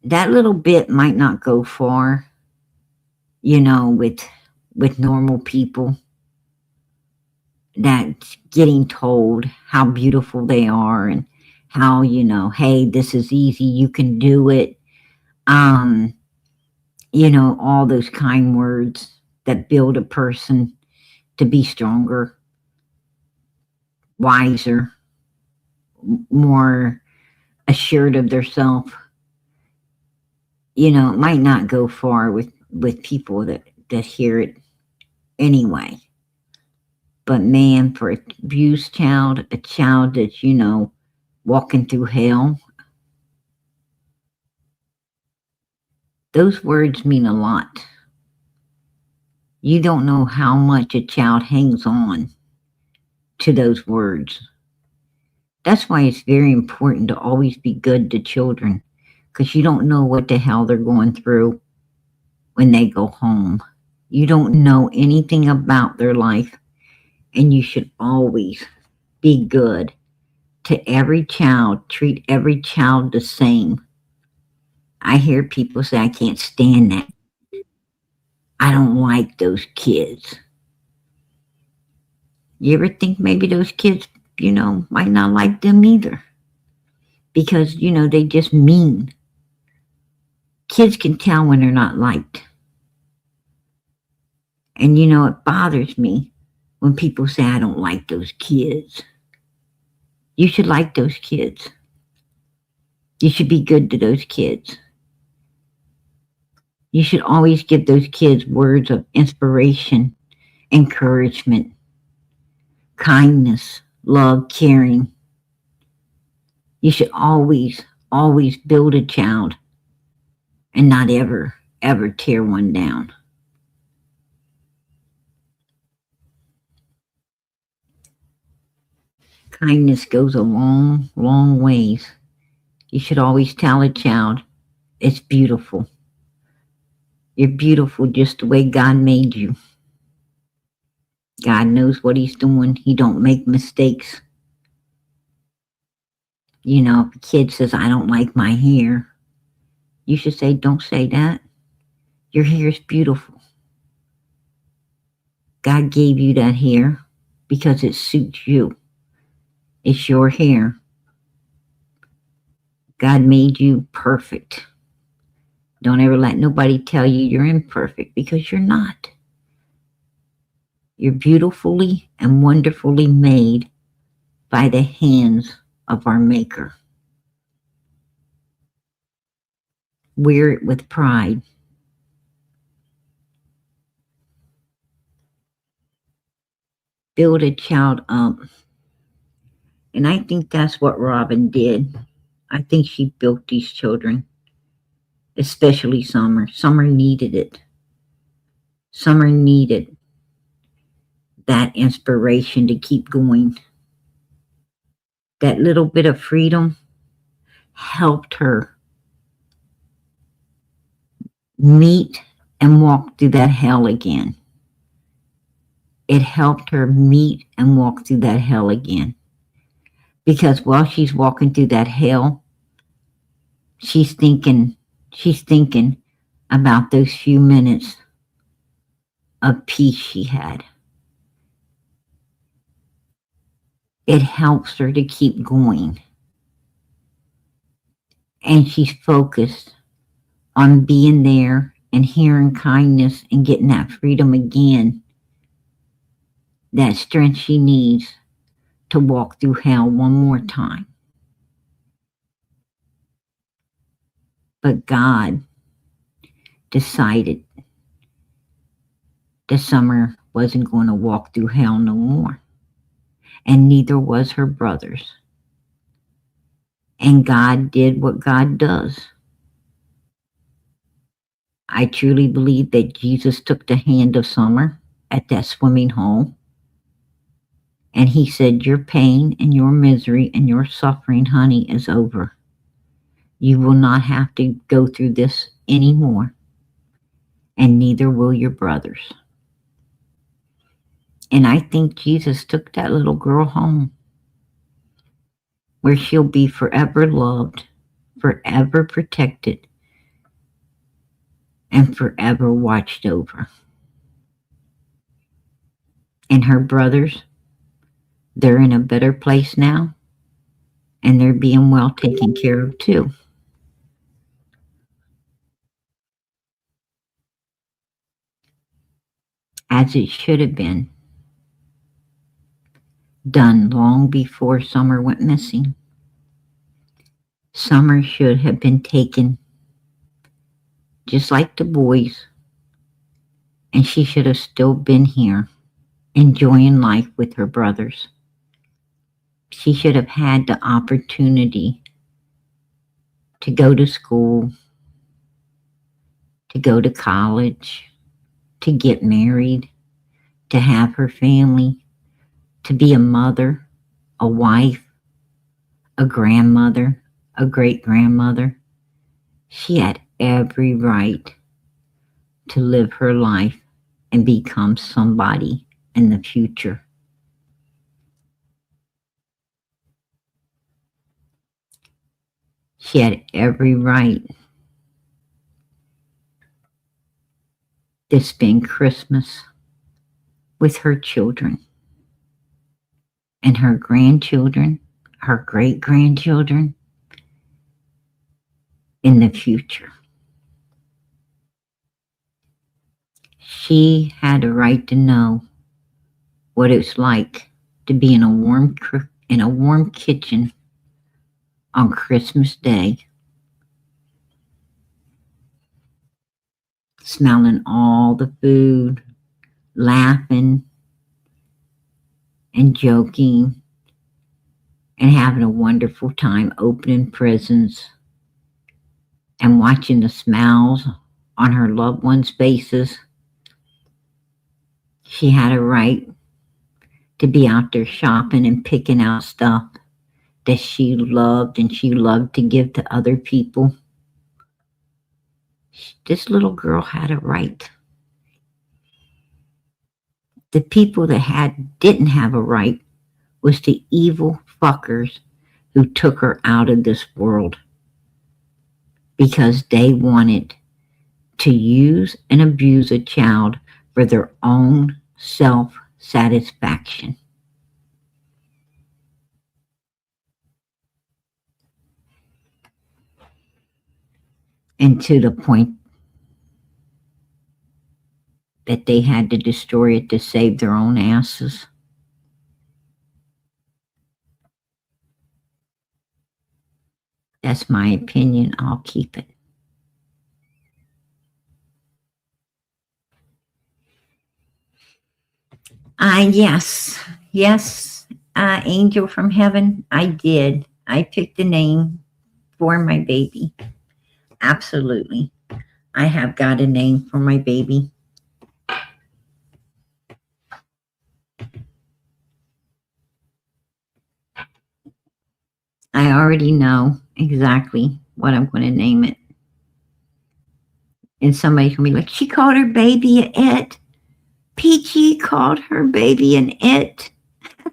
That little bit might not go far, with normal people, that getting told how beautiful they are and how, hey, this is easy, you can do it. All those kind words that build a person to be stronger, wiser, more assured of themselves. It might not go far with people that hear it anyway. But man, for an abused child, a child that's, walking through hell, those words mean a lot. You don't know how much a child hangs on to those words. That's why it's very important to always be good to children, because you don't know what the hell they're going through when they go home. You don't know anything about their life, and you should always be good to every child, treat every child the same. I hear people say, I can't stand that. I don't like those kids. You ever think maybe those kids, might not like them either? Because, they just mean. Kids can tell when they're not liked. And, it bothers me when people say, I don't like those kids. You should like those kids. You should be good to those kids. You should always give those kids words of inspiration, encouragement, kindness, love, caring. You should always, always build a child and not ever, ever tear one down. Kindness goes a long, long ways. You should always tell a child, it's beautiful. You're beautiful just the way God made you. God knows what he's doing. He don't make mistakes. If a kid says, I don't like my hair, you should say, don't say that. Your hair is beautiful. God gave you that hair because it suits you. It's your hair. God made you perfect. Don't ever let nobody tell you you're imperfect, because you're not. You're beautifully and wonderfully made by the hands of our Maker. Wear it with pride. Build a child up. And I think that's what Robin did. I think she built these children, especially Summer. Summer needed it. Summer needed that inspiration to keep going. That little bit of freedom helped her meet and walk through that hell again. It helped her meet and walk through that hell again. Because while she's walking through that hell, she's thinking about those few minutes of peace she had. It helps her to keep going. And she's focused on being there and hearing kindness and getting that freedom again. That strength she needs to walk through hell one more time. But God decided that Summer wasn't going to walk through hell no more. And neither was her brothers. And God did what God does. I truly believe that Jesus took the hand of Summer at that swimming hole. And he said, your pain and your misery and your suffering, honey, is over. You will not have to go through this anymore. And neither will your brothers. And I think Jesus took that little girl home, where she'll be forever loved, forever protected, and forever watched over. And her brothers, they're in a better place now, and they're being well taken care of too. As it should have been done long before Summer went missing. Summer should have been taken just like the boys, and she should have still been here enjoying life with her brothers. She should have had the opportunity to go to school, to go to college, to get married, to have her family, to be a mother, a wife, a grandmother, a great-grandmother. She had every right to live her life and become somebody in the future. She had every right to spend Christmas with her children and her grandchildren, her great-grandchildren in the future. She had a right to know what it's like to be in a warm kitchen on Christmas Day, smelling all the food, laughing and joking, and having a wonderful time opening presents and watching the smiles on her loved ones' faces. She had a right to be out there shopping and picking out stuff that she loved and she loved to give to other people. This little girl had a right. The people that didn't have a right was the evil fuckers who took her out of this world because they wanted to use and abuse a child for their own self-satisfaction. And to the point that they had to destroy it to save their own asses. That's my opinion. I'll keep it. Yes, Angel from Heaven, I did. I picked a name for my baby. Absolutely. I have got a name for my baby. I already know exactly what I'm going to name it. And somebody's going to be like, she called her baby an it. Peachy called her baby an it.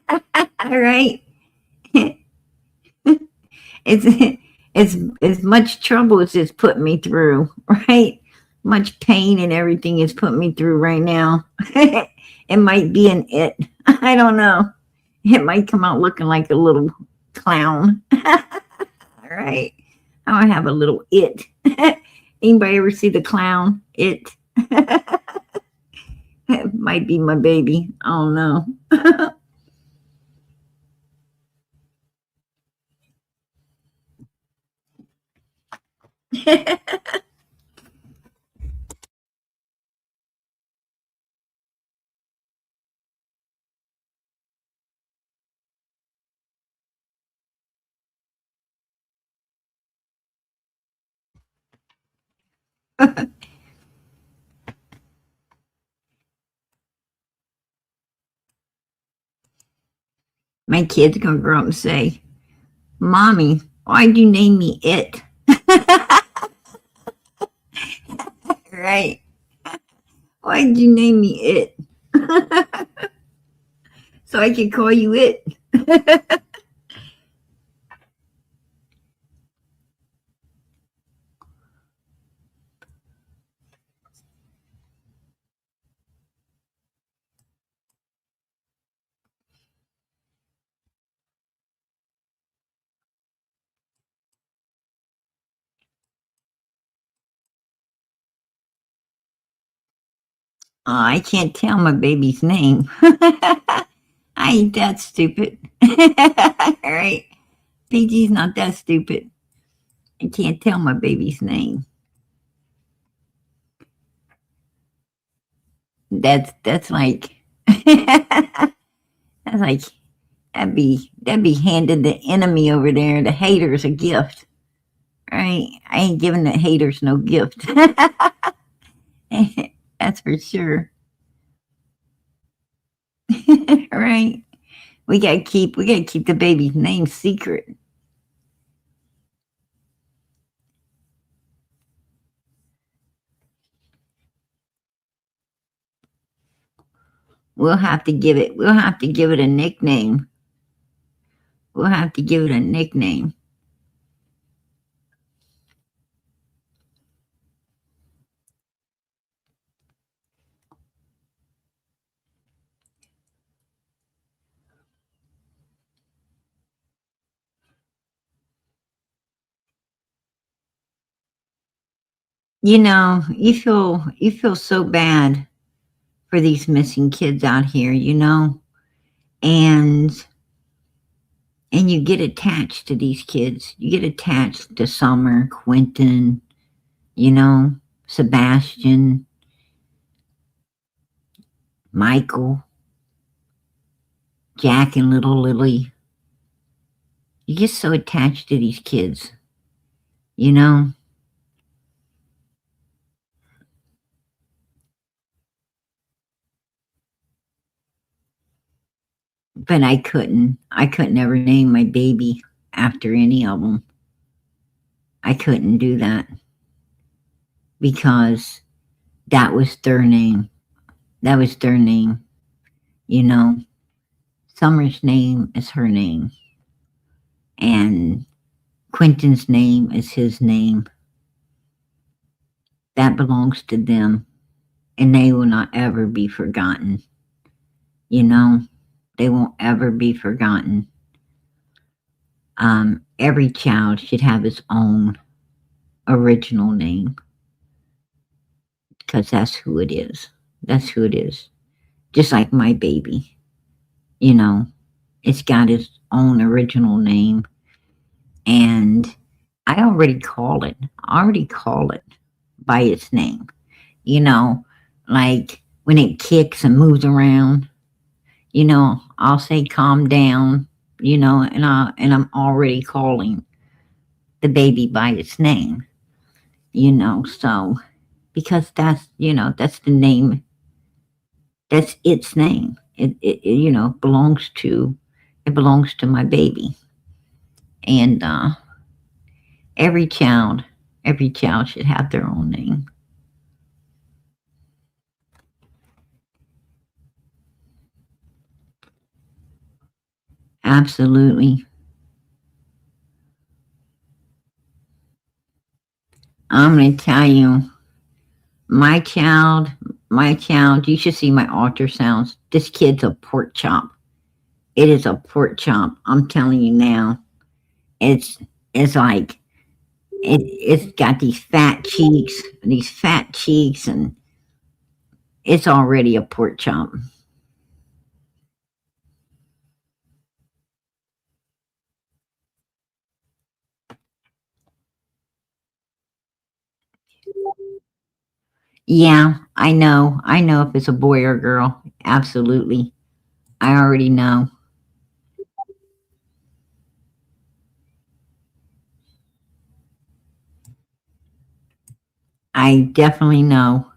All right. It's as much trouble as it's put me through, right? Much pain and everything it's put me through right now. It might be an it. I don't know. It might come out looking like a little clown. All right. I have a little it. Anybody ever see the clown? It. It might be my baby. I don't know. My kid's gonna grow up and say, Mommy, why'd you name me it? Right. Why'd you name me it? So I can call you it. Oh, I can't tell my baby's name. I ain't that stupid. All right. PG's not that stupid. I can't tell my baby's name. That's like that's like that'd be handing the enemy over there, the haters, a gift. Right? I ain't giving the haters no gift. That's for sure. Right? We gotta keep the baby's name secret. We'll have to give it a nickname. We'll have to give it a nickname. you know, you feel so bad for these missing kids out here, you know, and you get attached to these kids. You get attached to Summer, Quentin, you know, Sebastian, Michael, Jack, and little Lily. You get so attached to these kids, you know. But I couldn't ever name my baby after any of them. I couldn't do that because that was their name. That was their name. You know, Summer's name is her name. And Quentin's name is his name. That belongs to them. And they will not ever be forgotten. You know, they won't ever be forgotten. Every child should have his own original name. Because that's who it is. That's who it is. Just like my baby. You know, it's got its own original name. And I already call it by its name. You know, like when it kicks and moves around, you know, I'll say calm down, you know, and I'm already calling the baby by its name. You know, so because that's, you know, that's the name, that's its name. It you know, belongs to my baby. And every child should have their own name. Absolutely. I'm going to tell you, my child, you should see my ultrasounds. This kid's a pork chop. It is a pork chop. I'm telling you now. It's like, it's got these fat cheeks, and it's already a pork chop. Yeah, I know if it's a boy or girl. Absolutely. I already know. I definitely know.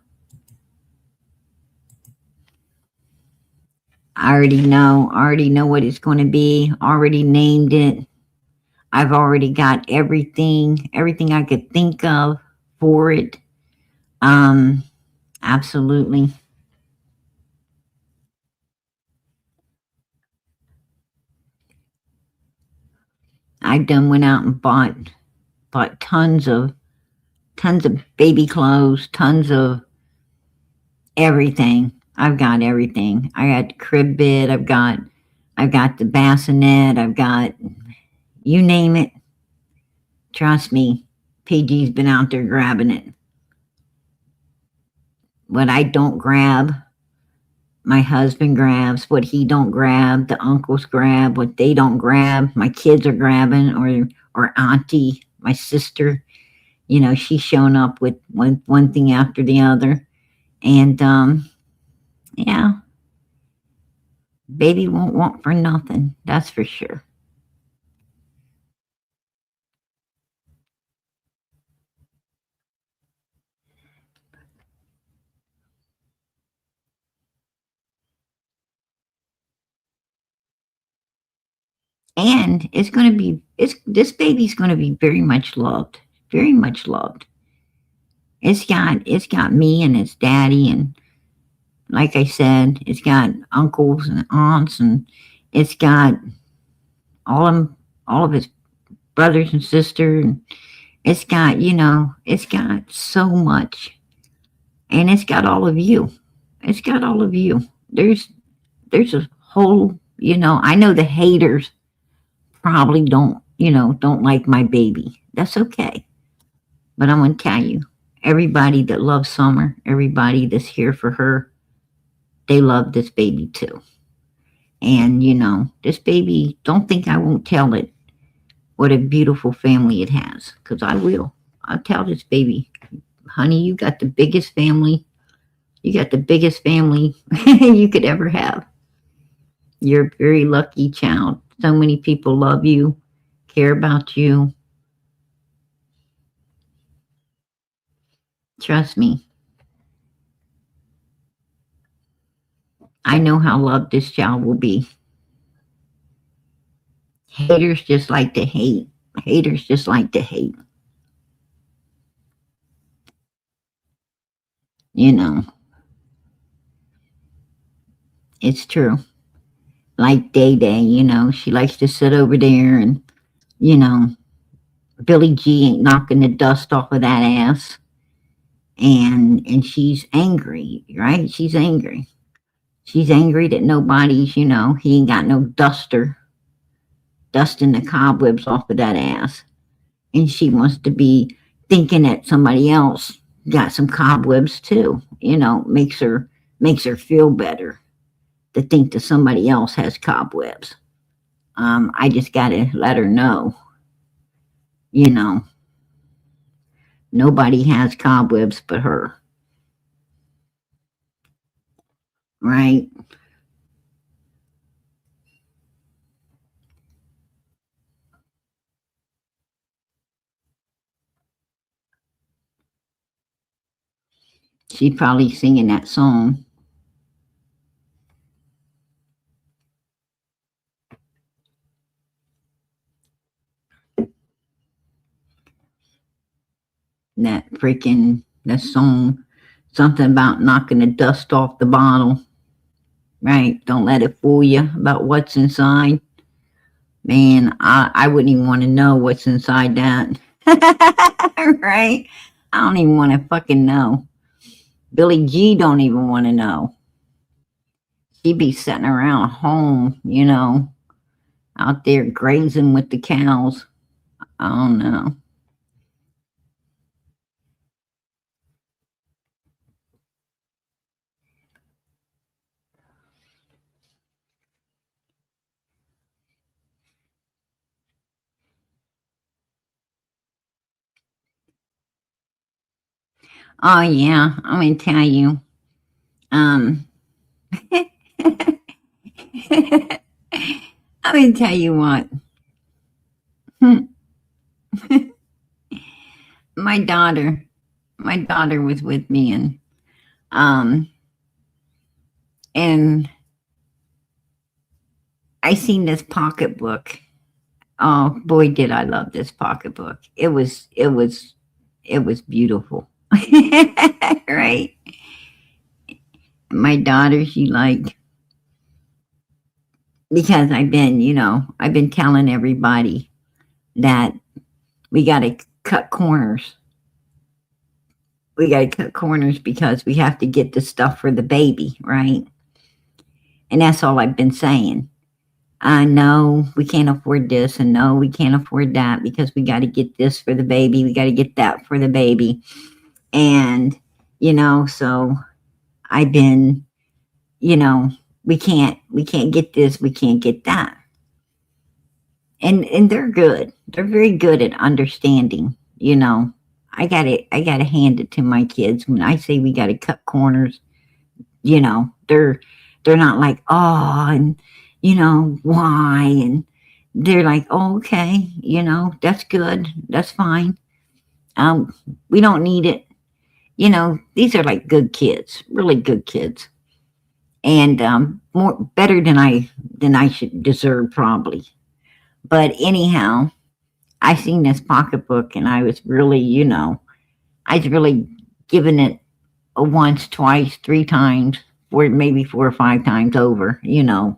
I already know what it's going to be. Already named it. I've already got everything I could think of for it. Absolutely. I done went out and bought tons of baby clothes, tons of everything. I've got everything. I got the crib bed. I've got the bassinet. I've got, you name it. Trust me, PG's been out there grabbing it. What I don't grab, my husband grabs. What he don't grab, the uncles grab. What they don't grab, my kids are grabbing, or auntie, my sister, you know, she's showing up with one thing after the other. And yeah, baby won't want for nothing, that's for sure. And this baby's going to be very much loved. Very much loved. It's got me and its daddy, and like I said, it's got uncles and aunts, and it's got all of his brothers and sisters, and it's got, you know, it's got so much. And it's got all of you. It's got all of you. There's a whole, you know, I know the haters probably don't like my baby. That's okay. But I'm going to tell you, everybody that loves Summer, everybody that's here for her, they love this baby too. And, you know, this baby, don't think I won't tell it what a beautiful family it has, because I will. I'll tell this baby, honey, you got the biggest family. You got the biggest family you could ever have. You're a very lucky child. So many people love you, care about you. Trust me. I know how loved this child will be. Haters just like to hate. Haters just like to hate. You know. It's true. Like Day Day, you know, she likes to sit over there and, you know, Billy G ain't knocking the dust off of that ass. And she's angry, right? She's angry. She's angry that nobody's, you know, he ain't got no duster dusting the cobwebs off of that ass. And she wants to be thinking that somebody else got some cobwebs too. You know, makes her feel better to think that somebody else has cobwebs. I just gotta let her know, you know, nobody has cobwebs but her. Right? She's probably singing that song. That song, something about knocking the dust off the bottle. Right? Don't let it fool you about what's inside. Man, I wouldn't even want to know what's inside that. Right? I don't even want to fucking know. Billy G don't even want to know. She'd be sitting around home, you know, out there grazing with the cows. I don't know. Oh yeah, I'm gonna tell you. I'm gonna tell you what. my daughter was with me, and I seen this pocketbook. Oh boy, did I love this pocketbook. It was beautiful. Right? My daughter, she like, because I've been telling everybody that we got to cut corners. We got to cut corners because we have to get the stuff for the baby, right? And that's all I've been saying. I know we can't afford this, and no, we can't afford that because we got to get this for the baby. We got to get that for the baby. And, so I've been, we can't get this, we can't get that. And they're good. They're very good at understanding, I gotta hand it to my kids. When I say we gotta cut corners, they're not like, oh, and why? And they're like, oh, okay, that's good. That's fine. We don't need it. These are like good kids, really good kids. And better than I should deserve probably. But anyhow, I seen this pocketbook and I was really, I was really giving it a once, twice, 3 times, or maybe 4 or 5 times over, And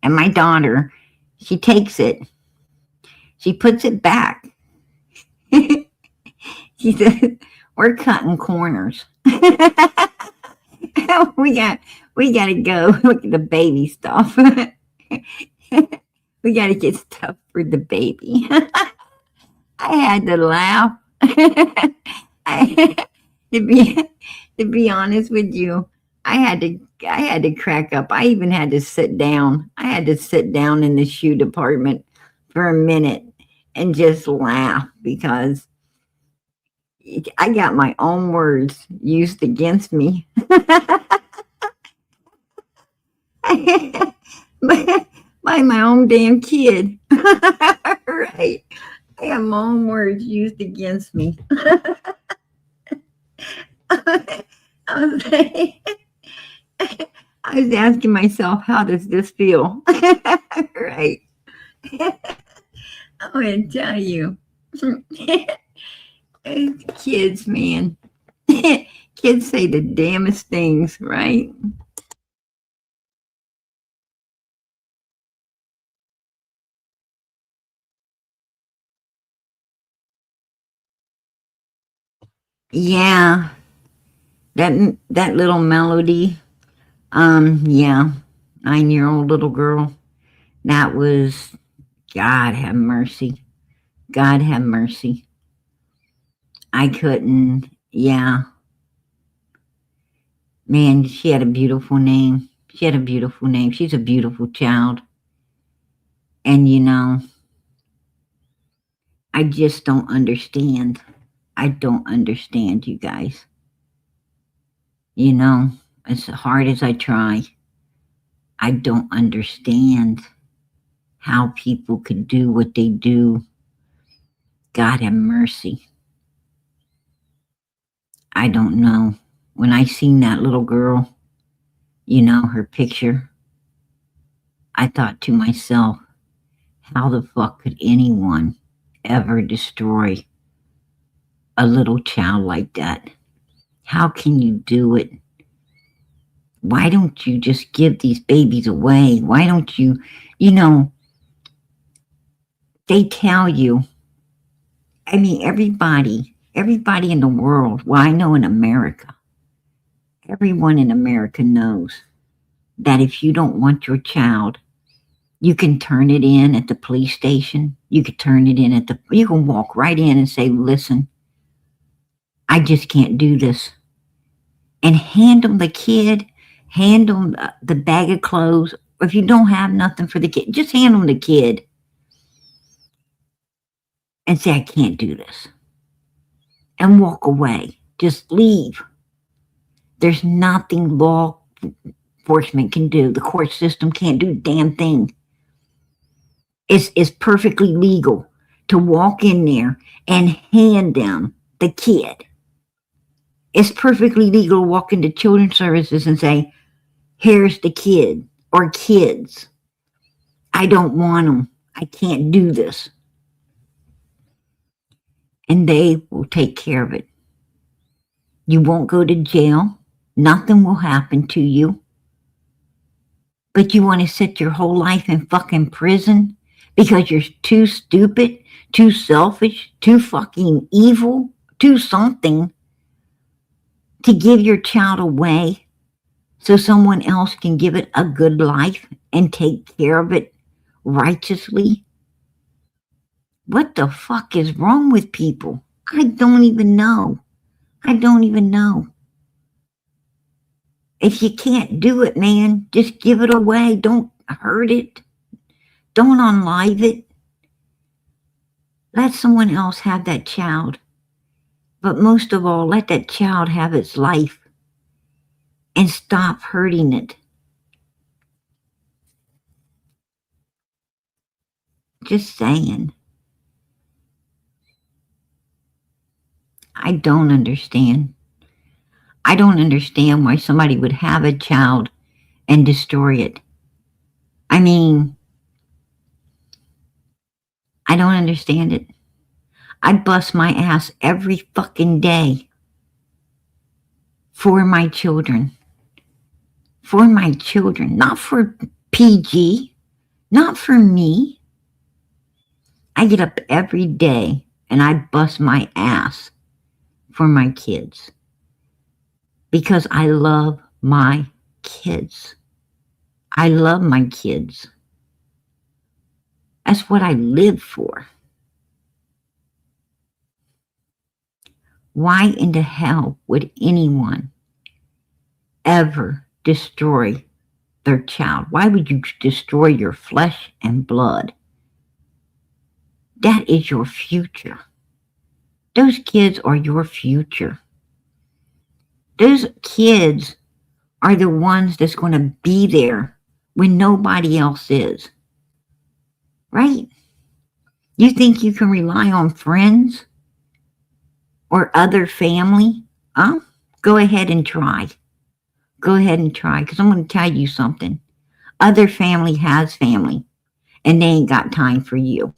my daughter, she takes it, she puts it back. She said, we're cutting corners. we got to go look at the baby stuff. We got to get stuff for the baby. I had to laugh. I To be honest with you, I had to crack up. I even had to sit down. I had to sit down in the shoe department for a minute and just laugh because I got my own words used against me. By my own damn kid. Right. I have my own words used against me. I was I was asking myself, how does this feel? Right. I'm going to tell you. Kids, man. Kids say the damnest things, right? Yeah, that little melody. Yeah, 9-year-old little girl. That was, God have mercy. God have mercy. I couldn't. Yeah, man. She had a beautiful name. She had a beautiful name. She's a beautiful child. And I just don't understand. I don't understand, you guys. As hard as I try, I don't understand how people could do what they do. God have mercy. I don't know. When I seen that little girl, her picture, I thought to myself, how the fuck could anyone ever destroy a little child like that? How can you do it? Why don't you just give these babies away? Why don't you, they tell you, I mean, everybody in the world, well, I know in America, everyone in America knows that if you don't want your child, you can turn it in at the police station. You can turn it in you can walk right in and say, listen, I just can't do this. And hand them the kid, hand them the bag of clothes. Or if you don't have nothing for the kid, just hand them the kid and say, I can't do this. And walk away. Just leave. There's nothing law enforcement can do. The court system can't do a damn thing. It's perfectly legal to walk in there and hand them the kid. It's perfectly legal to walk into children's services and say, here's the kid or kids. I don't want them. I can't do this. And they will take care of it. You won't go to jail. Nothing will happen to you. But you want to sit your whole life in fucking prison because you're too stupid, too selfish, too fucking evil, too something to give your child away so someone else can give it a good life and take care of it righteously? What the fuck is wrong with people? I don't even know. I don't even know. If you can't do it, man, just give it away. Don't hurt it. Don't unlive it. Let someone else have that child. But most of all, let that child have its life and stop hurting it. Just saying. I don't understand. I don't understand why somebody would have a child and destroy it. I mean, I don't understand it. I bust my ass every fucking day for my children. For my children, not for PG, not for me. I get up every day and I bust my ass for my kids because I love my kids. I love my kids. That's what I live for. Why in the hell would anyone ever destroy their child? Why would you destroy your flesh and blood? That is your future. Those kids are your future. Those kids are the ones that's going to be there when nobody else is. Right? You think you can rely on friends or other family? Go ahead and try. Go ahead and try, because I'm going to tell you something. Other family has family, and they ain't got time for you.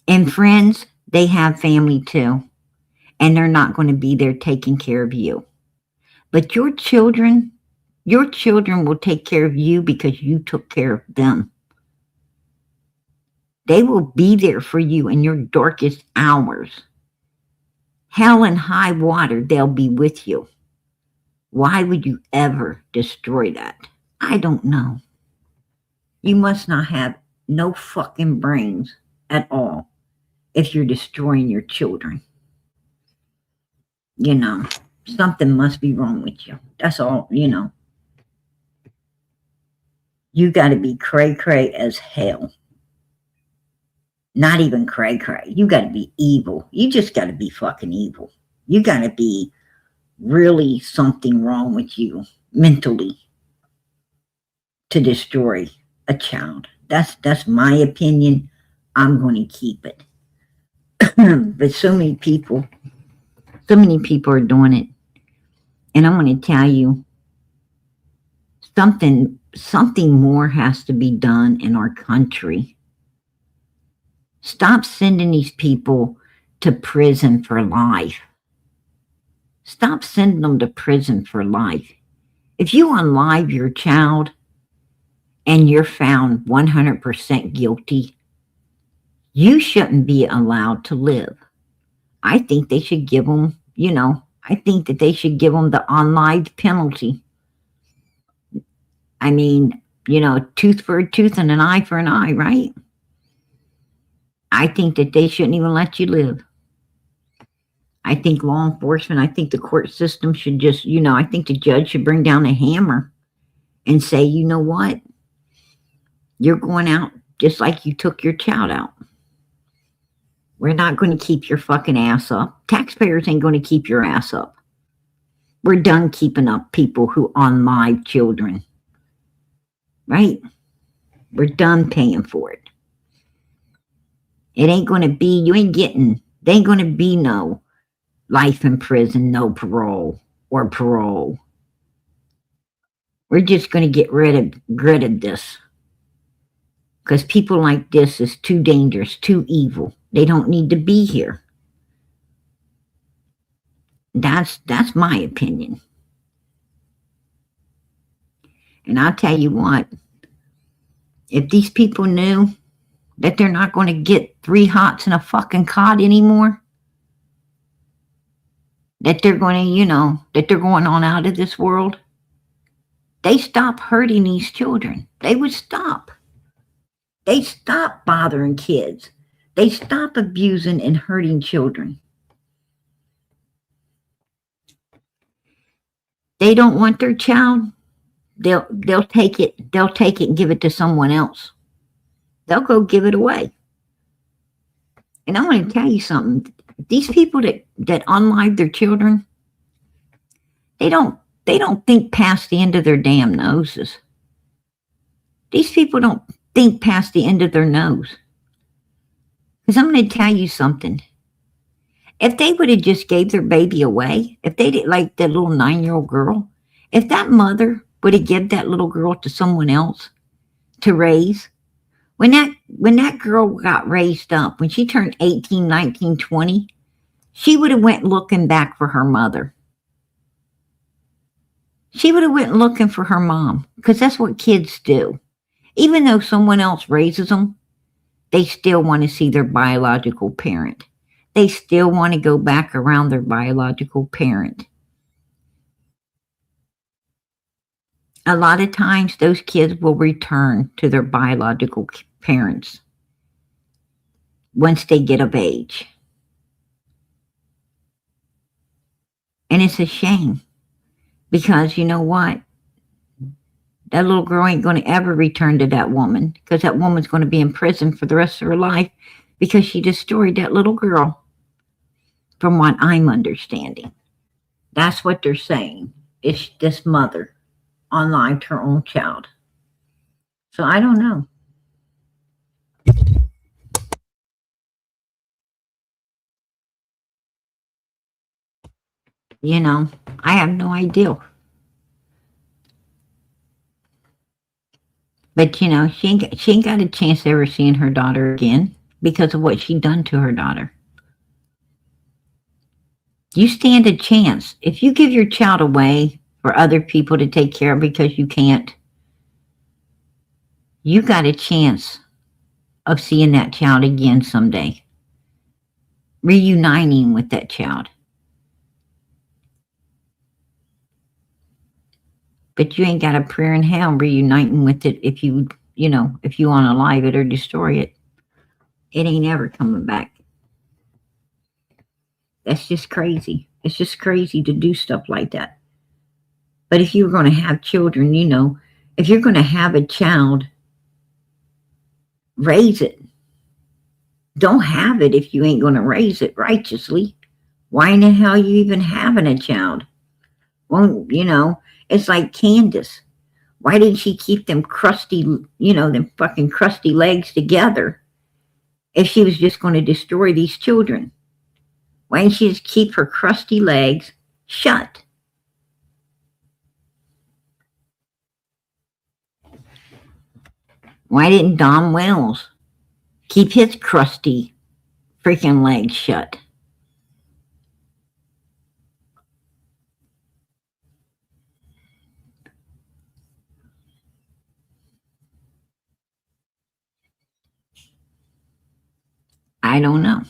And friends, they have family too, and they're not going to be there taking care of you. But your children will take care of you because you took care of them. They will be there for you in your darkest hours. Hell and high water, they'll be with you. Why would you ever destroy that? I don't know. You must not have no fucking brains at all if you're destroying your children. You know, something must be wrong with you. That's all, you know. You got to be cray-cray as hell. Not even cray-cray. You got to be evil. You just got to be fucking evil. You got to be really something wrong with you mentally to destroy a child. That's my opinion. I'm going to keep it. But so many people are doing it. And I'm going to tell you, something more has to be done in our country. Stop sending these people to prison for life. Stop sending them to prison for life. If you unalive your child and you're found 100% guilty, you shouldn't be allowed to live. I think they should give them, I think that they should give them the unalived penalty. I mean, tooth for a tooth and an eye for an eye, right? I think that they shouldn't even let you live. I think law enforcement, I think the court system should just, I think the judge should bring down a hammer and say, you know what? You're going out just like you took your child out. We're not going to keep your fucking ass up. Taxpayers ain't going to keep your ass up. We're done keeping up people who unalive children. Right? We're done paying for it. It ain't going to be, they ain't going to be no life in prison, no parole or parole. We're just going to get rid of this. Because people like this is too dangerous, too evil. They don't need to be here. That's my opinion. And I'll tell you what, if these people knew that they're not going to get 3 hots and a fucking cod anymore, that they're going to, that they're going on out of this world, they stop hurting these children. They would stop. They stop bothering kids. They stop abusing and hurting children. They don't want their child. They'll take it and give it to someone else. They'll go give it away. And I want to tell you something. These people that unalive their children, they don't think past the end of their damn noses. These people don't think past the end of their nose. Because I'm going to tell you something. If they would have just gave their baby away, if they did, like that little 9-year-old girl, if that mother would have given that little girl to someone else to raise, when that girl got raised up, when she turned 18, 19, 20, she would have went looking back for her mother. She would have went looking for her mom, because that's what kids do. Even though someone else raises them, they still want to see their biological parent. They still want to go back around their biological parent. A lot of times those kids will return to their biological parents once they get of age. And it's a shame because you know what? That little girl ain't going to ever return to that woman because that woman's going to be in prison for the rest of her life because she destroyed that little girl, from what I'm understanding. That's what they're saying. It's this mother unlived her own child. So I don't know. You know, I have no idea. But, you know, she ain't got a chance of ever seeing her daughter again because of what she done to her daughter. You stand a chance. If you give your child away for other people to take care of because you can't, you got a chance of seeing that child again someday. Reuniting with that child. But you ain't got a prayer in hell reuniting with it if you want to unalive it or destroy it. It ain't ever coming back. That's just crazy. It's just crazy to do stuff like that. But if you're going to have children, if you're going to have a child, raise it. Don't have it if you ain't going to raise it righteously. Why in the hell are you even having a child? Well, it's like Candace. Why didn't she keep them crusty, them fucking crusty legs together if she was just going to destroy these children? Why didn't she just keep her crusty legs shut? Why didn't Don Wells keep his crusty freaking legs shut? I don't know.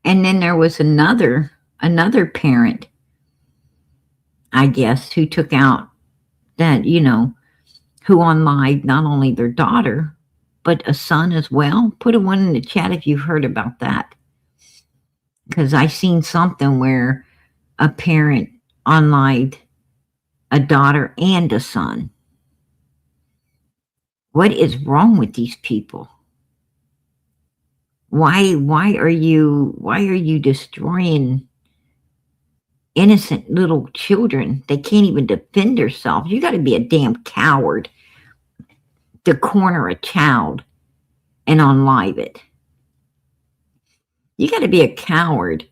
And then there was another parent, I guess, who took out that, who unlived not only their daughter, but a son as well. Put a one in the chat if you've heard about that. Because I seen something where a parent unlived a daughter and a son. What is wrong with these people? Why are you destroying innocent little children? They can't even defend themselves. You got to be a damn coward to corner a child and unlive it. You got to be a coward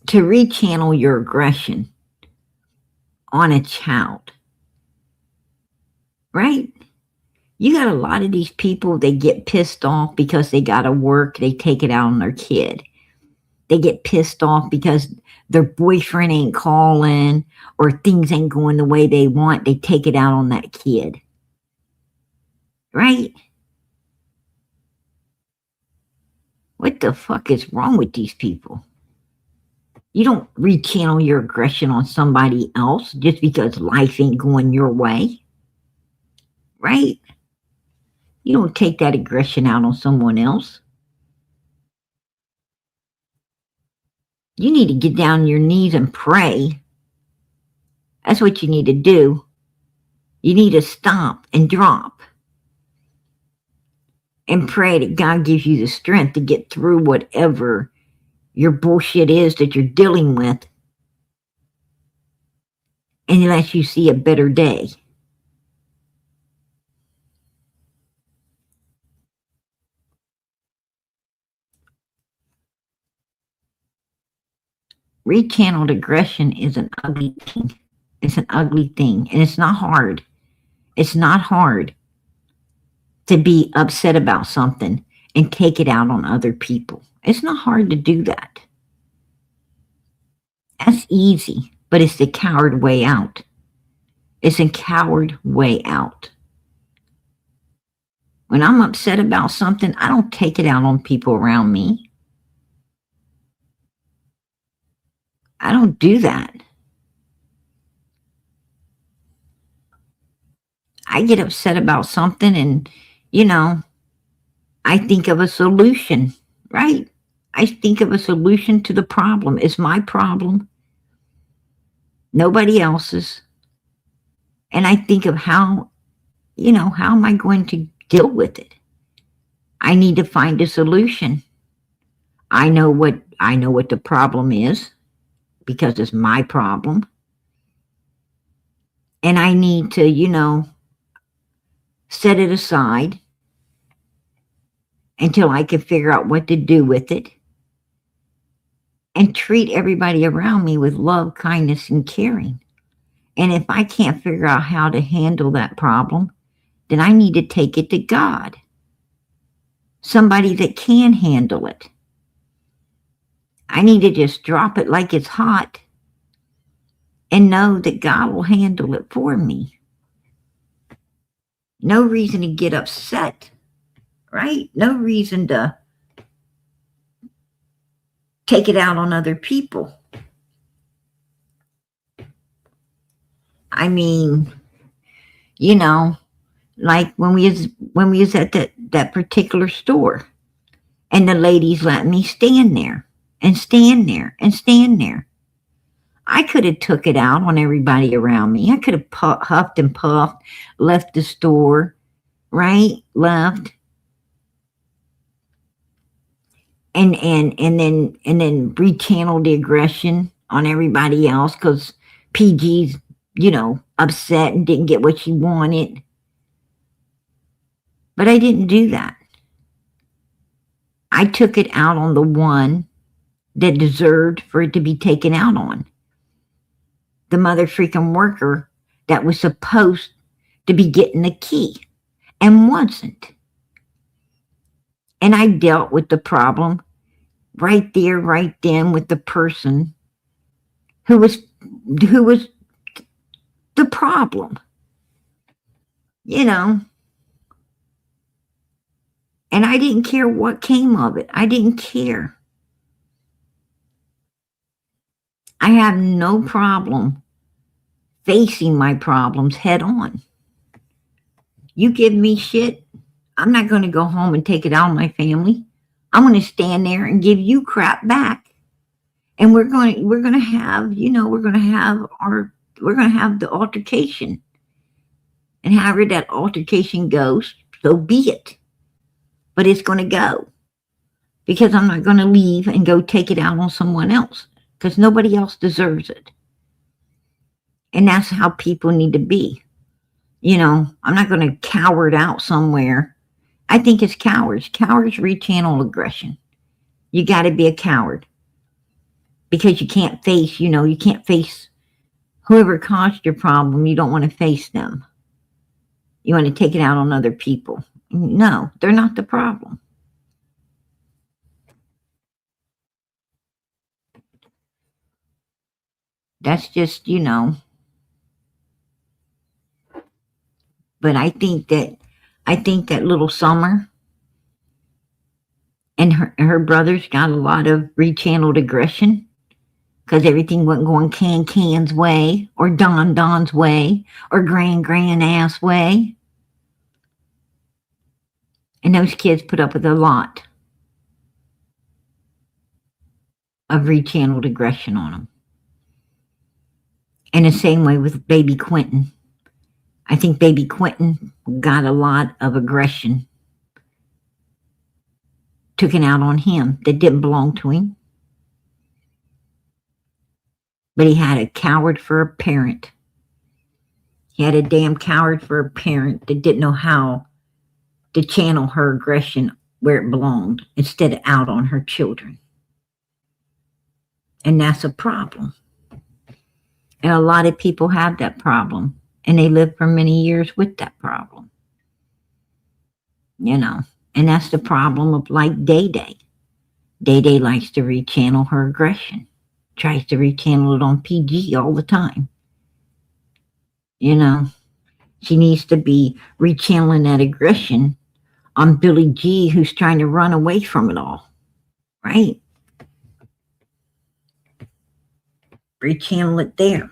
to rechannel your aggression on a child. Right? You got a lot of these people, they get pissed off because they got to work. They take it out on their kid. They get pissed off because their boyfriend ain't calling or things ain't going the way they want. They take it out on that kid. Right? What the fuck is wrong with these people? You don't rechannel your aggression on somebody else just because life ain't going your way. Right? You don't take that aggression out on someone else. You need to get down on your knees and pray. That's what you need to do. You need to stop and drop and pray that God gives you the strength to get through whatever your bullshit is that you're dealing with and lets you see a better day. Rechanneled aggression is an ugly thing. It's an ugly thing. And it's not hard. It's not hard to be upset about something and take it out on other people. It's not hard to do that. That's easy, but it's the coward way out. It's a coward way out. When I'm upset about something, I don't take it out on people around me. I don't do that. I get upset about something and, you know, I think of a solution, right? I think of a solution to the problem. It's my problem, nobody else's. And I think of how, you know, how am I going to deal with it? I need to find a solution. I know what the problem is because it's my problem. And I need to, you know, set it aside until I can figure out what to do with it and treat everybody around me with love, kindness, and caring. And if I can't figure out how to handle that problem, then I need to take it to God. Somebody that can handle it. I need to just drop it like it's hot and know that God will handle it for me. No reason to get upset, right? No reason to take it out on other people. I mean, you know, like when we was at that particular store and the ladies let me stand there and stand there and stand there. I could have took it out on everybody around me. I could have huffed and puffed, left the store, right? Left. And then rechanneled the aggression on everybody else because PG's, you know, upset and didn't get what she wanted. But I didn't do that. I took it out on the one that deserved for it to be taken out on. The mother freaking worker that was supposed to be getting the key and wasn't. And I dealt with the problem right there, right then with the person who was the problem. You know. And I didn't care what came of it. I didn't care. I have no problem facing my problems head on. You give me shit, I'm not going to go home and take it out on my family. I'm going to stand there and give you crap back. And we're going to have, you know, we're going to have the altercation. And however that altercation goes, so be it. But it's going to go. Because I'm not going to leave and go take it out on someone else. Because nobody else deserves it. And that's how people need to be. You know, I'm not going to coward out somewhere. I think it's cowards. Cowards rechannel aggression. You got to be a coward. Because you can't face, you know, you can't face whoever caused your problem. You don't want to face them. You want to take it out on other people. No, they're not the problem. That's just, you know. But I think that little Summer and her brothers got a lot of rechanneled aggression because everything wasn't going Can's way or Don's way or Gran ass way. And those kids put up with a lot of rechanneled aggression on them. And the same way with baby Quentin. I think baby Quentin got a lot of aggression taken out on him that didn't belong to him. But he had a coward for a parent. He had a damn coward for a parent that didn't know how to channel her aggression where it belonged instead of out on her children. And that's a problem. And a lot of people have that problem. And they live for many years with that problem. You know, and that's the problem of like Day Day. Day Day likes to rechannel her aggression. Tries to rechannel it on PG all the time. You know, she needs to be rechanneling that aggression on Billy G, who's trying to run away from it all. Right? Rechannel it there.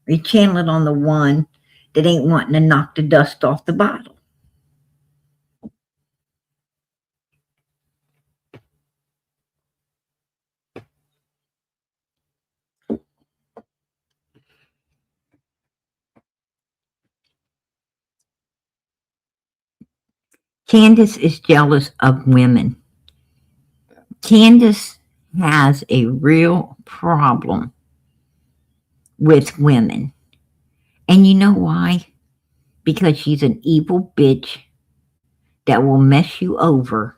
Rechannel it on the one that ain't wanting to knock the dust off the bottle. Candace is jealous of women. Candace has a real problem with women. And you know why? Because she's an evil bitch that will mess you over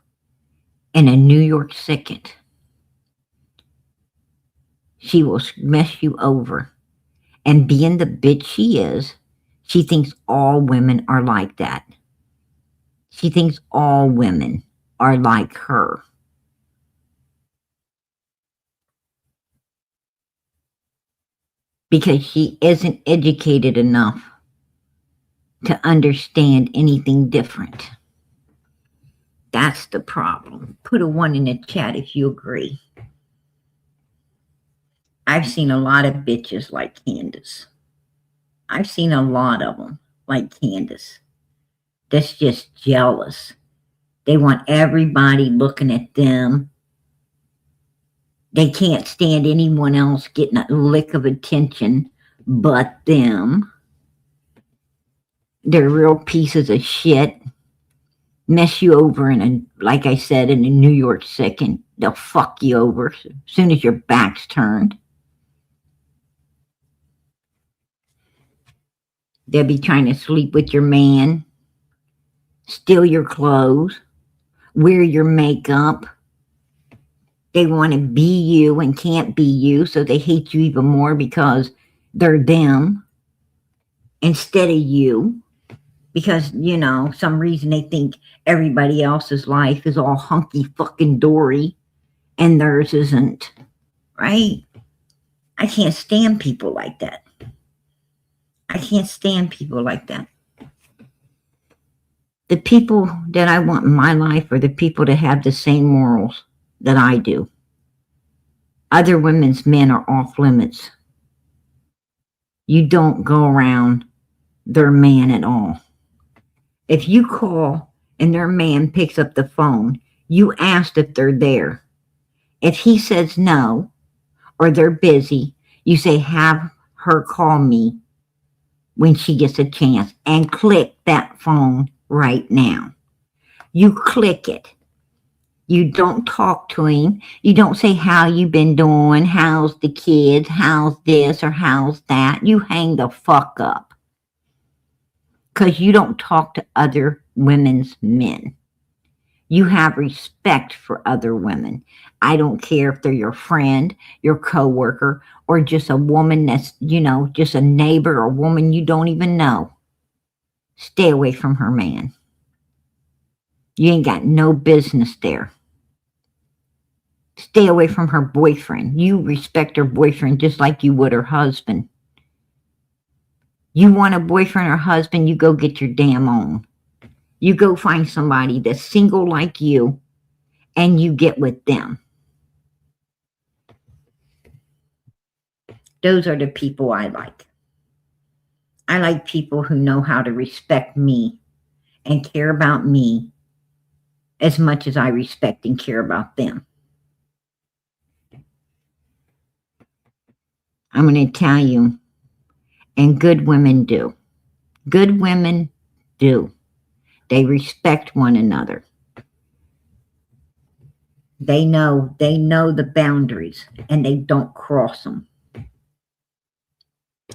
in a New York second. She will mess you over. And being the bitch she is, she thinks all women are like that. She thinks all women are like her. Because she isn't educated enough to understand anything different. That's the problem. Put a 1 in the chat if you agree. I've seen a lot of bitches like Candace. I've seen a lot of them like Candace. That's just jealous. They want everybody looking at them. They can't stand anyone else getting a lick of attention but them. They're real pieces of shit. Mess you over in a, like I said, in a New York second. They'll fuck you over as soon as your back's turned. They'll be trying to sleep with your man, steal your clothes, wear your makeup. They want to be you and can't be you, so they hate you even more because they're them instead of you. Because, you know, some reason they think everybody else's life is all hunky fucking dory and theirs isn't. Right? I can't stand people like that. I can't stand people like that. The people that I want in my life are the people that have the same morals that I do. Other women's men are off limits. You don't go around their man at all. If you call and their man picks up the phone, you asked if they're there. If he says no, or they're busy, you say, have her call me when she gets a chance, and click that phone right now. You click it. You don't talk to him. You don't say, how you been doing? How's the kids? How's this or how's that? You hang the fuck up. Because you don't talk to other women's men. You have respect for other women. I don't care if they're your friend, your coworker, or just a woman that's, you know, just a neighbor or a woman you don't even know. Stay away from her man. You ain't got no business there. Stay away from her boyfriend. You respect her boyfriend just like you would her husband. You want a boyfriend or husband, you go get your damn own. You go find somebody that's single like you, and you get with them. Those are the people I like. I like people who know how to respect me and care about me as much as I respect and care about them. I'm going to tell you, and good women do. Good women do. They respect one another. They know the boundaries and they don't cross them.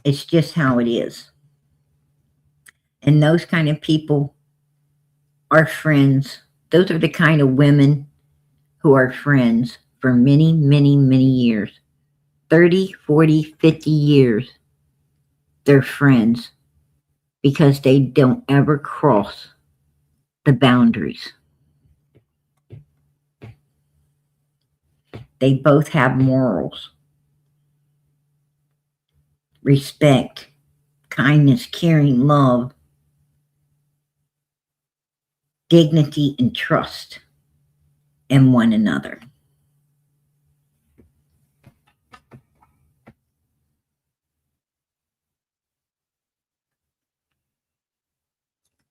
It's just how it is. And those kind of people are friends. Those are the kind of women who are friends for many, many, many years. 30, 40, 50 years. They're friends because they don't ever cross the boundaries. They both have morals. Respect, kindness, caring, love, dignity, and trust in one another.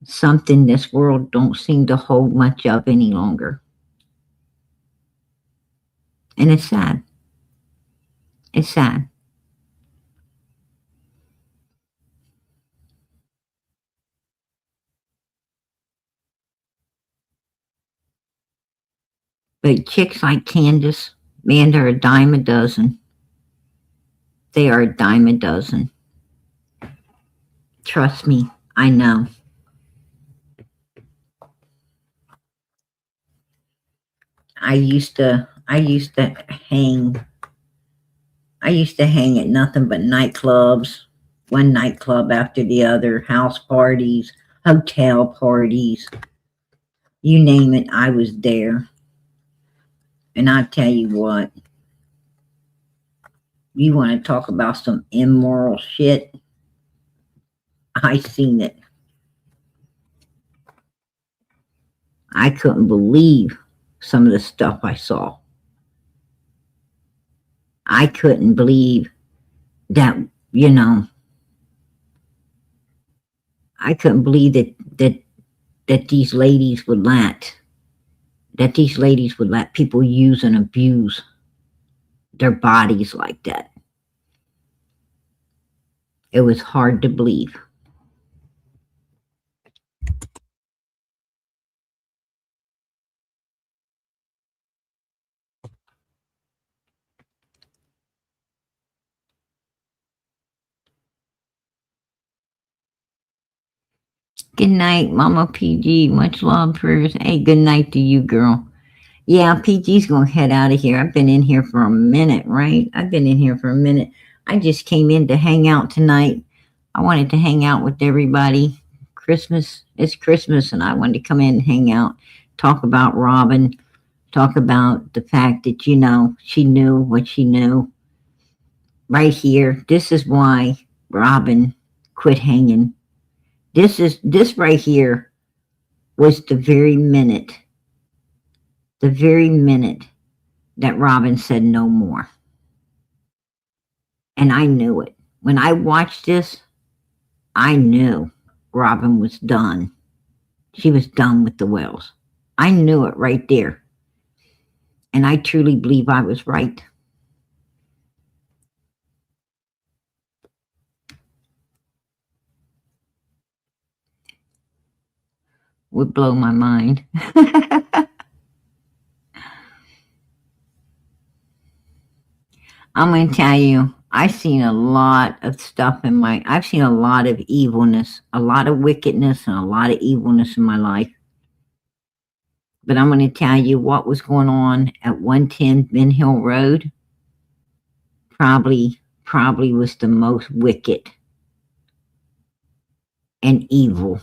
something this world don't seem to hold much of any longer. And it's sad. It's sad. But chicks like Candace, man, they're a dime a dozen. They are a dime a dozen. Trust me, I know. I used to hang at nothing but nightclubs, one nightclub after the other, house parties, hotel parties. You name it, I was there. And I tell you what, you want to talk about some immoral shit? I seen it. I couldn't believe some of the stuff I saw. I couldn't believe that, you know, I couldn't believe that these ladies would let people use and abuse their bodies like that. It was hard to believe. Good night, Mama PG. Much love, prayers. Hey, good night to you, girl. Yeah, PG's gonna head out of here. I've been in here for a minute, right? I've been in here for a minute. I just came in to hang out tonight. I wanted to hang out with everybody. It's Christmas, and I wanted to come in and hang out, talk about Robin, talk about the fact that, you know, she knew what she knew. Right here, this is why Robin quit hanging. This right here was the very minute that Robin said no more. And I knew it. When I watched this, I knew Robin was done. She was done with the Wells. I knew it right there. And I truly believe I was right. Would blow my mind. I'm going to tell you, I've seen a lot of stuff I've seen a lot of evilness, a lot of wickedness, and a lot of evilness in my life. But I'm going to tell you what was going on at 110 Ben Hill Road probably was the most wicked and evil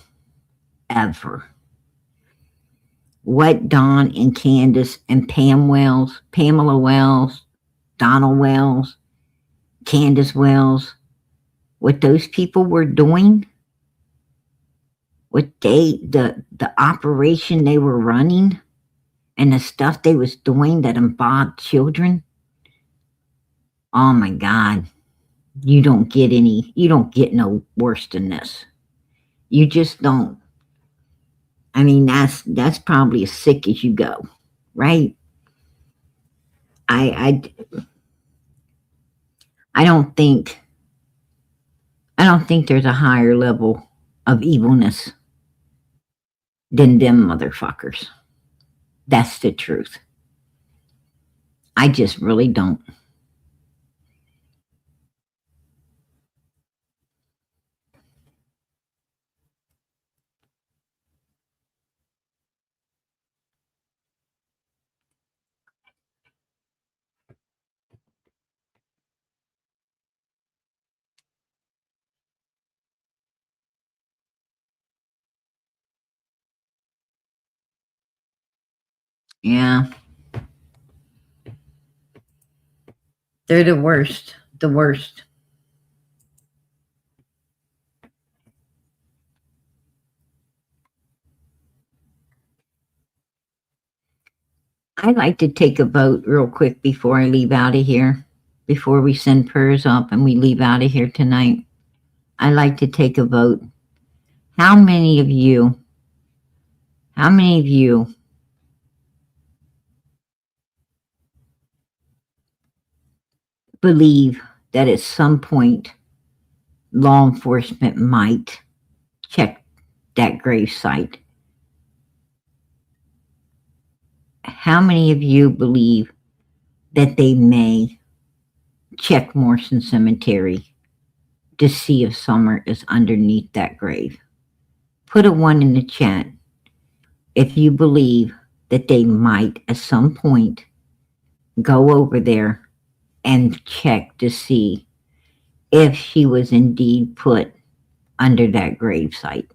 ever. What Don and Candace and Pamela Wells, Donald Wells, Candace Wells, what those people were doing, what the operation they were running, and the stuff they was doing that involved children. Oh my God, you don't get no worse than this. You just don't. I mean, that's probably as sick as you go, right? I don't think there's a higher level of evilness than them motherfuckers. That's the truth. I just really don't. Yeah. They're the worst. The worst. I'd like to take a vote real quick before I leave out of here, before we send prayers up and we leave out of here tonight. I'd like to take a vote. How many of you believe that at some point law enforcement might check that grave site? How many of you believe that they may check Morrison Cemetery to see if Summer is underneath that grave? Put a 1 in the chat if you believe that they might at some point go over there and check to see if she was indeed put under that grave site.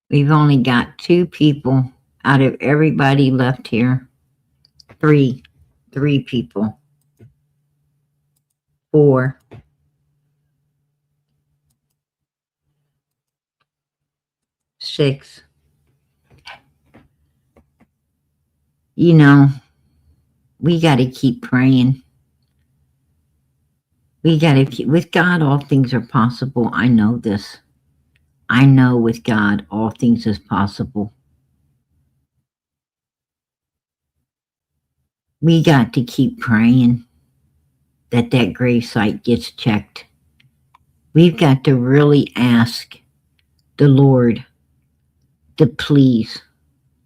We've only got 2 people out of everybody left here. 3 people. 4. 6. You know, we got to keep praying. We got to keep, with God, all things are possible. I know this. I know with God, all things is possible. We got to keep praying that that gravesite gets checked. We've got to really ask the Lord to please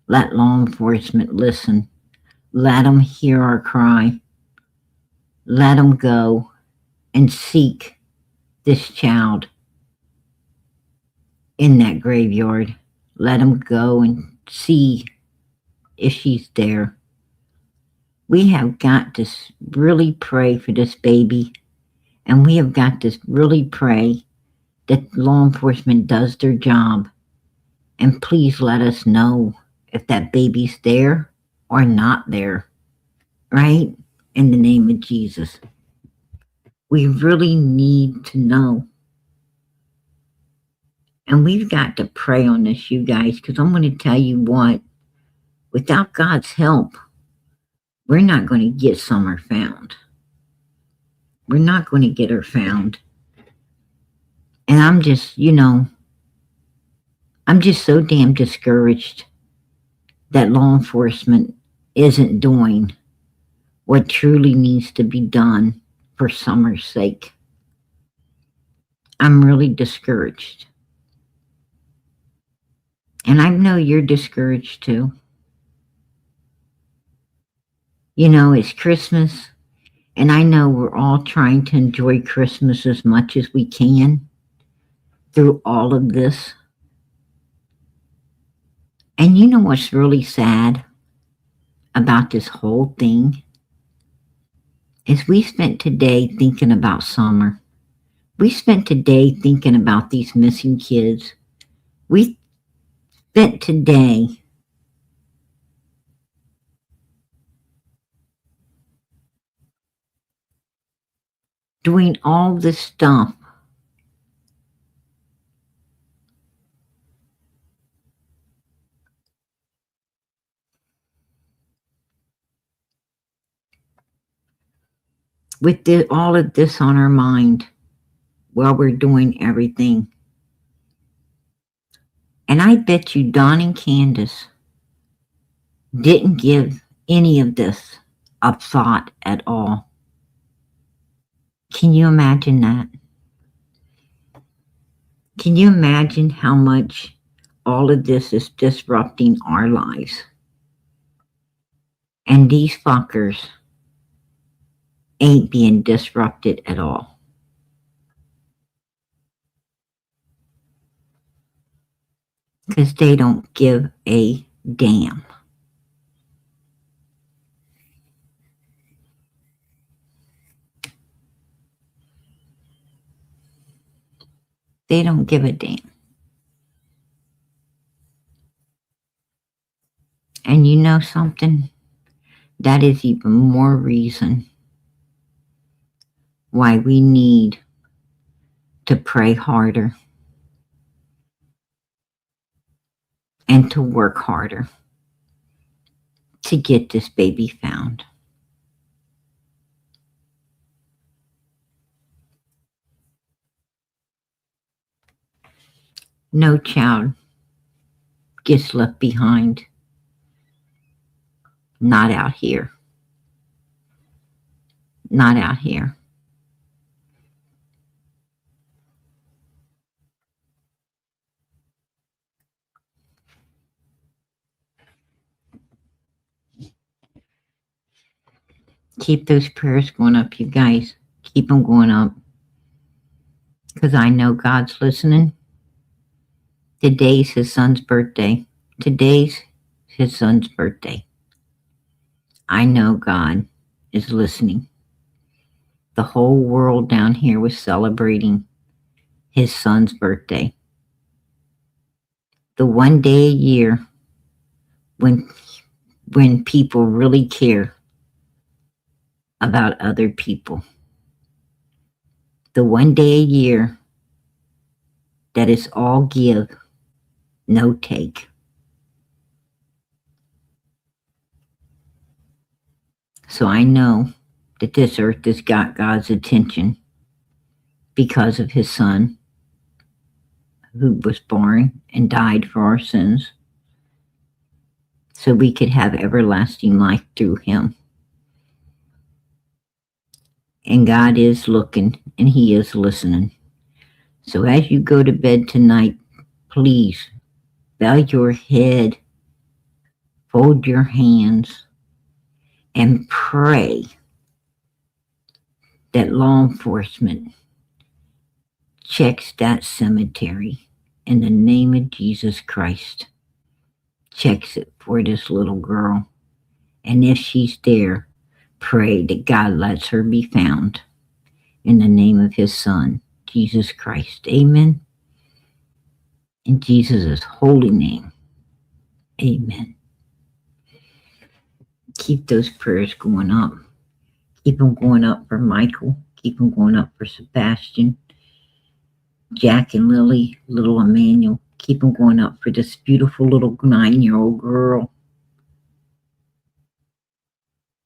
let law enforcement listen. Let them hear our cry. Let them go and seek this child in that graveyard. Let them go and see if she's there. We have got to really pray for this baby, and we have got to really pray that law enforcement does their job. And please let us know if that baby's there or not there, right? In the name of Jesus. We really need to know. And we've got to pray on this, you guys, because I'm going to tell you what, without God's help, we're not going to get Summer found. We're not going to get her found. And I'm just, I'm just so damn discouraged that law enforcement isn't doing what truly needs to be done for Summer's sake. I'm really discouraged. And I know you're discouraged too. It's Christmas, and I know we're all trying to enjoy Christmas as much as we can through all of this. And you know what's really sad about this whole thing? Is we spent today thinking about Summer. We spent today thinking about these missing kids. We spent today doing all this stuff with all of this on our mind while we're doing everything. And I bet you Don and Candace didn't give any of this a thought at all. Can you imagine that? Can you imagine how much all of this is disrupting our lives? And these fuckers ain't being disrupted at all. Because they don't give a damn. They don't give a damn. And you know something? that is even more reason why we need to pray harder and to work harder to get this baby found. No child gets left behind. Not out here. Not out here. Keep those prayers going up, you guys. Keep them going up. Because I know God's listening. Today's his son's birthday. Today's his son's birthday. I know God is listening. The whole world down here was celebrating his son's birthday. The one day a year when people really care about other people. The one day a year that is all give, no take. So I know that this earth has got God's attention because of his son who was born and died for our sins so we could have everlasting life through him. And God is looking and he is listening. So as you go to bed tonight, please bow your head, fold your hands, and pray that law enforcement checks that cemetery in the name of Jesus Christ. Checks it for this little girl. And if she's there, pray that God lets her be found in the name of his son, Jesus Christ. Amen. In Jesus' holy name. Amen. Keep those prayers going up. Keep them going up for Michael. Keep them going up for Sebastian, Jack and Lily, little Emmanuel. Keep them going up for this beautiful little 9-year-old girl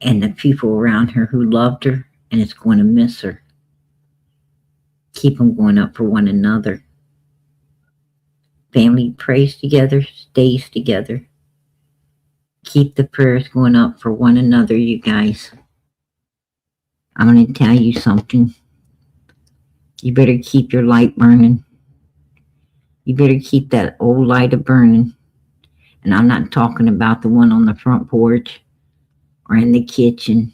and the people around her who loved her and is going to miss her. Keep them going up for one another. Family prays together, stays together. Keep the prayers going up for one another, you guys. I'm going to tell you something. You better keep your light burning. You better keep that old light burning. And I'm not talking about the one on the front porch or in the kitchen.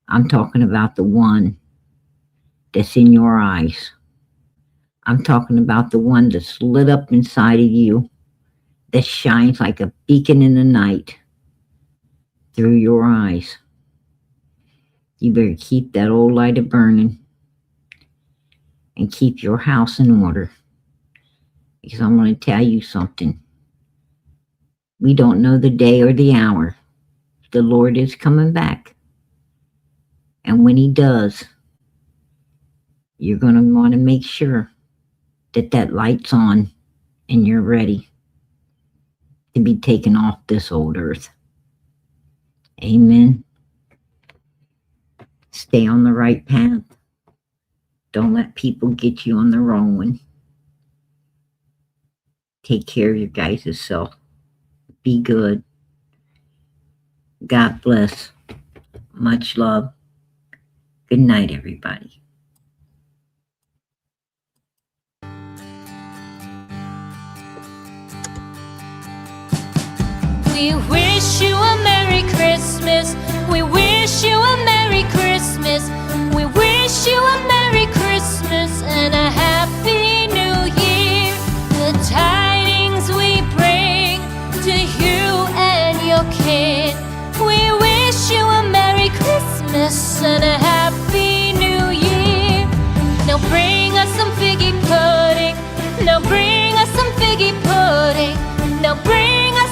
I'm talking about the one that's in your eyes. I'm talking about the one that's lit up inside of you, that shines like a beacon in the night through your eyes. You better keep that old light burning and keep your house in order. Because I'm going to tell you something. We don't know the day or the hour. The Lord is coming back. And when he does, you're going to want to make sure that that light's on and you're ready to be taken off this old earth. Amen. Stay on the right path. Don't let people get you on the wrong one. Take care of your guys' self. Be good. God bless. Much love. Good night, everybody. We wish you a Merry Christmas. We wish you a Merry Christmas. We wish you a Merry Christmas and a Happy New Year. The tidings we bring to you and your kid. We wish you a Merry Christmas and a Happy New Year. Now bring us some figgy pudding. Now bring us some figgy pudding. Now bring us